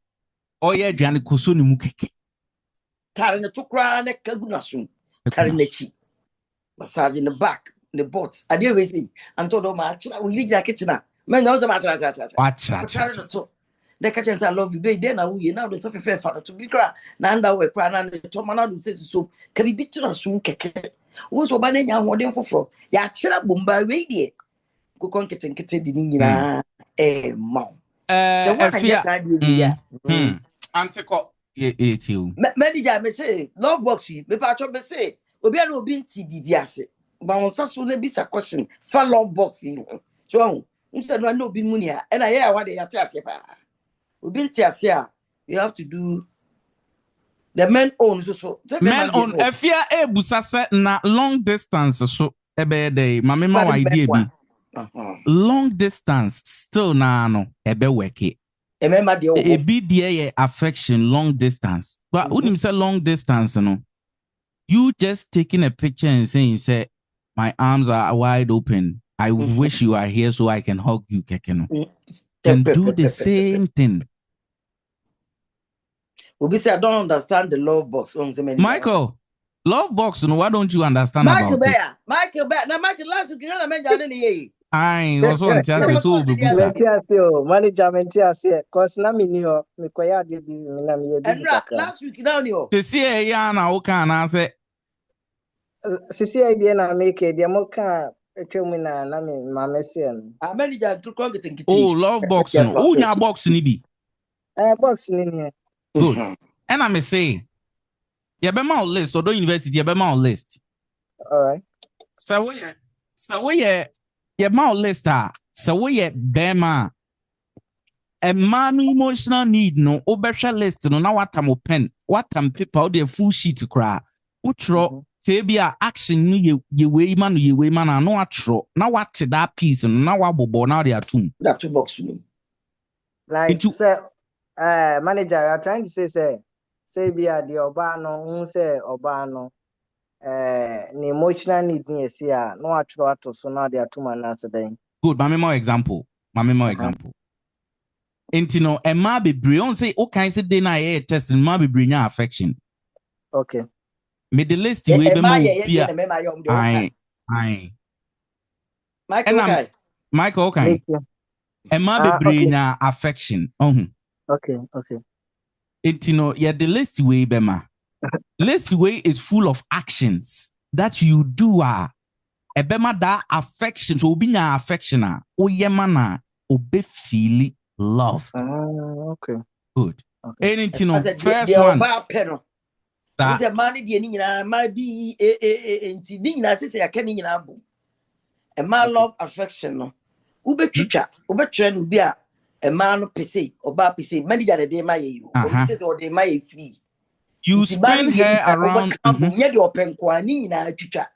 Oh yeah, Johnny Kosoni mu keke. Carrying the two cry ne kaguna soon. Carrying the cheek. Massage in the back, in the butts. I didn't see. And told them actually we leave the kitchen now. Man knows the matter. Watch. The kitchen I love you. Be then now we now the suffer fair father to be cry. Nanda we cry and the tomana do say so. Can we be to the soon keke? Who's so bad and what for? Ya chira bumba way, dear. Go conquer and get the nina, mount. Antico, you. Manager, me say, love box you, me patch me say, Obi and Obi TV biase. But on Sasu, be a question, for love box you. So, instead of no be munia, and I hear what they are telling you. Obi Tiasia, you have to do the men own so. Men on Efia Busasa na long distance so ebe day. Mamma idea be. Long distance still na no ebe weke. A BDA affection long distance. But when you say long distance, no, you just taking a picture and saying, say, my arms are wide open. I wish you are here so I can hug you, Kekeno. And do the same thing. Obi say I don't understand the love box. Michael, love box, no, why don't you understand about it? Michael Bear. Now Michael last week, you know, I I also want to say so. Manager, cause na me niyo me koya de busy me na me busy. And last week now niyo. To see ya na o kan na say. Sisi idea na make de mo kan etwa mu na me mama say no. Manager to come get nkiti. Oh, love box no. Who nya box ni bi? Box ni ni. Good. And I may say, you be my list or the university, you be my list. All right. So we you my list so we bema a man emotional need no obesha list no na what am pen what am paper the full sheet to cry utro say be action you way man no atro na what that piece no na wa bobo na they atum that two box like say manager, you are trying to say be a the obano, who say obano, the emotional need in a no actual to so now they are 2 months a day. Good, mami more example. Intino, and ma be brion say, oh, can say day na test and ma be bring affection. Okay. Me the list way be more. Aye. Michael, okay. And ma be bring affection. Okay. Yeah, the list way, Bema. List way is full of actions that you do. Bema that affection, so be na affection. O yemana obe feel love. Okay. Good. Okay. Anything first one. That is a money the might be a say I can a man love affection. No. Ube chicha, ube trend beer. A man per se or bar per se, many other day my you or they may flee. You spend her around yet your penquani na chicha.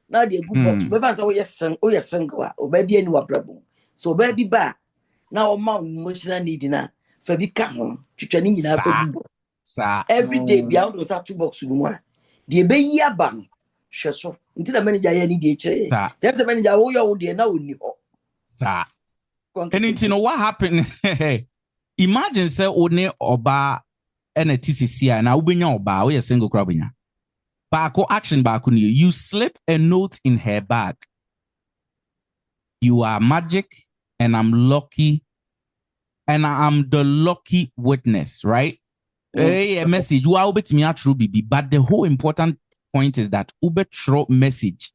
Now the good box, but as oh yes, single or baby any problem. So baby bar now amount emotional need in a fabi come chichaning in a every day beyond those 2 boxes one. The baby ban, so until the manager any day. That's the manager, oh, you dear now. And you know what happened? Imagine say one oba and a TCC and I will be oba or a single crabinya. Bako action back on you. You slip a note in her bag. You are magic and I'm lucky. And I'm the lucky witness, right? A message. You are bet me a true BB. But the whole important point is that Ube throw message.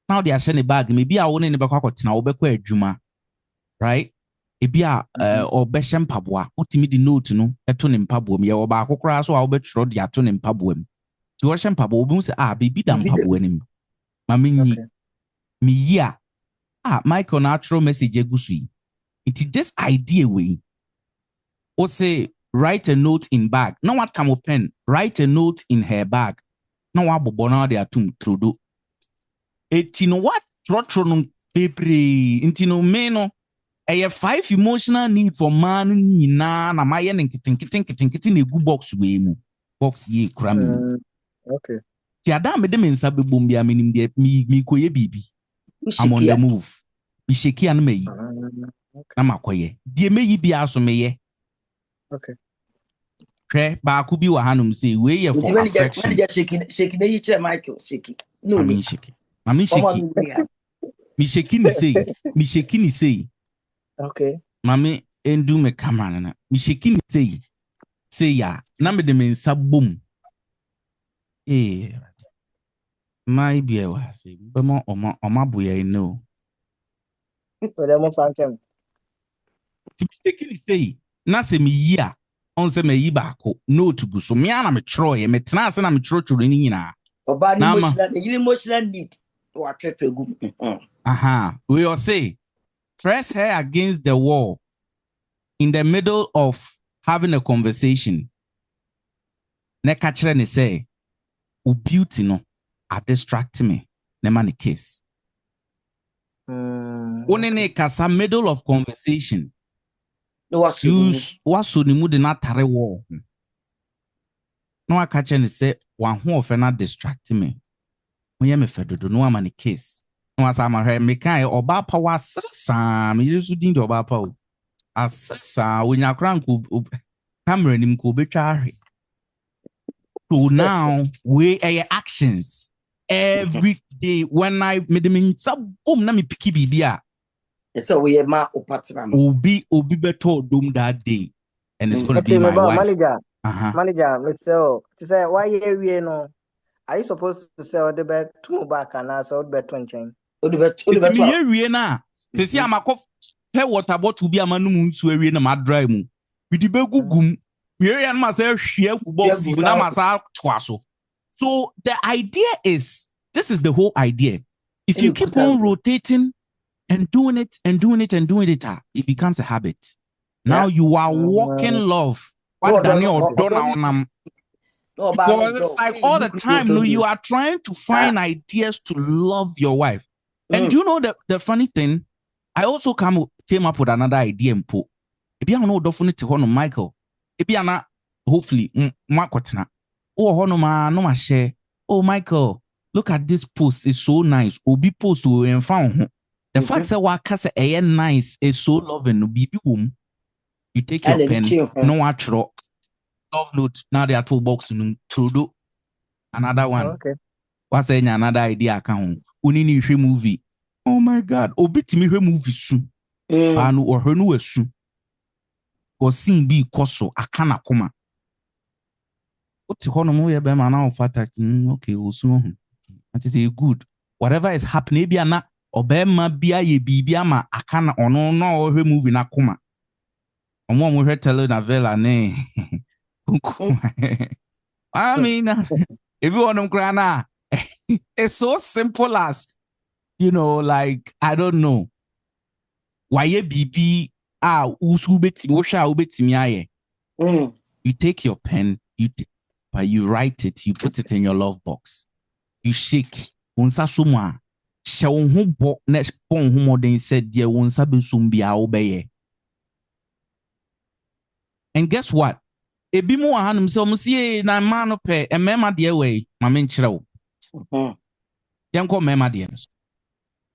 Now they are sharing a bag. Maybe I won't in the back now Ube kwe juma. Right? Ebia or beshem pabwa, utimi di note no, eton in pabwem, ya oba kokra so Albert Rod yaton in pabwem. To washem pabwem say, baby dam pabwenim. Mamini, me ya. Michael natural message egusui. It is this idea way. Or say, write a note in bag. No what come of pen, write a note in her bag. No what bobona de atum trudo. Etino what trotronum pepri, intino meno. A 5 emotional need for man na my and kitting a good box way box ye cramming. Okay. Tiada made them in Sabumbia meaning me koye bibi. I'm on the move. Be shaky and me. Namakoye. Dear may be also me. Okay. Tre Bakubi wa Hanum say way for affection. Shaking each Michael shaking. No, I mean shaking. I mean shaking. Me shaking say. Okay. Mami endu me kamana na. Mi sheki ni say ya. Na me de me nsa bom. My be wa say. Be mo oma boya no. So dem phantom. Tikini say na se me yi a on se me yi baako note gu so me ana me troye me tena ase na me trotro ni nyina. Oba ni emotional need wa trotro gu. We all say press her against the wall in the middle of having a conversation. Ne kachre ne say o beauty no a distract me ne man the case. Ne kasa middle of conversation. Use waso ni mu de na tare wall. No akache ne say wan ho ofe na distract me. Onye me fedodo no am the case. No asa ma he me kai oba pa wa sresa me yesu din de oba pa o. Asresa onya kran ko camera nim ko betwa ahwe. So now we actions every day when I made me boom na me piki bibia. So we ma opatna. Obi beto dom that day and it's going to be my wife. Manager, let's say why we no. Are you supposed to sell the bed two back and also bet 20? It's me we na. Se si amako he water bottle bi amanu mu nsu awie na ma dry mu. We di be gugum. We area na say hwe football si na ma sa twaso. So the idea is, this is the whole idea. If you keep on rotating and doing it, it becomes a habit. Now you are walking love. What Daniel done because it's like all the time, you are trying to find ideas to love your wife. And you know the funny thing, I also came up with another idea. If you know definitely hono Michael, if you na hopefully makotna. Oh hono ma no ma share. Oh Michael, look at this post. It's so nice. Obi post to and found the fact that waka say nice is so loving. No bibi wom. You take your pen. No watro. Love note. Now they are toolbox to do another one. Okay. What's another idea? Account. Unini hwe movie. Oh my God. Obi timi hwe movie soon. Anu or her no soon. Or scene be koso akana koma. What's hono mo ye be man now fact okay osu. That is a good. Whatever is happening be na obema bia ye bibia ma akana ono no hwe movie na koma. Omo mo hwe telenovela ne. I mean, if you want to cry now, it's so simple as, like, I don't know. Why ye bibi you take your pen, but you write it, you put it in your love box. You shake. Unsa sumwa. Shawon ho bo next pon ho modern said dear unsa be sumbia obeye. And guess what? Ebi mu ahanum se omusie na ma no pe emema de we ma me nkyerɛ wo. Yanko emema de no.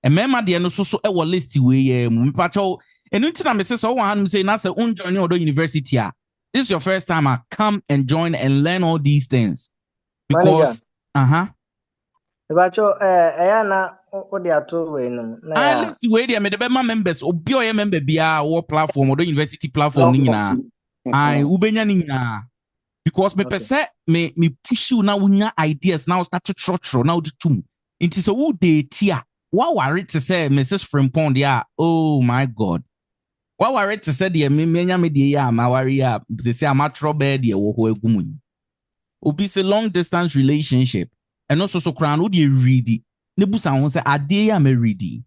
Emema de no so e wo list we ye mu mpacho enu ntina me se so wo ahanum se na se unjoin odo university a. This is your first time I come and join and learn all these things. Because Mpacho na odi ato we no. Na list we de me de be ma members obi o ye member bia wo platform odo university platform ni nyina. I ubenya ni nyina because me pese me push you now unya ideas now start to trotro now the tum into so who dey tia what worry to say Mrs. Frimpong dia oh my God what worry to say dia me nya me dia ya ma worry ya they say am atro bed dia wo ho agum obi say long distance relationship and also so crown wo dey ready ne busa ho say ade ya me ready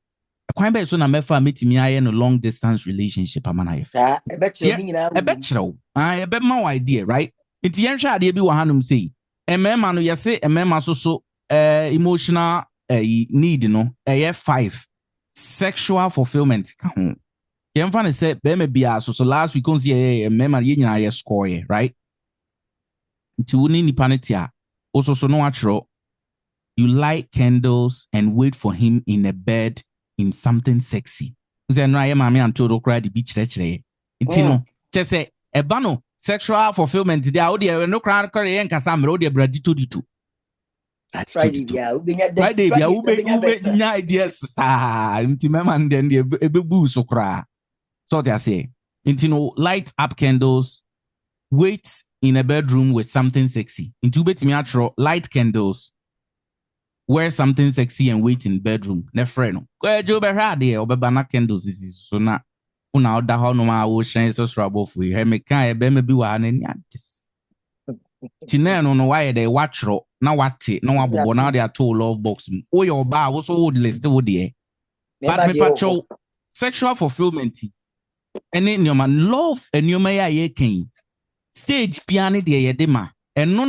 kwan be so na mefa metimi aye no long distance relationship amana ye fa e be kyerɛw ebe ma idea right it yen hwa ade bi wo hanum sei emema no yese emema so emotional need no 5 sexual fulfillment ka ho yen fa ne say be me bia so last week on see emema ye nyina ye score ye right nti woni nipa ne tia also so no atro you light candles and wait for him in a bed in something sexy. Then I am Anto cry the beach lecture. Intino, just say, Ebano, sexual fulfillment, the audio, no crown curry and Cassandra, the Bradito di two. Friday, ideas, Intimaman, then the boo so cry. So they say, Intino, light up candles, wait in a bedroom with something sexy. Into bet me light candles. Wear something sexy and wait in bedroom. Ne friend. Go Joe Berradi or Babana candles is so na. Una oda ho no ma wo hyen so srabo fu he me kan e be ma bi wa na ni adis tine no why they watch ro na wate na wabobo na they to love box wo your ba wo so would list wo de but me pacho sexual fulfillment any nyoma love enyoma ya ye kan stage piano de ye de ma eno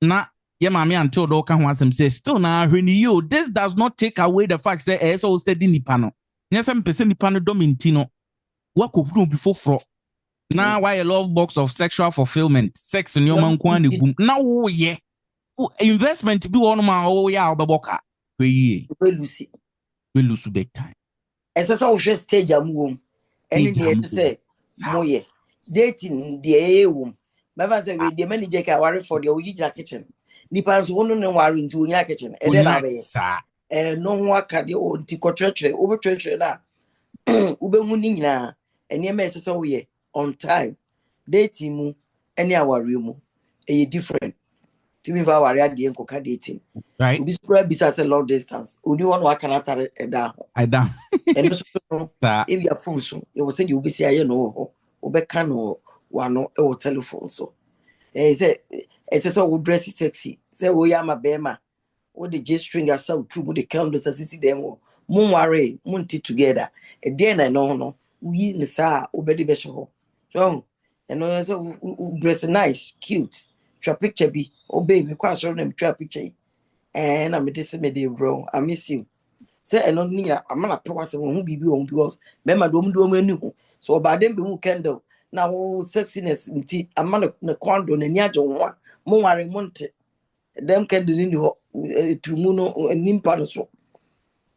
na ye mama until do kan ho asem say still na hwe ni you this does not take away the fact that e so steady nipa no nyesem pese nipa no dominti no wakokuru before fro na why a love box of sexual fulfillment sex in your man kwan egum na wo ye investment bi won ma wo ya obeboka we lose big time esa so we stage amwom eni dey say moye dating dey ewom baba say we dey manager ka worry for the oyija kitchen nipa so wonu ne worry nti onya kitchen e dey na be no ho aka dey o nti kotwetwe obetwetwe na ubehun ni nyina eni ema esa so we on time dating mu any aware mu e different to be aware dey nkoka dating right obi spread bisa say long distance only one wa kana tare eda and so if your phone so you will say you be say aye no obeka no wano e wo telephone so say so dress sexy say wo ya ma be ma wo the J string asau true the candles asisi dem wo mun ware mun ti together e dey na no we ni sa obedi be so so and no say dress nice cute try picture be oh baby kwa so them try picture and I'm this me dey bro I miss you say and no nia amana pe wase won bibi won because mema do mani hu so ba dem be hu candle na wo sexiness nti amana na kwando na ni ajo ho mo ware monte dem candle ni ho trumu no nimpa no so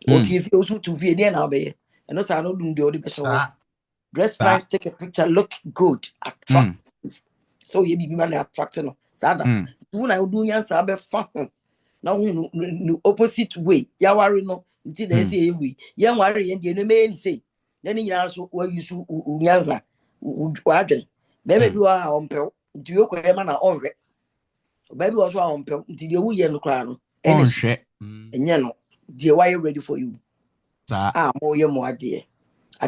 o ti fi o so tu fi dey na be and no sa no dum de o de be so dress nice take a picture look good attractive so ye bibi man attract no sada tu na do nyansa be fa na hu no opposite way ya ware no nti na say we ye ware ye de no me ni say na ni nyina so wa yusu nyansa wa adwen bebe bi wa ompe nti yo ko e ma na onhwe bebe wa so ompe nti de wu ye no kra no onhwe enye no de why ready for you mo ye mo ade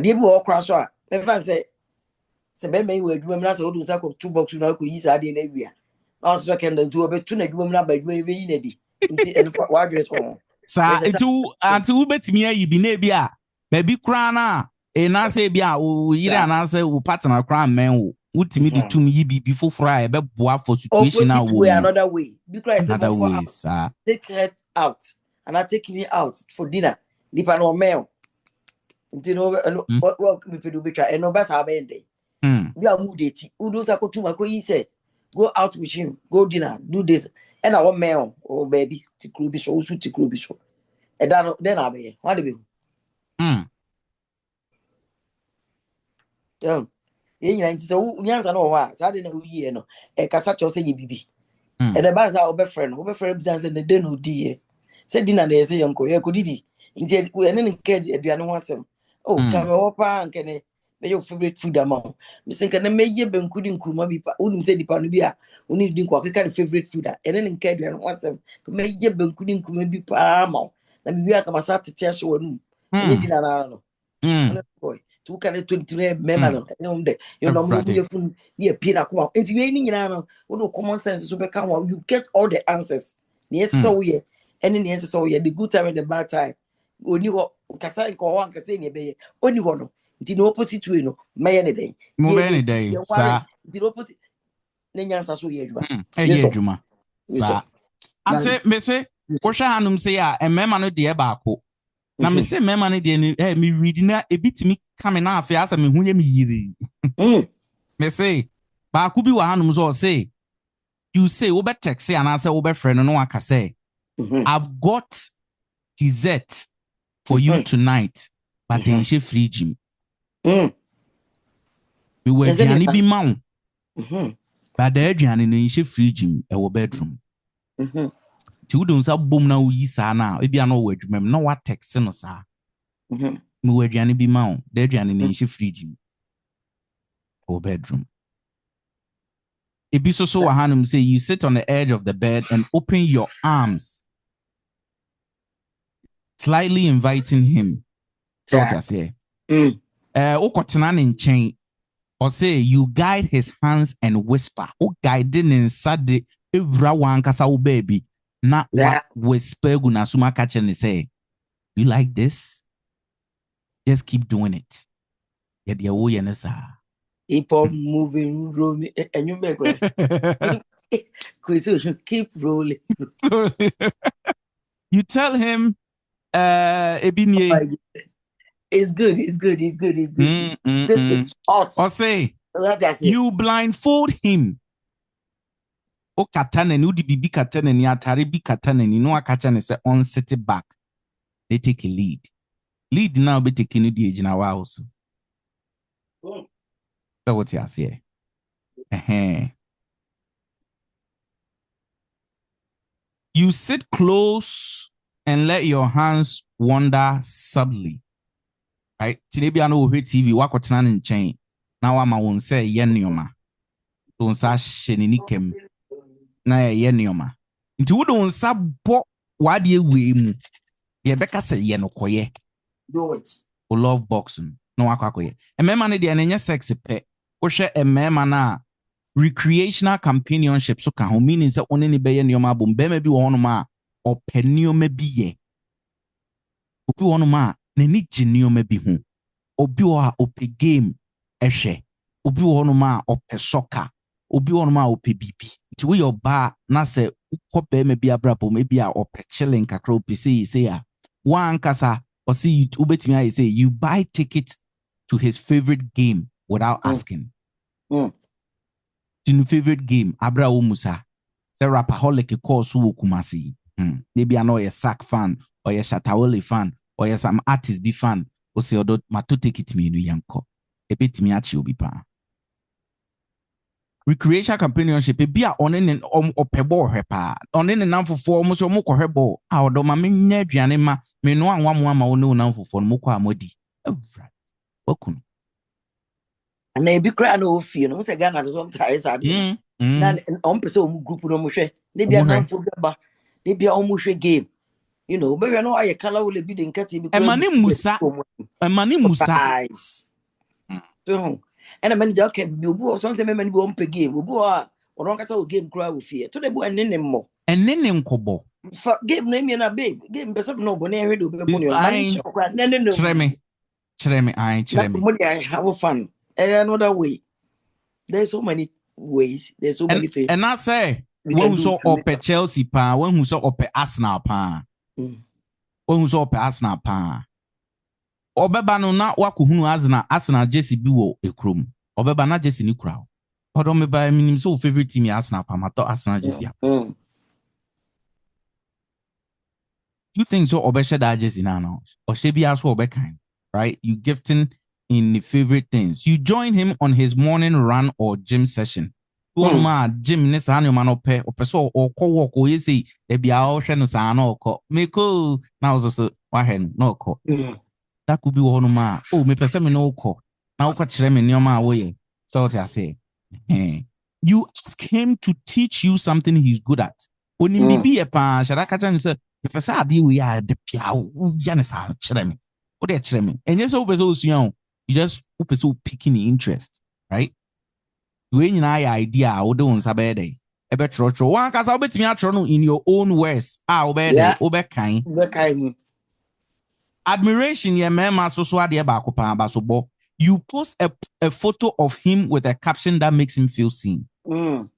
bi wo kra so a bebe say bebe yi wa adwuma mi na so do sa ko two box na ko yi sa ade na wia na so kenda nti obetu na adwuma mi na ba adwuma be yi na di nti en wa adwen to sa itu anti ubetimi ayi bi na bi a baby kra na na say bi a o yire na say o partner kra men wo utimi di tum yi bi foforo a be boa for situation na wo another way bi kra say another way sa take her out and I take me out for dinner lipa no mel nti no what me pedu bi try no best have end bi a mu date udu sa ko tuma ko yi say go out with him go dinner do this and I want mel oh baby ti kru bi so ti kru bi so e da no then abe what dey be ye nyina nti so nyansa no ho a sa de na uyi no e kasa cho se ye bibi e de ba sa obefrɛ bi say de no di ye se di na de se yanko ye ko didi nti we ne nke aduane ho asem oh ka me wo pa nke ne me your favorite food amount me say nke ne me ye bankudi nkruma bi pa unim se di pa no bi a uni di nko ka favorite food a ene ne nke aduane ho asem me ye bankudi nkruma bi pa amount na bi aka basa tete ahye wonu ye di na no boy tu ka ne 23 mema no de you know mo ye fun ye pira ko enti we ni nyina no wo common sense so be ka you get all the answers ni so ye ene ni so ye the good time and the bad time oni ho kasa ko ho kasa ni be ye oni ho no nti no opposite way no maye ne den mo be ne den sa nti opposite ne nyansa so ye adwuma ye adwuma sa ante me se wo hwe hanum se ya emema no de ba ko na me se mema ne de ni me read na ebitimi kame na afia asa me hunye me yiri me se ba ku bi wa hanum so say you say wo be text and answer wo be friend no aka say I've got dessert for you tonight but in she free gym we were jani bi ma but the jani no she free gym e wo bedroom ti udon sa bom na uyi sa na e bia no wo adwumam na wa text no sa me wo aduane bi ma o the aduane no she free gym or bedroom ebi so wa hanum say you sit on the edge of the bed and open your arms slightly inviting him so what I say okotena ne nchen or say you guide his hands and whisper o guide ne nsade evra wankasa wo baby na wa whisper gu na suma catch and say you like this, just keep doing it. Yet ya wo ye ne sa keep on moving, rolling, and you make keep rolling. You tell him Ebinye, it's good. It's hot. Or say you blindfold him. O katana ni udi bibi katana ni atare bi katana ni no akacha ne say on sit back. They take a lead. Lead now be taking the age now also. So what you say? You sit close and let your hands wander subtly. Right? Today be no TV wakotena ne nchen. Na wa ma won say ye nioma. Don sa hye ni kem. Na ye nioma. Nti wo don sa bo wade ewe mu. Ye beka say ye no koye. Do it. O love boxing. No akwakoye. Emema ne de enye sex pe. Wo hwe emema na recreational companionship so ka ho meaning say one ni be ye nioma bom be ma bi wo honoma openioma bi ye. Obi wo honoma nani genioma bi ho. Obi wo a ope game ehwe. Obi wo honoma ope soccer. Obi wo honoma ope bibi. Nti we your ba na say ukọ be ma bi abrabo ma bi a ope chilling kakra ope say ya. One kasa or see you ubetimi I say you buy ticket to his favorite game without asking. To your favorite game abra musa. Say rapaholic course wo kumasi. Maybe I know a sack fan or a Shatawale fan or a some artist be fan or say odo mato take it me no yanko. E bit me achi obi pa. Recreation companionship be a on in opebo hepa. On in nan for almost your moko hebo. Our do ma me aduane ma me no anwa mo ama no nan for moko amodi. Okun. Na ebi kra na ofi no say Ghana sometimes ade. Na on pese o group no mo hwe. Na bia nan fo ba. Na bia o mo hwe game. You know, but we know I color will be the nkati bi. Emani Musa. So and a manager okay obu so say me mani bi on pe game. Obu a o kasa o game kra wo fie. To the boy nene mo. Enene nkobo. For game na me na babe. Game be some no bo na hwe do be mo no. Chere me. I have fun. Another way. There's so many ways. There's so many things. And I say when who saw up Chelsea pa, when who saw up Arsenal pa. When who saw up Arsenal pa. Obeba no na wakuhunu Arsenal Jesse bi wo ekrom. Obeba na Jesse ni kura. Odo me ba minim so favorite team Arsenal pa mato Arsenal Jesse. You think so obesha da Jesse na no? Or she be aso obekan, right? You gifting in the favorite things. You join him on his morning run or gym session. One ma gym ne sa no man ope so or ko walk o yesi e bia o hwe no sa na okọ. Me ko na so wa hen no okọ. That could be one ma. Oh, me pese me no okọ. Na okọ kire me nioma wo ye. So what I say. You ask him to teach you something he's good at. Oni bibi e pa shara ka chan say me pese ade we ya de pia wo ya ne sa kire me. O de kire me. Enye so pese osuan. You just picking the interest, right? When you have idea, I would do something day. One cause I'll bet me in your own words. Admiration, yeah, man, so you post a photo of him with a caption that makes him feel seen. Well,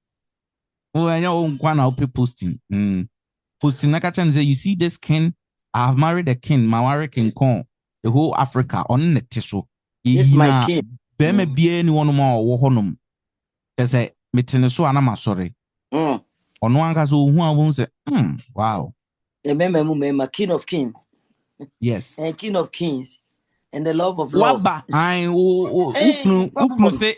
your own one I'll be posting. Posting like I say, you see this king, I have married a king, my king con the whole Africa on the tissue. Yes, my kid. Beme bie ni wono ma wo honom. Ese metene so anama sorry. Ono anka so hu abun se wow. Remember King of Kings. Yes. And King of Kings and the love of love. Waba ai uknu say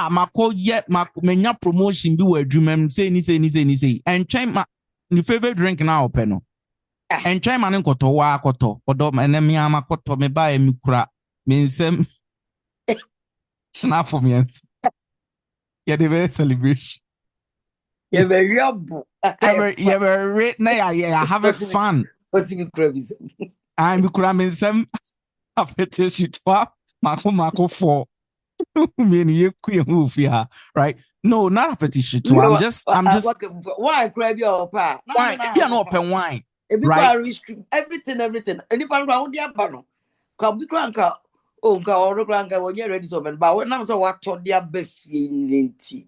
mako ye menya promotion bi wa adwumam say ni say and twen ma ni favorite drink na ope no. And twen ma ne nkoto wa akoto odo enemi amakoto me ba emi kura me nsem snap for me. Yeah, they were celebration. Yeah, very real. Yeah, very I have a fun. I'm cramming some. I fetish it up. Marco 4. Right? No, not a petition to. I'm just. Why grab your pa? Why? If you're not open wine, right? Everything. Anybody around the abano. Come cranka. Oh, go cranka when you're ready to open. But when I'm so what told their beefy.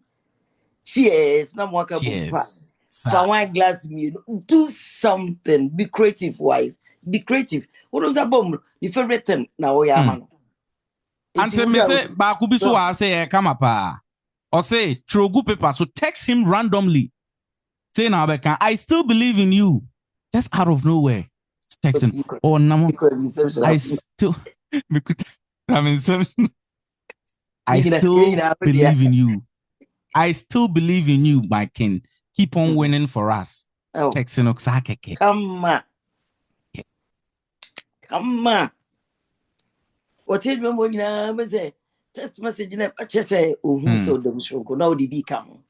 Cheers, no more yes. For wine glass me. Do something. Be creative, wife. Be creative. What was that bomb? The favorite thing now we are man. And say me say Bakubi so I say come up or say throw good paper. So text him randomly. Say now I still believe in you. Just out of nowhere. Text him. Oh no. I still I still believe in you. I still believe in you, my king. Keep on winning for us. Texting Oksakeke. Come on. What is when you say text message in a say, oh, so them shrunk. Now the become.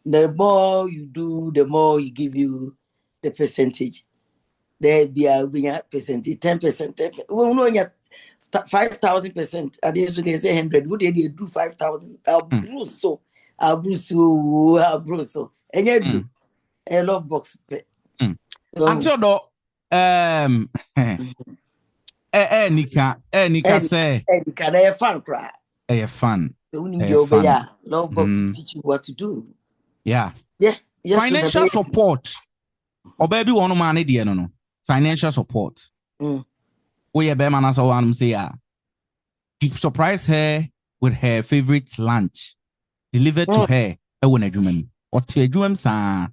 The more you do, the more you give you the percentage. There be a percentage, 10%. Well, no, you 5,000%. I didn't say 100. Would they do 5,000? Bruce so. Bruce. And you do a love box. Until though, Nika say, Nika, they fun cry. A fun. Love box teach you what to do. Yeah. Yes, financial support. Or baby, one man, no. Financial support. We a bear man, so I'm say, you surprise her with her favorite lunch. Delivered to her, a winner woman, or to a dream, sir.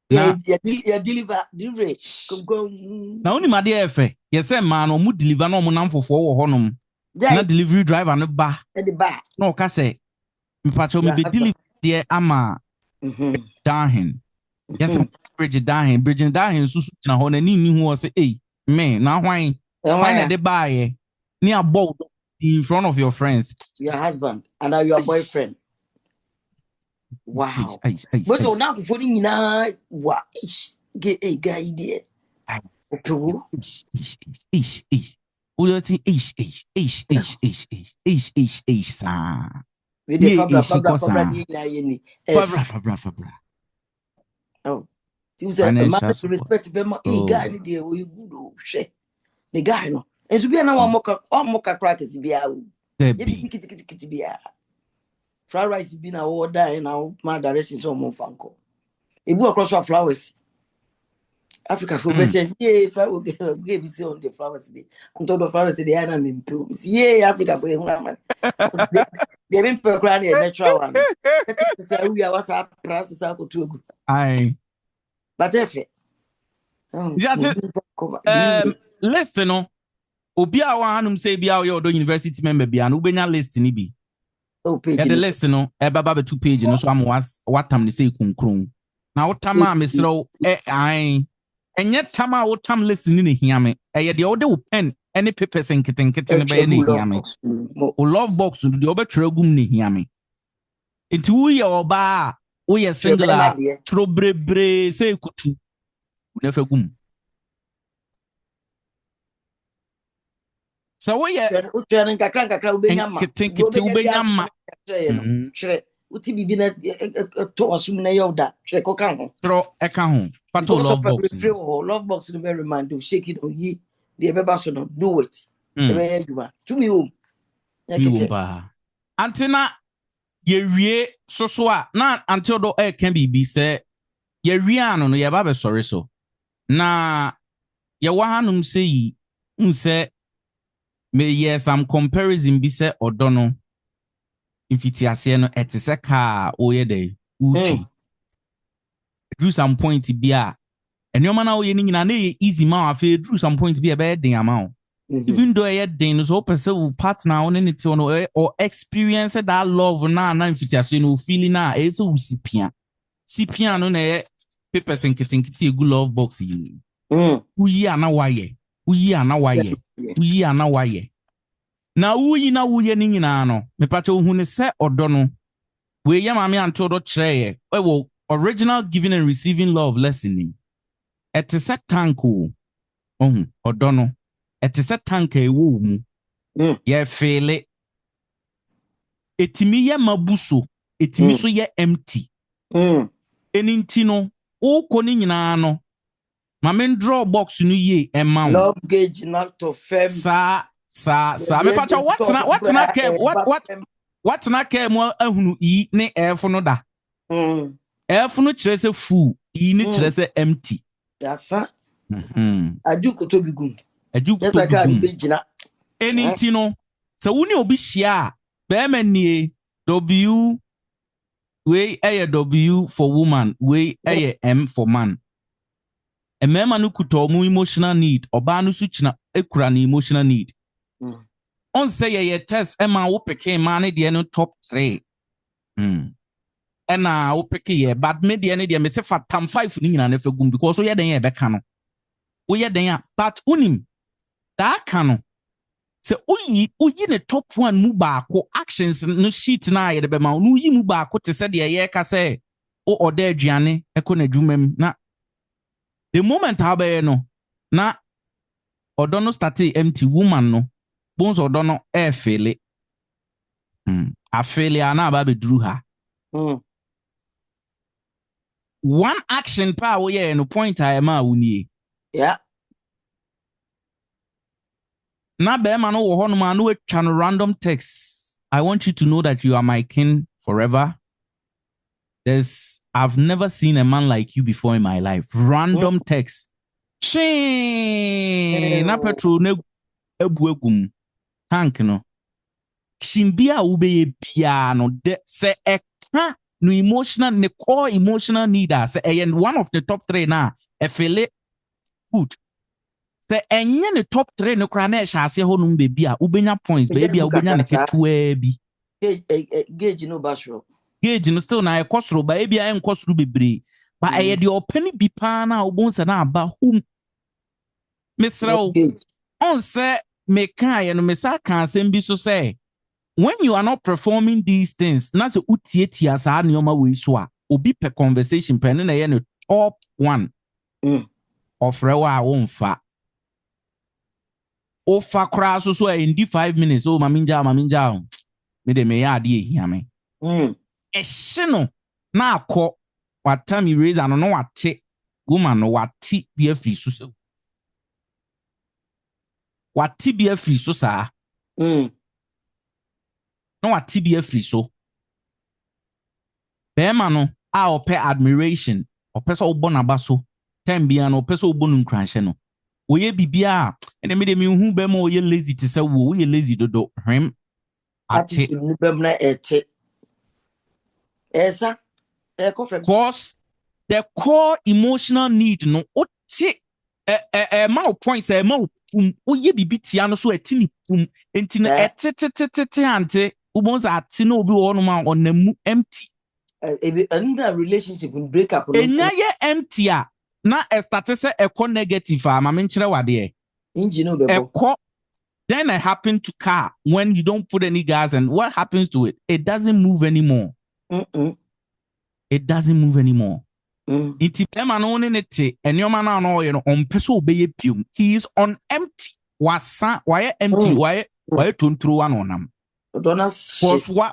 Now, deliver. Now, only my dear, yes, man, or mood deliver no monam for 4 honum. Not delivery driver and a bar. At the back. No, Casse. Patrol me be delivered, dear Ama. Darhin. Yes, Bridget Darhin, Susan, who was a man. Now, why? Why the buy near boat in front of your friends? Your husband and now your boyfriend. Wow. But so now for you now, what get a guy there? Oh, seems a man to respect him. A guy there, we good old shit. The guy no. And so be now one mocha crackers be out. Fried rice be now order and now my direction so more funko. If we across our flowers. Africa for say, yeah, flower gave me on the flowers. I'm told the flowers the animal improvements. Yeah, Africa for man. They been per grand a natural one. Say we are what's up process out to aye. But if it list no obi a wa hanum say bia we odo university member bia no ubenya list ni bi. Oh, page. The list no e baba be 2 page no so am watam ni say kunkron. Na wotama mesro ai enye tama wotam list ni ne hiame. Eye de ode wo pen any papers nketen ne be ne hiame. O love box no de obetwere gum ne hiame. Enti wo ye oba wo ye singular trobrebre say kutu. Ne fa gum. So we are ubenya uti bibi na to asum na yoda chre ko kan ho tro e kan ho pato love box no very remind you shake it on yi the beba so no do it e be aduma to me home ba antina ye wie so a na until do e kan bibi say ye wie ano no ye ba be sorry so na ye wa hanum say say me yes some comparison be say odono infiti ase no etise ka oye dey uchi drew some point bia enoma na oye ni nyina na easy ma afa drew some point bia be den ama even though ye den so person partner on anything no or experience that love na infiti ase no feeling na e so sipia no na papers nkitinkiti egu love box yi uyi ana waye na wuyi na wuye ni nyina no mepacho hu ne se odo no we yama me anto do kire ye original giving and receiving love lesson etese tanko odo no etese tanka ewo mu ye fele etimi ye mabuso etimi so ye empty eninti no wo ni nyina no mame draw box no ye ema love gauge not to fem sa me pacha what na ke mo ahunu yi ne f no da f no kire se full yi ni kire se empty yasa ajuko to bigum eninti no se woni obi hia be ma nie w we w for woman we m for man emema no kuto mu emotional need oba no su kina ekura na emotional need on say ye test ema wo peke ma ne de no top 3 ena wo peke ye but me de me se fa tam 5 ni nyina na fagum because wo ye den ye be ka no wo ye den ya but unim da ka no se uyi ne top 1 mu baako actions no sheet na ye de be ma no yi mu baako te se de ye ka se o oda aduane ekọ na dwumam na the moment how be no na odo no start empty woman no bones odo no fele afele ana ba be duru ha one action pa wo ye no point I ma wuni yeah na be ma no wo ho no ma no atwa no random text. I want you to know that you are my king forever. I've never seen a man like you before in my life. Random text. Na petrol ne ebuegum tank no. Shimbia ube bia no de se ekra no emotional ne core emotional need se one of the top 3 na efele food. Se enye ne top 3 no kra na ehya ase ho no bebi a ubenya points bebi a ubenya ne ketua bi. Gauge no bashro. Gauge no still na ekosoro ba ebia enkosoro bebre ba eye de opani bi pa na obonsa na aba hum misrawo on say me kan no mesa kan sembi so say when you are not performing these things na se utietia sa neoma we so a obi per conversation pen na ye no top 1 of rewa wonfa ofa kra so in 5 minutes o maminja me de me ya de ehia me no na akọ watami raise ano no wate woman no wate bi afri so wate bi afri so saa no wate bi afri so bema no a ope admiration ope so obo na ba so time bia no ope so obo nu nkranhye no oye bibia ene me de me hu bema oye lazy te se wo oye lazy dodo hwem ate nu bem na ete esa because the core emotional need no oti ma points ma pum oye bibitia no so atini pum enti na etete ante ubonza ati na obi wo no ma onamu empty and relationship will break up enya ye empty a na start say eco negative a ma me nkire wade engine no bebo then it happen to car when you don't put any gas and what happens to it? It doesn't move anymore. It doesn't move anymore. Iti pema no ne nete enyoma na no ye no ompeso obeye pium. He is on empty. Wasa why empty why tontro one onam. Cause wa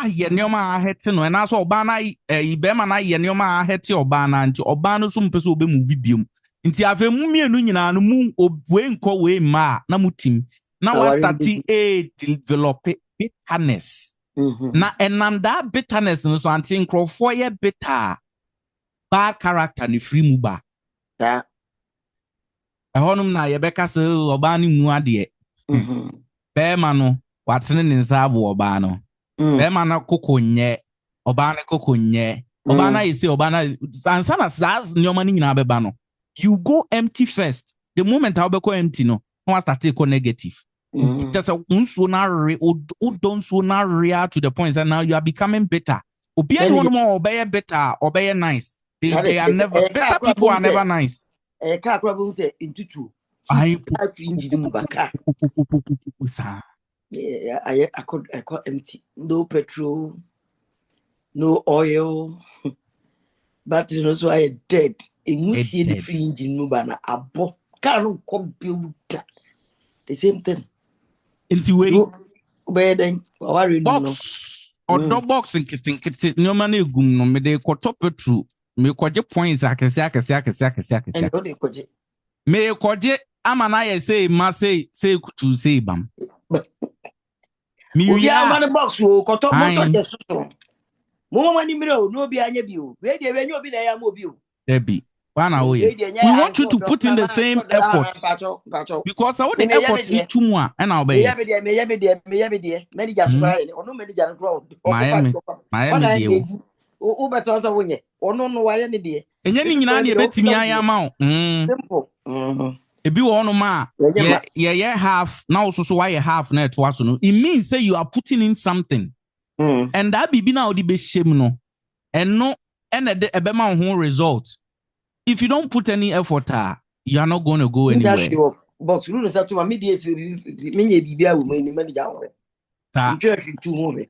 ye nyoma ahete no na so oba na ibema na ye nyoma ahete oba na nti oba no so mpeso obe move bium. Nti afemu mienu nyina no mu obwe nko we ma na mutim na wa start develop bitterness na enam da bitterness no so anti nkrofo ye bitter bad character ni free mu ba ehonum na ye beka se oba ni mu ade be ma no watene ne nsa abo oba no be ma na kokonye oba na kokonye oba na yesi oba na ansa na sas nyoma ni nyina beba no. You go empty first. The moment I'll be empty, no, I start to go negative. Just a don't so now to the point that now you are becoming better. Obi one more obey better, obey nice. They are never better. People are never nice. Car problem say into two. I could empty. No petrol, no oil. Battery no so I dead. Emusi the free engine no bana abo. Car no come build the same thing. Into way. Beden. Box. Or dog box and kitten. No money gum no me de petru. Me kwaje points akese. Me kwaje amana say ma say to say bam. We are one box wo koto moto de so. Mo mani miro no bi anya bi o. We de we nyo bi na ya mo bi o. Debi. We want you to put in the same effort. Because I want the effort you too more and I'll be. Miami. Who better also win it? Or no, why any day? And then you know, you bet me I am out. Simple. If you want ma, yeah, half now, so why you half net was no. It means say you are putting in something, and that be now the best shame no, and no, and a bema whole result. If you don't put any effort, you are not going to go anywhere. Box rule is that to my medias will many be able to make down. Too moving.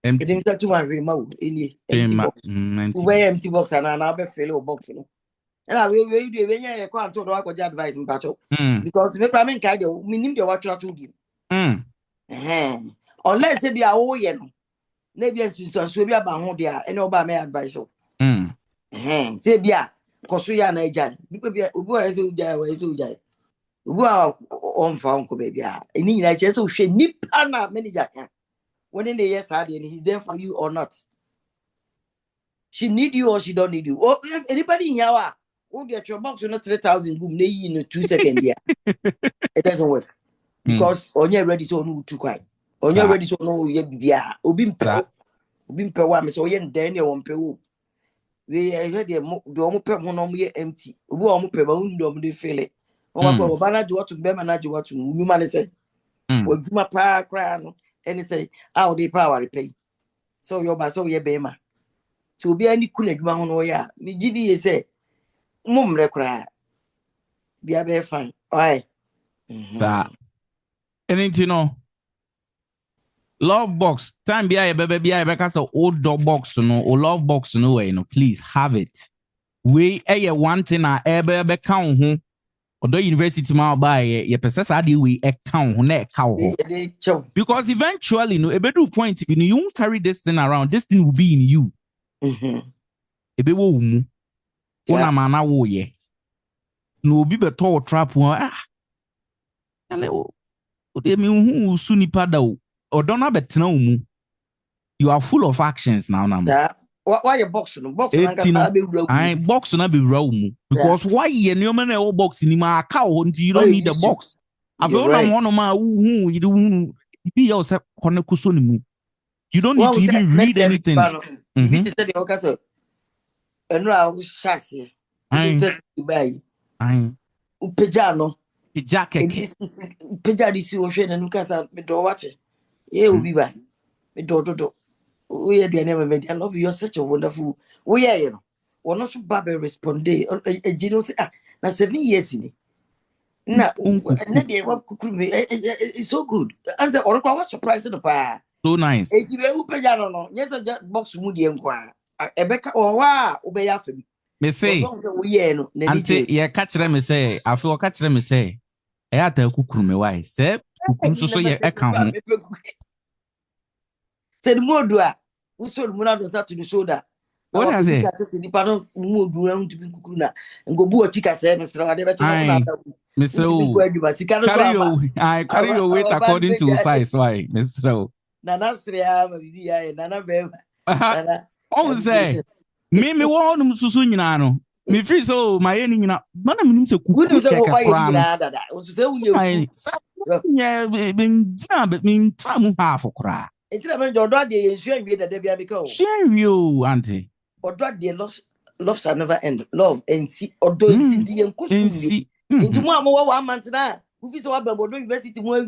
Empty to my remote in empty box and another fellow boxing. And I will do when you can't talk about advice in battle because the Kramen Kaido, meaning the watcher to give. Unless they be a whole year, maybe as you saw, so be about home there and about my advice. Say, yeah. Kosuya na ejan because ubu ese uja ubu on fa unko baby any na chese o hwe nipa na manager kan when in the yes hard and he's there for you or not. She need you or she don't need you. Or if anybody in here oh get your box not 3,000 boom in 2 seconds there. It doesn't work because on you ready so no too quiet on you ready so no ye bia obi mpe wa me so ye den e won pe wo. We heard the almost pep one empty. We almost pep on the feel it. Oh, my God, what to be manage what to woman say. Well, do my power crown and say, how they power repay. So your basso, your bema. To be any cunning man, oh, yeah. The GD say, Mum, cry. Be a bear fine. All right. Anything, no. Love box time be a baby because of old dog box no or love box no way no please have it. We one thing I ever count who or the university ma buy your process we account ne cow because eventually no a better point you won't carry this thing around, this thing will be in you. Ebe wo mu una mana wo ye no be beto trap one ale o de mi hu su ni pada o Odona betena umu. You are full of actions now. Why your box? Box na be umu because why you no box in my cow until you don't need the box. I feel like one of my you don't be yourself mu. You don't need to even read anything. Yeah, we ba. Me do. We are doing never I love you. You're such a wonderful. We are, you know. We're not so bad respond. You say, now 7 years in it. Now, it's so good. Answer or was surprised the pa. So nice. It's no. Yes, I just box moody and qua. Ebeka or wa obey after me. Me say, Auntie, yeah, catch them. Me say, I feel catch them. Me say, I had to cook me. Why, sir? So yeah, account. Said Modua, who sold Munado to the shoulder. What has it? The pardon Modu around to Kuna and go boo chica said, Mr. Mr. I carry your weight according to size. Why, Mr. Nana Sria, Nana Bema. Oh, say, me want Susunano. Me free so my enemy now. None of them so good. Yeah, but mean time half of cry. It's about your daddy, share me that they be because share you, Auntie. Or daddy loves are never end. Love and see or doing see into one month now. Who is our Bible University more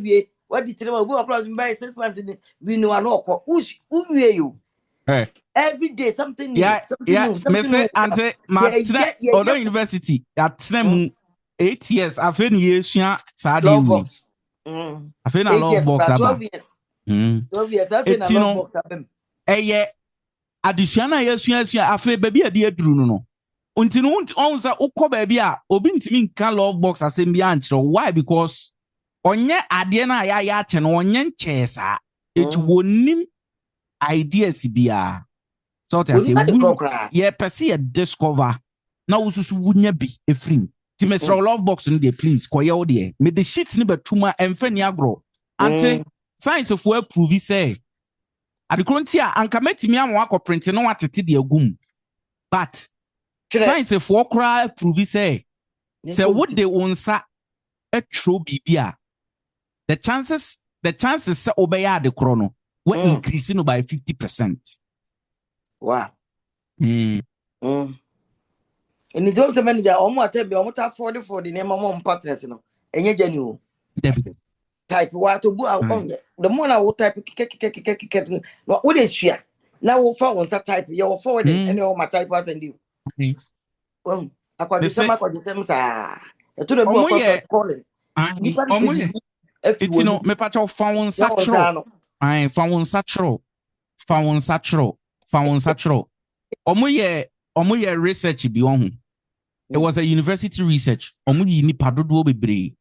what did you go across by 6 months in the we know an awkward who's you. Every day something new. Something Auntie, my university at Snemu 8 years. I've been years, Saturday. I feel a love box. 12 years. 12 years. I feel a love box. Yeah. Additional yes. I feel baby a dear Druno. No. Until on sa oko baby a obintimi can love box as in bianch. Why? Because onye ade na ya ache no onye nche saa it wonim ideas bia so to say ye pese ye discover na ususu wunya bi efrim ti mesro love box no dey please koye wo dey me the shit ni betuma emfa ni agro ante science of we prove say adekronti a anka metimi amwa akɔprint no watete de agum but science of we kra prove say what they onsa etro bibia the chances say obeya de krono were increasing by 50%. Wow. And it also manager almost tell me almost 40 for the name of mom partners, you know. And you genuine type what to on the more I will type what is share. Now we'll follow that type you're forwarding and all my type was and you. Well, I quite the same the same to the book calling. It's no me patch of found satchel. I found satchel. Omo research bi on. It was a university research. Omo yi ni padodo bebre.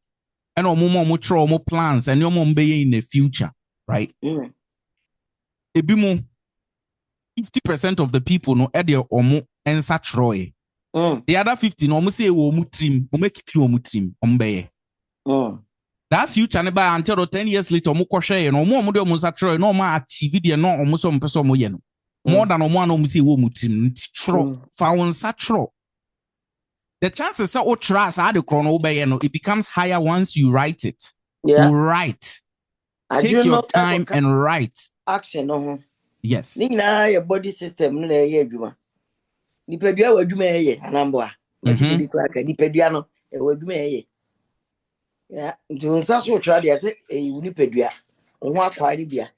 And omo tro omo plans and omo mbeye in the future, right? Ebimo 50% of the people no e de omo ensa troye. The other 50 no omo say omo trim, omo kiki omo trim, omo beye. That future ne ba until 10 years later omo kwhwe no omo de omo satro no omo achieve de no omo so mpeso omo ye no more than omo an omo say wo mutim tro fa won satro. The chances say o trust are the chrono obey no it becomes higher once you write it. You write. Take your time and write. Action no. Yes. Ni na your body system no na ye adwuma. Nipadua wa adwuma ye anamboa. Mati di kraka nipadua no e wa adwuma ye. Yeah, nti nsa so try dey say e nipadua. Ho akwa ni bia.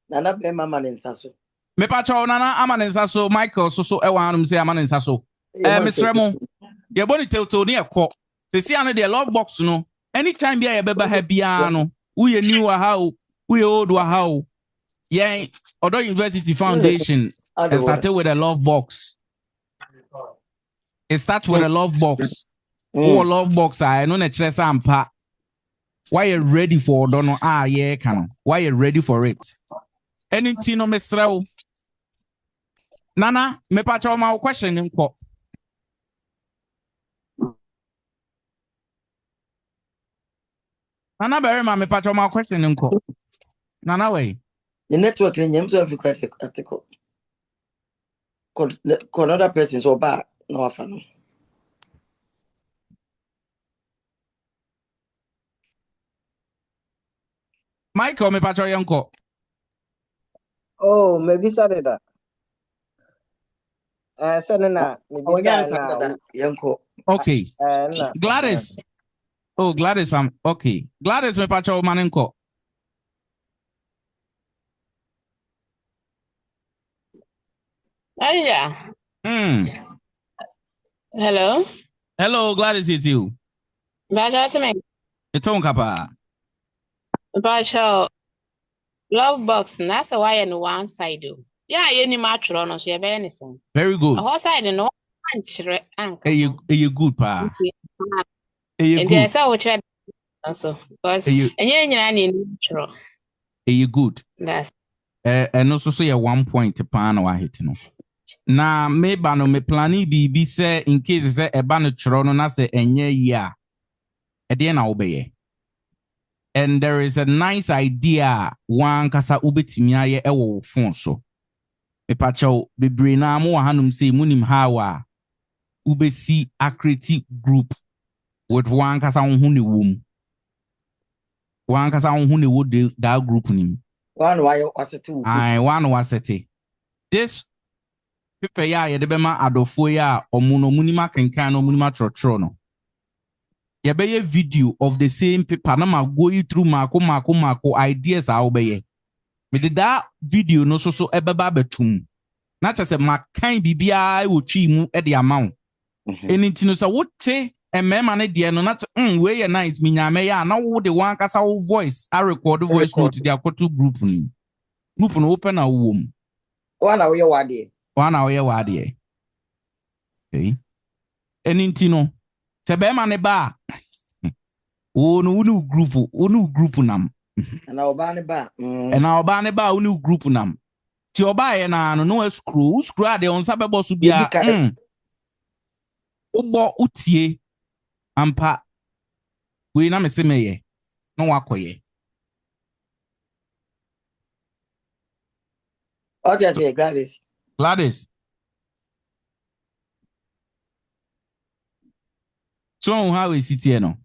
Nana be mama ne nsa so. Me pa cho nana ama nsa so Michael so e wa anum say ama nsa so. Mr. Remo, ye boni telto ni ekọ. Se si ane de love box no. Anytime bia ye beba ha bia no. Uye new aha o, uye old aha o. Yeah, Odo University Foundation started with a love box. It starts with a love box. Oh, love box I no na kire sampa. Why you ready for Odo yeah can. Why you ready for it? Anything no Mr. Nana, me pa cho ma question nko. Nana Berry ma me pa cho ma question nko. Nana way. The network in James of credit article. Could another person so bad no afano. Michael me pa cho yanko. Oh, maybe Saturday. Senana, okay. Gladys. Oh, Gladys, okay. Gladys, me pacho manenko. Yeah. Hello. Hello, Gladys, it's you. Bacho to me. It's on kapa. Bacho. Love box. That's why on one side do. Yeah, any match on so you be anything. Very good. A horse side no you good pa. And there's a which also because you good. That's and also say 1 point pa na wa hit no. Na me ba no me plani bi say in case say e ba no chro no na say enye yi a e de na obeye. And there is a nice idea one kasa ubetimi aye e wo phone so. Me pacho bebre na mo hanum say munim hawa ubesi accredited group with one kasa hu ne wom. One kasa hu ne wo that group nim. One why wasete. Ai one wasete. This people ya ye de be ma adofo ya omuno munima kenkan no munima trotro no. Ye be video of the same paper na ma go you through mako ideas a obeye. Me did that video no so ebeba betum. Na cha se makan bibia e wo twi mu e de amount. Anything no so what say e mema ne de no na we ye nice minyame ya na wo de wan kasa wo voice I record voice note de akoto group ni. Group no open na wo mu. Wana wo ye wade. Wana wo ye wade. Okay. Anything no se be ma ne ba unu group nam. Na oba ne ba. Na oba ne ba unu group nam. Ti oba ye na no screw ade on sa bebo so bia. Ubo utie ampa we na me se meye no wakoye. Okay, say Gladys. So how is it here no?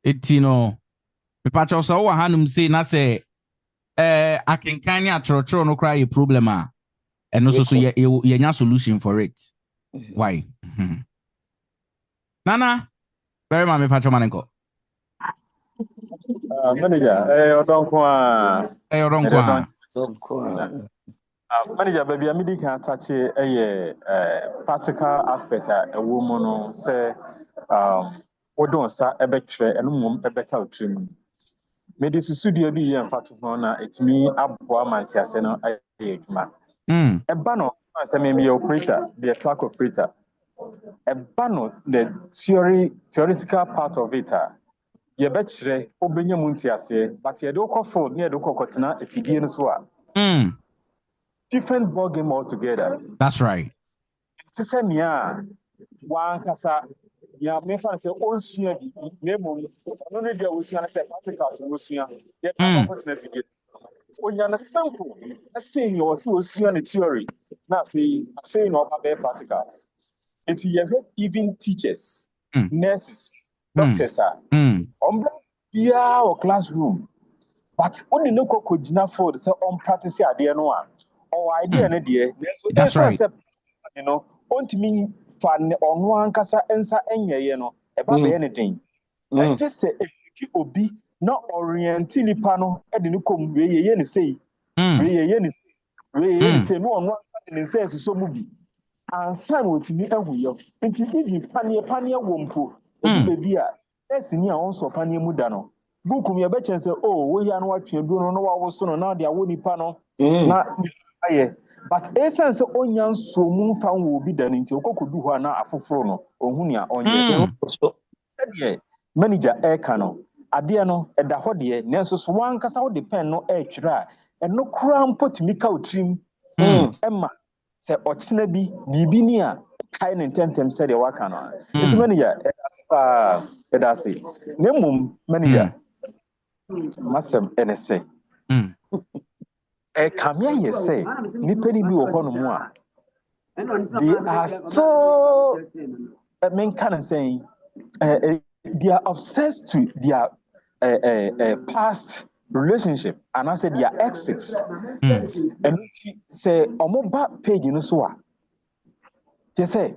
Eti no me pacho so wa hanum say na say akenkan ni atrotro no cry a problem and also so ye nya solution for it. Why? Nana very ma me pacho manenko. Manager, odonkwa. Manager, baby, I mean, can touch a practical aspect a woman or say, what don't say a better and mum a better trim. Maybe the studio be in fact it's me up for my tiaseno man. A banner, as I may be operator, be a track operator. A banner, the theoretical part of it. Ye betre obenya muntiase but ye do for near do kokotena efidie no so a different ball game altogether. That's right. Tise nia wan kasa ya me fa say onsua bi nemo no ne dia osua na say practicals osua ye ka kokotena efidie onya na sample say you osua na theory na fe no ba be practicals it ye even teachers nurses doctors or classroom, but only no could for the on practice idea no or idea an idea. That's right. You know, on to me fan on one cassa answer any, you know, about anything. And just say if you be not orienting panel, and you come where you say, where you say, no on one side and says so movie. And son with me every year, and to give you pania wompo, baby. Senior also panye mudano. Buku mi abechen say, oh, we are not watching do no wa so no na dia woni pa no. Na aye. But essence onyan so mu fa wo bi dan nti okokodu ho na afoforo no ohun nia onye. So manager e ka no ade no eda ho de nenso so wan kasa wo de pen no e twira eno kura mpotimi ka otrim. Emma se ochina bi bibi ni a kai ne tentem se de waka no. Nti manager that's it. Nemum manager. Masem NSA. Kamia ye say, Nipeni bi okono mu a. They are so men can saying they are obsessed to their past relationship and I said their exes. And say omoba page no so a. They say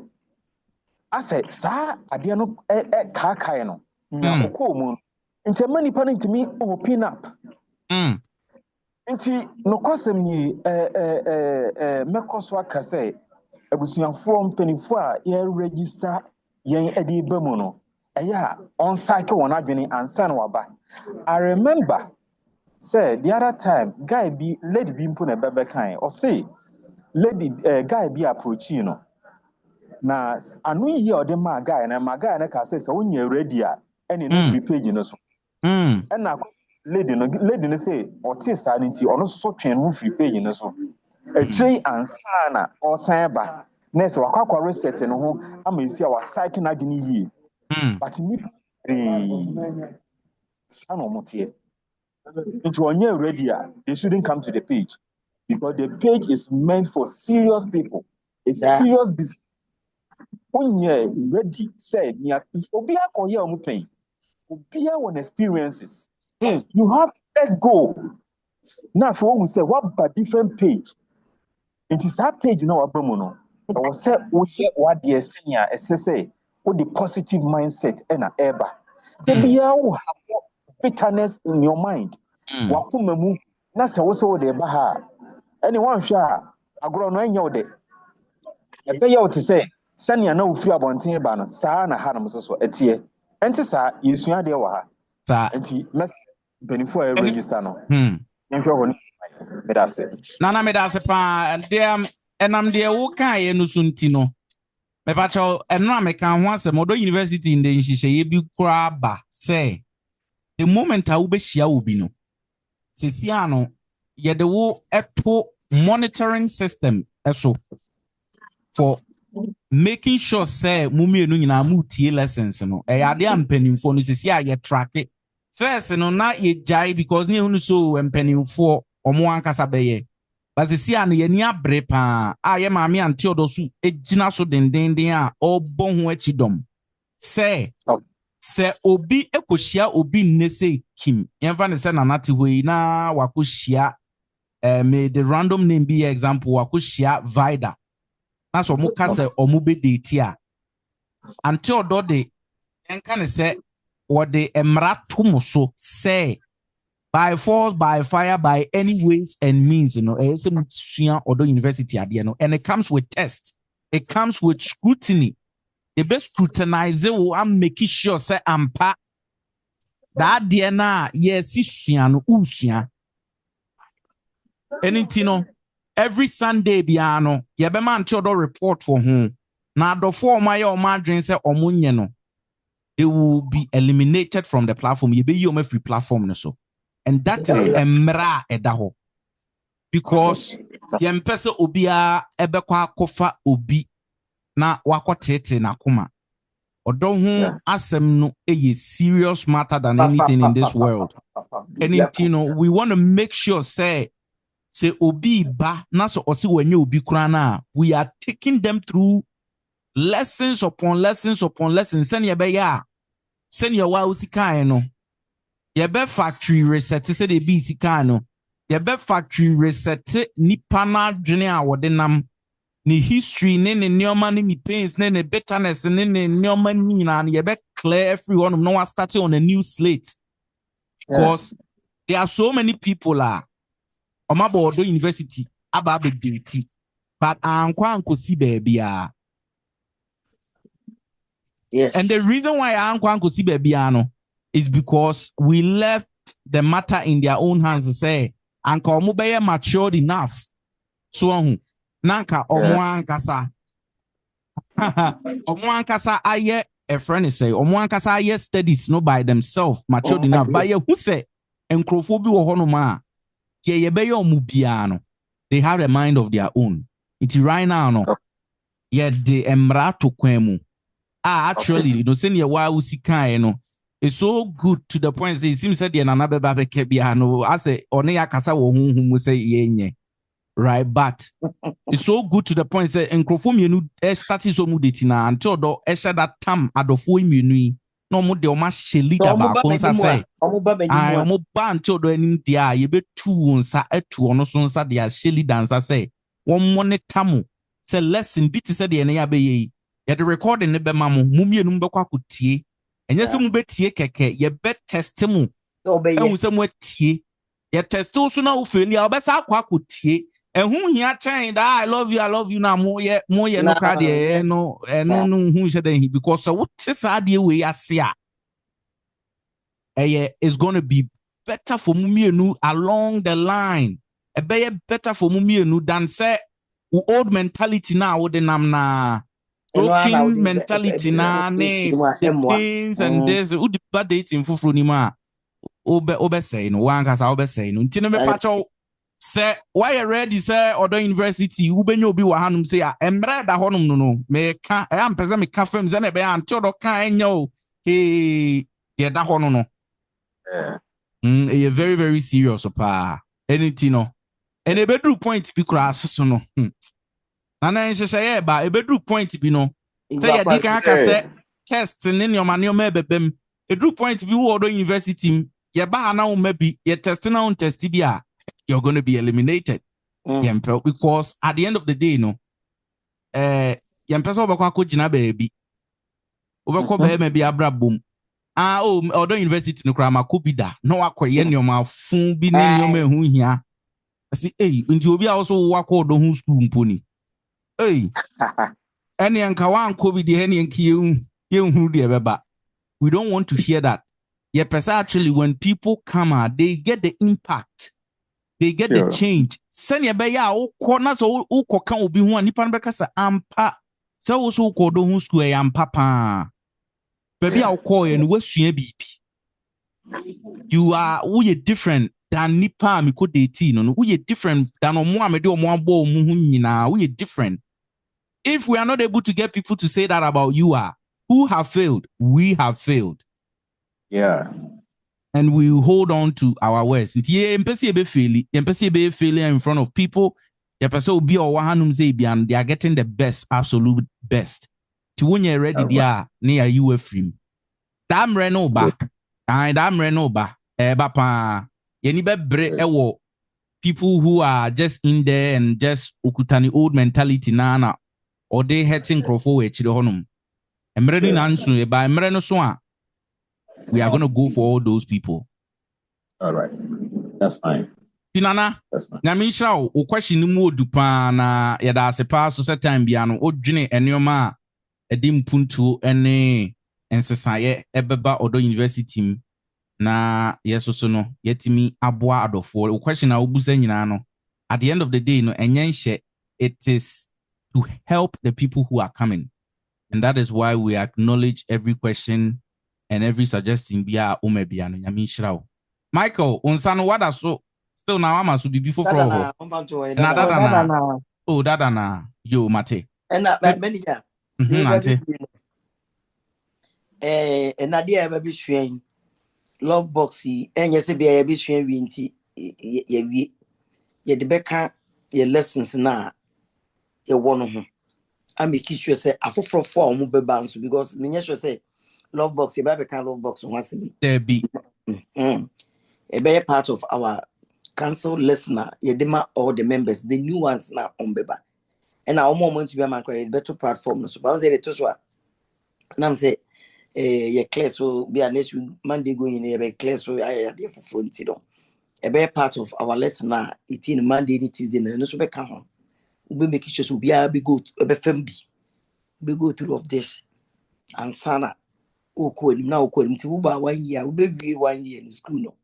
I said, sir, adia no kai no. Na kokomu. Nti mani pani ntimi open up. Nti no kwasem ni mekoso aka say abusuafo mpanifo a ye register yen ade ba mu no. Eya on cycle won adwene ansa na waba. I remember say the other time guy be lady bi mpo na bebe kan or say lady guy be approach you no. Na anu yi ode ma guy na ka say so onye ready a ene no free page no so na lady no say ote sa nti ono so twen no free page no so e three ansa na o san ba na say wakwa reset no ho ama isi a wa cycle na gini yi but ni san o motie nti onye ready a they shouldn't come to the page because the page is meant for serious people. It's serious business. Onye ready said ni obi akoye o mupen obi won experiences you have to let go now for we say what but different page it is that page now abamu no or say what the senior say with the positive mindset and eba there be have bitterness in your mind wakumamu na say wo so de ba ha anyone hwa agro no anya wo de ebe ya wo to say sanya na ofiri abonten ba no saa na ha na so etie enti saa yesua de wa ha saa enti benefo e register no nhwe ho ni medase nana medase pa dem enam de wo kan ye no sunti no Me pacho enra me kan ho asem odo university in the nhihye bi kura ba say the moment a wo be hia obi no sesia no ye de wo eto monitoring system eso for making sure say mumie no nyina mu tie lessons no e yade ampanimfo no sesia ye track it first no na ye jai because ne hunu so ampanimfo omo ankasa beye basisia no ye ni abre pa a ye maame ante odosu ejina so dendenden a obo ho achidom say obi ekohia obi nnese kim yenfa ne se nanate hoi na wakohia may the random name be example wakohia vida na so mo ka se omo be date a ante odo de enka ne se wode emra to mo so say by force, by fire, by any ways and means, odo university ade and it comes with tests, it comes with scrutiny. The best scrutinize I'm making sure say ampa that dear na yes no usua. Anything every Sunday biano ye be man to report for home. Na do for my or margin say omunye no they will be eliminated from the platform. Ye be you free platform no so. And that is emra edaho because yempese obia ebekwa kofa obi na wakotete na kuma odo asem no serious matter than anything in this world. Anything we want to make sure say obi ba na so osi wanye obi krana we are taking them through lessons upon lessons upon lessons sen ye be ya sen ye wa usika no ye be factory reset say the be sika no ye be factory reset nipa na adwene a wode nam ni history ne neoma ni pains ne bitterness ne neoma nyina ye be clear everyone no start on a new slate because there are so many people Omabodo University aba be dirty but ankwa ankosi bebia. Yes, and the reason why ankwa ankosi bebia no is because we left the matter in their own hands to say, Anka Omubeye matured enough. So, Nanka Omwankasa. Omwankasa aye a friend say, Omwankasa aye studies no by themselves, matured enough. But ye who say, Encrophobi or Honoma, ye beyo mubiano. They have a mind of their own. It's right now, no. Yet the emrato kwemu. Actually, you know, send your wa usika, no. It's so good to the point that it seems that you're another baby kebiano. I say, Oneya Kasa who say yenye. Right, but it's so good to the point that Encrophom you started so muditina until do esha that tam adofo imunui. No more the oma shelida ba konsa say. I omo ba until do any dia ye be two unsa etu ono so nsa dia shelida nsa say. One money tamu say lesson bit say the ene ya be ye. Ye the recording ne be mamu mumie num be kwa kutie. And yes, mu betie keke ye bet test mu e some tie ye test so na wo failure obesa akwa kotie ehun hia chain that I love you na mo ye no cry de no no hu she den because what say de we ase a is going to be better for mumienu along the line e be better for mumienu than say old mentality na wo de nam na broken mentality na ne the pains and this who the bad dating for ni ma obe say no one kasa obe say no ntino me pacho say why you ready say odo university ubenye obi wa hanum say emre da honum no me ka am pese me ka fam ze na be anti odo ka enyo he da hono no very very serious pa anything no and e bedru point bi kura so no Nana nsheshe ba ebedru point bi no say ya dika aka say test ne nyoma ebebem edru point bi wo odo university ye ba na wo mabi ye test na on test bi a you're going to be eliminated because at the end of the day no yempesa obekwa ko gina baabi obekwa ba ma bi abrabom odo university no kra makobida no wakoye nyoma fun bi ne nyoma ehu hia asi nti obi a so wakọ odo hu school mponi any anka wan COVID any anki you de beba. We don't want to hear that. Yeah, actually when people come out, they get the impact. They get the change. Send your beya o corner so o kan obi hu anipa nbeka sa ampa So also called who school yam papa. Baby, I'll call you and what's your baby. You are we different than nipa mi ko date no. We different than omo amede omo abo omo hu nyina. We different. If we are not able to get people to say that about you who have failed, we have failed. Yeah. And we hold on to our words. Ye empesi be failing in front of people. The person be or wahanum say be and they are getting the best, absolute best. To when you're ready, they are near you a free. Damn renoba. Damn renoba. Bapa. Yeni be ewo. People who are just in there and just ukutani old mentality nana or they hurting crofo echi honum. Emreni nansu ba emreno so we are going to go for all those people. All right. That's fine. Tinana, Namisha, o question mu dupa na yada sepa so set time biano o dwene enioma edim puntu ene ensesaye ebeba odo university na yeso so no yetimi aboa adofo o question na obusa nyina no at the end of the day no enyenhye it is to help the people who are coming, and that is why we acknowledge every question and every suggestion bia umebia no Namisha. Michael, unsano wada so still now I'm so before from na dada oh dada na yo mate and many ya and idea baby strain love boxy and yes be a bit strain winti ye the beka your lessons na ye one I make sure say I for form be bounce because me sure say love box you baby can love box once there be a better part of our council listener, Yedema, all the members, the new ones now on Beba. And our moment to be a credit better platform. So I say the Toswa. Nam say, your class will be a next Monday going in a class so I had there for front. A better part of our listener, it's in Monday, Tuesday, and no super count. We make sure to be a big go to a BFMB. We go through of this. And Sana, who could now call him to Uba 1 year, we be 1 year in school. No.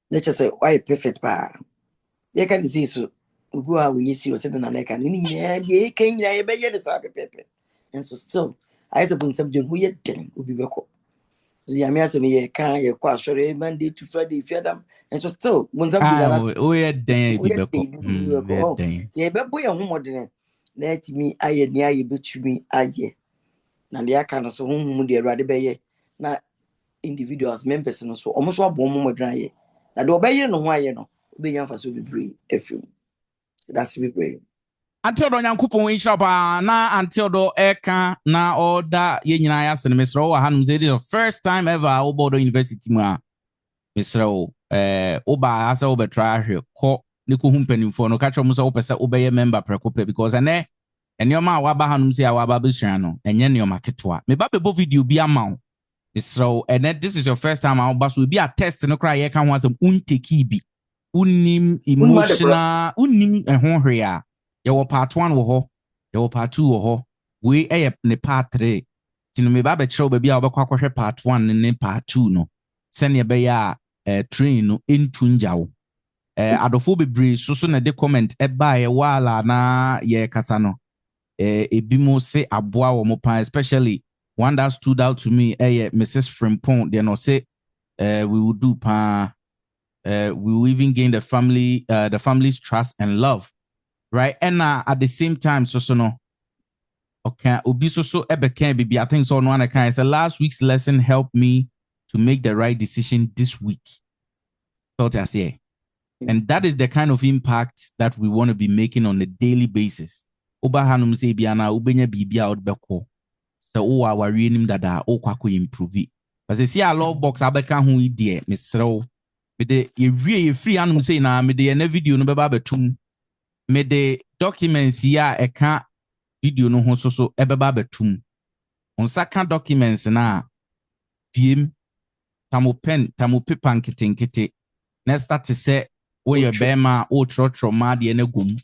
Let's just say, why perfect pa? You can see so. Go out when you see yourself in a neck and you can't be the sappy paper. And so still, I suppose some who yet then will be back. The Yamias me a car, your quash, Monday to Friday, if you them. And so still, when something we had day be back. The baby home ordinary. Let me aye near you between me aye. Nandia can so whom would you rather be na individuals members and so almost one bomb dry. Na do obey no why no be yan fa so be brave efim that's be brave until do Nyankopon insha ba na until do eka na order ye nyina ya se mesro wa hanum say the first time ever obodo university mu a mesro oba asa oba try hwe ko ne ko humpani fo no ka chom so opese obeye member prekope because ene enioma wa ba hanum say wa ba besua no enye nioma ketwa me ba bebo video bi ama so and then this is your first time I'll bus will be a test no cry can want some unteki unim emotional unim ehonhrea your part 1 wo ho your part 2 wo ho we ne part 3 tinu me ba be chiro ba bia obekwa kwhwe part 1 ne part 2 no sene be ya train no entu njawo adofo bebre so na de comment eba ye wala na ye kasa no ebimo se aboa wo mo pa especially one that stood out to me, Mrs. Frimpong, they no say, we will do we will even gain the family's trust and love, right? And at the same time, so no, okay, obi so ebe can be. I think so. No one can say last week's lesson helped me to make the right decision this week. Thought I say, and that is the kind of impact that we want to be making on a daily basis. Oba hanum say biana ubenya bibia out beko. So our renim dada o kwako improve. But see a law box abeka ho idie mesrew. Me de ye free anum say na me de na video no beba betum. Me de documents ya eka video no ho so ebeba betum. On second documents na PM tamu pen tamu paper nkete. Na start to say we your bema o trotro ma de na gum.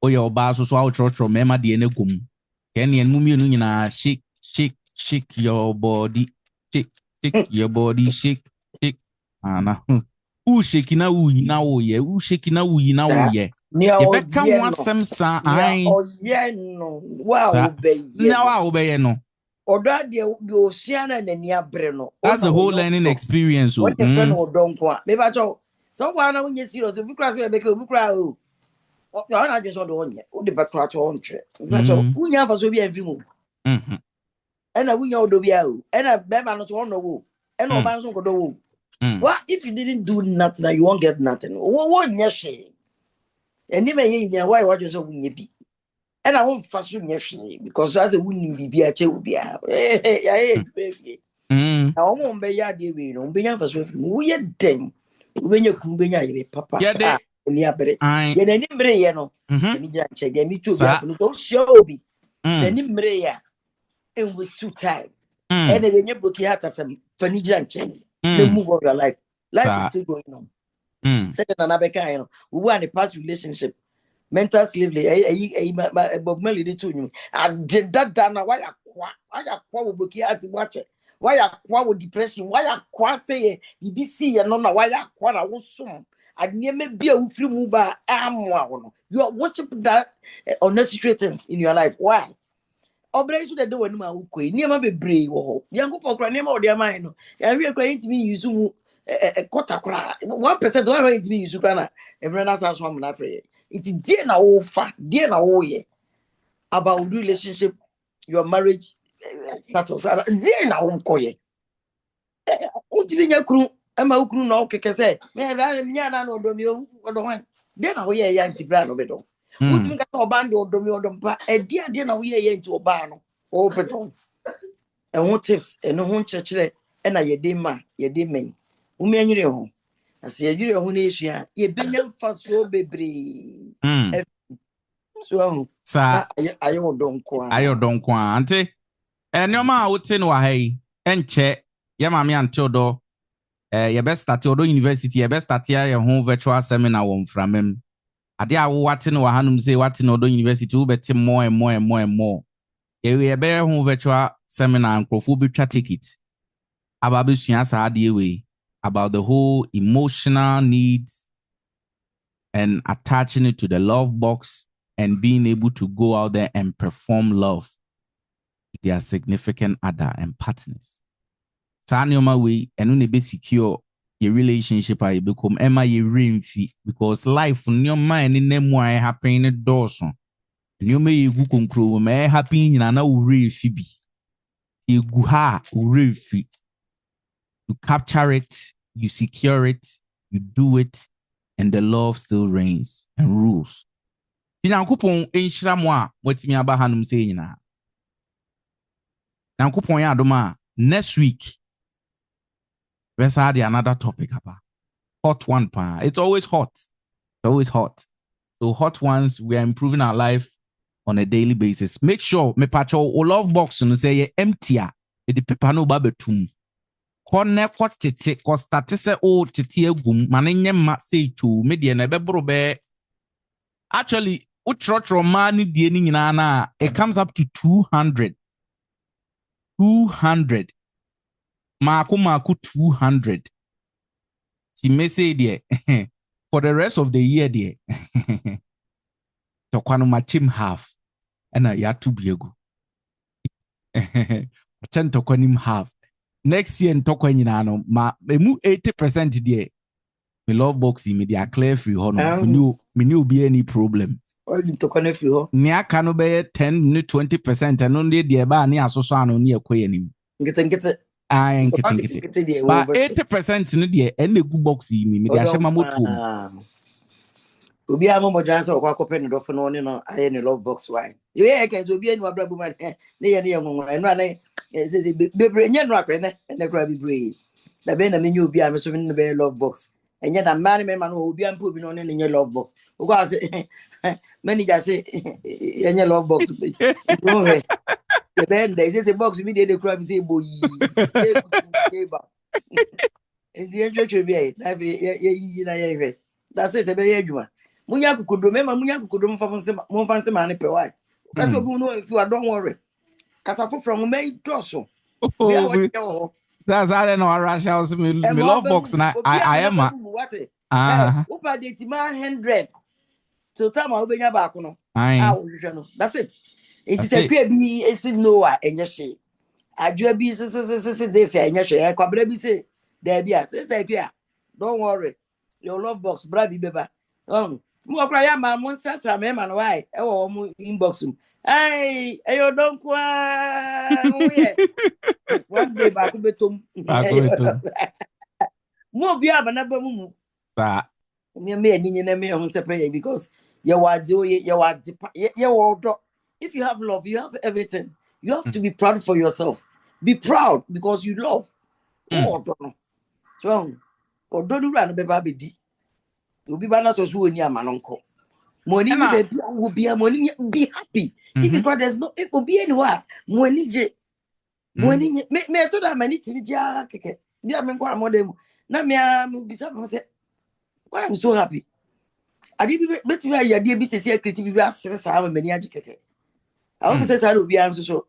O your ba so o trotro mema de na gum. Ken yen mumie no nyina shake your body, shake your body, shake. Ana. U shake na u na o ye, u shake na u na o ye. Yebeka wasem sa ai. No. Wow, obeye no. Oda de Oceana and Niabre no. That's the whole learning experience. What your friend or don't qua. Maybe I told someone when you see us, if we cross we cry. I just want to own the back on trip. We have us will be every move. And I win your dobia, and a beba not on the woo, and no bands on the woo. What if you didn't do nothing, you won't get nothing? What yes, and even in why what you so win you be. And I won't fast because as a winning be a chair will be out. I won't be ya dear, we don't be fast with we are den when you come be papa. Yeah, near Bere. Yen any brayano, and you check me too. Don't show me. Then in Brea and we suit time. And when you book your hat some furniture and check, the move of your life. Life is still going on. Second, another kind. We want a past relationship. Mental slavery, Bob Melly to you. I did that down. Why I quarrel with you to watch it? Why I quarrel depression? Why I quarrel say you be see and no, why I quarrel was soon. I never be a free mover. You are worshiping that unnecessary things in your life. Why? Operation that do anyone who quit. Never be brave. Young people cry name of their mind. And we are crying to me, you soon a quarter cry. 1% don't to me, you Sukrana. Everyone else has one afraid. It's dear now, fat, dear now, about relationship, your marriage status. Dear now, Koye. Won't be your crew. I'm a crew now, Kaka said. May I run or Domio or the one? Then I wear Yanti Brano Bedo. Won't you get a band or Domio Dompa? A dear dinner we are into a barn. Open. And what tips and no one church and I ye man, ye diming. Women your home. I see you who is ya. Ye been fast so baby. So, sir, I don't qua, auntie. And your ma would say no, hey, and check. Yamami and Theodore. Your best at your university, your best at your home virtual seminar one from him. Adia watching or Hanum say what in Odo University, but more and more and more and more. You bear home virtual seminar and Crofobitra ticket. About way about the whole emotional needs and attaching it to the love box and being able to go out there and perform love with their significant other and partners. Sanyoma way and when be secure your relationship I become Emma ye rimfi because life in your mind in them why happen in the doorson. And you may you conclude may happy in an real phoebe. You go ha real fit. You capture it, you secure it, you do it, and the love still reigns and rules. Tinyankopon enhyira mo a watimi aba hanum say nyina. Nyankopon ya adoma next week. Let's add another topic about hot one pa. It's always hot. It's always hot. So hot ones, we are improving our life on a daily basis. Make sure me patcho o love box no say empty. The paper no babetum. Kone ko tete ko start say o tete agum manenye ma say to media na bebro be. Actually, utrotro mani die ni nyina na it comes up to 200. 200. Maku 200. Ti me say there for the rest of the year there. To kwano machim half. Ena ya tu biegu. Chen to kwanim half. Next year ntokwa nyina no ma emu 80% there. Me love box me they are clear free hono. Me new be any problem. All ntokwa na free ho. Ni aka no be 10 to 20% and only there ba ni asoso ano ni ekwe anim. Ngete. I but 80% no there any good box me they are shema moto. Obi amamo jansa okwa kope no dofo no ne no aye ne love box why. You hear can obi anu abrabu man ne ye ne ngongo enu ana say bebre nya no akre ne kra bebre. Da be na menyu obi am so ne be love box. Enya da man me man obi ampo obi no ne nye love box. Okwa say manager say enya love box. No way. The band they say box me dey kra be say boy. And the enjoy be na be ye na ye. That's it be ye adwuma. Munya kukudo mema munya kukudo mfanse ma ne pe why. Kasi obi no if you don't worry. Kasafo from me doso. That's I don't know Russia me love box na I am what upa date ma 100 till time I obenya back no. Aye. That's it. It is a peer be a Noah and your shade. I do be so this and your shade. I can say, there be a sister. Don't worry. Your love box, Brabby Beba. More cry, man, one says a man, why? Oh, inbox him. Hey, you don't cry. One day back to Betum. More be up another moon. Because you are if you have love, you have everything. You have to be proud for yourself. Be proud because you love. Oh, don't know. Or don't run a baby. You'll be banners or so near my uncle. Money will be a money, be happy. If you there's no, it will be anywhere. Money, me told them I need to be jack. Yeah, I'm going more than now. Me, I'm beside myself. Why I'm so happy. I didn't bet me I did be say creative as I have many educated. I always say I will be answer so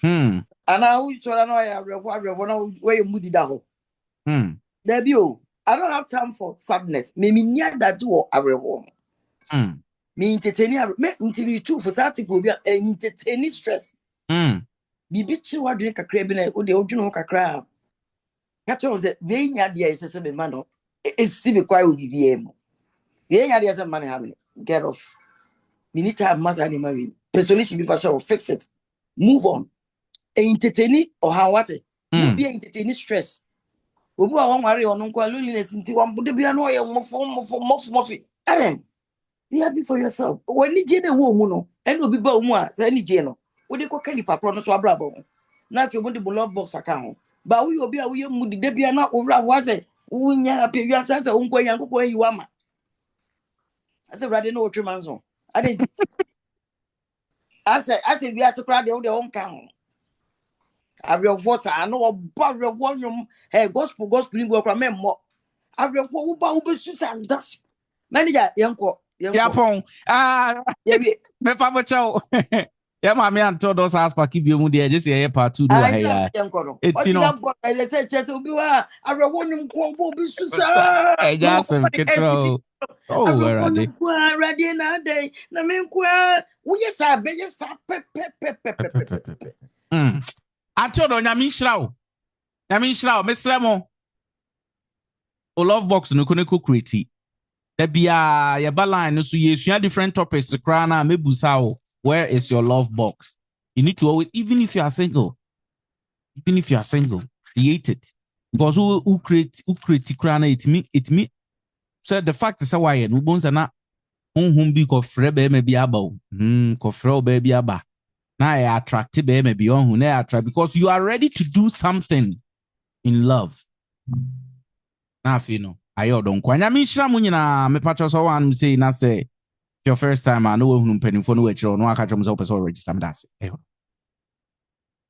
and now you told I have where you moody down. There be I don't have time for sadness. Maybe near that door I will me entertaining me until too for starting will be entertaining stress. Be bitchy what drink a crab in a the original crab. That was it. Very idea is a 7 man. It's civil quite will be VM. The idea is a money having get off. We need to have mass animal. Persuasion before shall fix it. Move on. Entertaining or how what it will be entertaining stress. We won't worry on loneliness into one would be annoying more. And be happy for yourself. When you get a woman, and will be born once, any general. Would you go candy papa so bravo? Now if you want to love box account, but we will be a way moody debut not over was it? When you appear yourself, I won't go young where you are. I said, rather know what your man's on. I didn't. I said, we are so proud of their own count. I real was I know about real one hey gospel work from more. I real what about suicide dust. Manager, young Yapon. Me papa chow. Yeah, my man told us ask for keep you there. Just here part 2 do I it's you know. I said just will be I real one be suicide. Hey, Jason, control. Oh, where are they? Ready now day. Na me kwa. We yes I be yes pe. Antono nyamishrao. Mesremo. O love box no kone ko create. Da bia ya baline no so yesua different topics kra na mebusa. Where is your love box? You need to always, even if you are single, create it. Because who create kra na it me. So the fact is why no bones na bi ko frɛ be me bi aba o. Ko frɛ be bi aba. Na I attract be me bi on hu na attract because you are ready to do something in love. Na afi no ayo don kwa nya me hira mu nyina me patcho so wan say na say your first time I know who penny for no no aka chom so person register me that say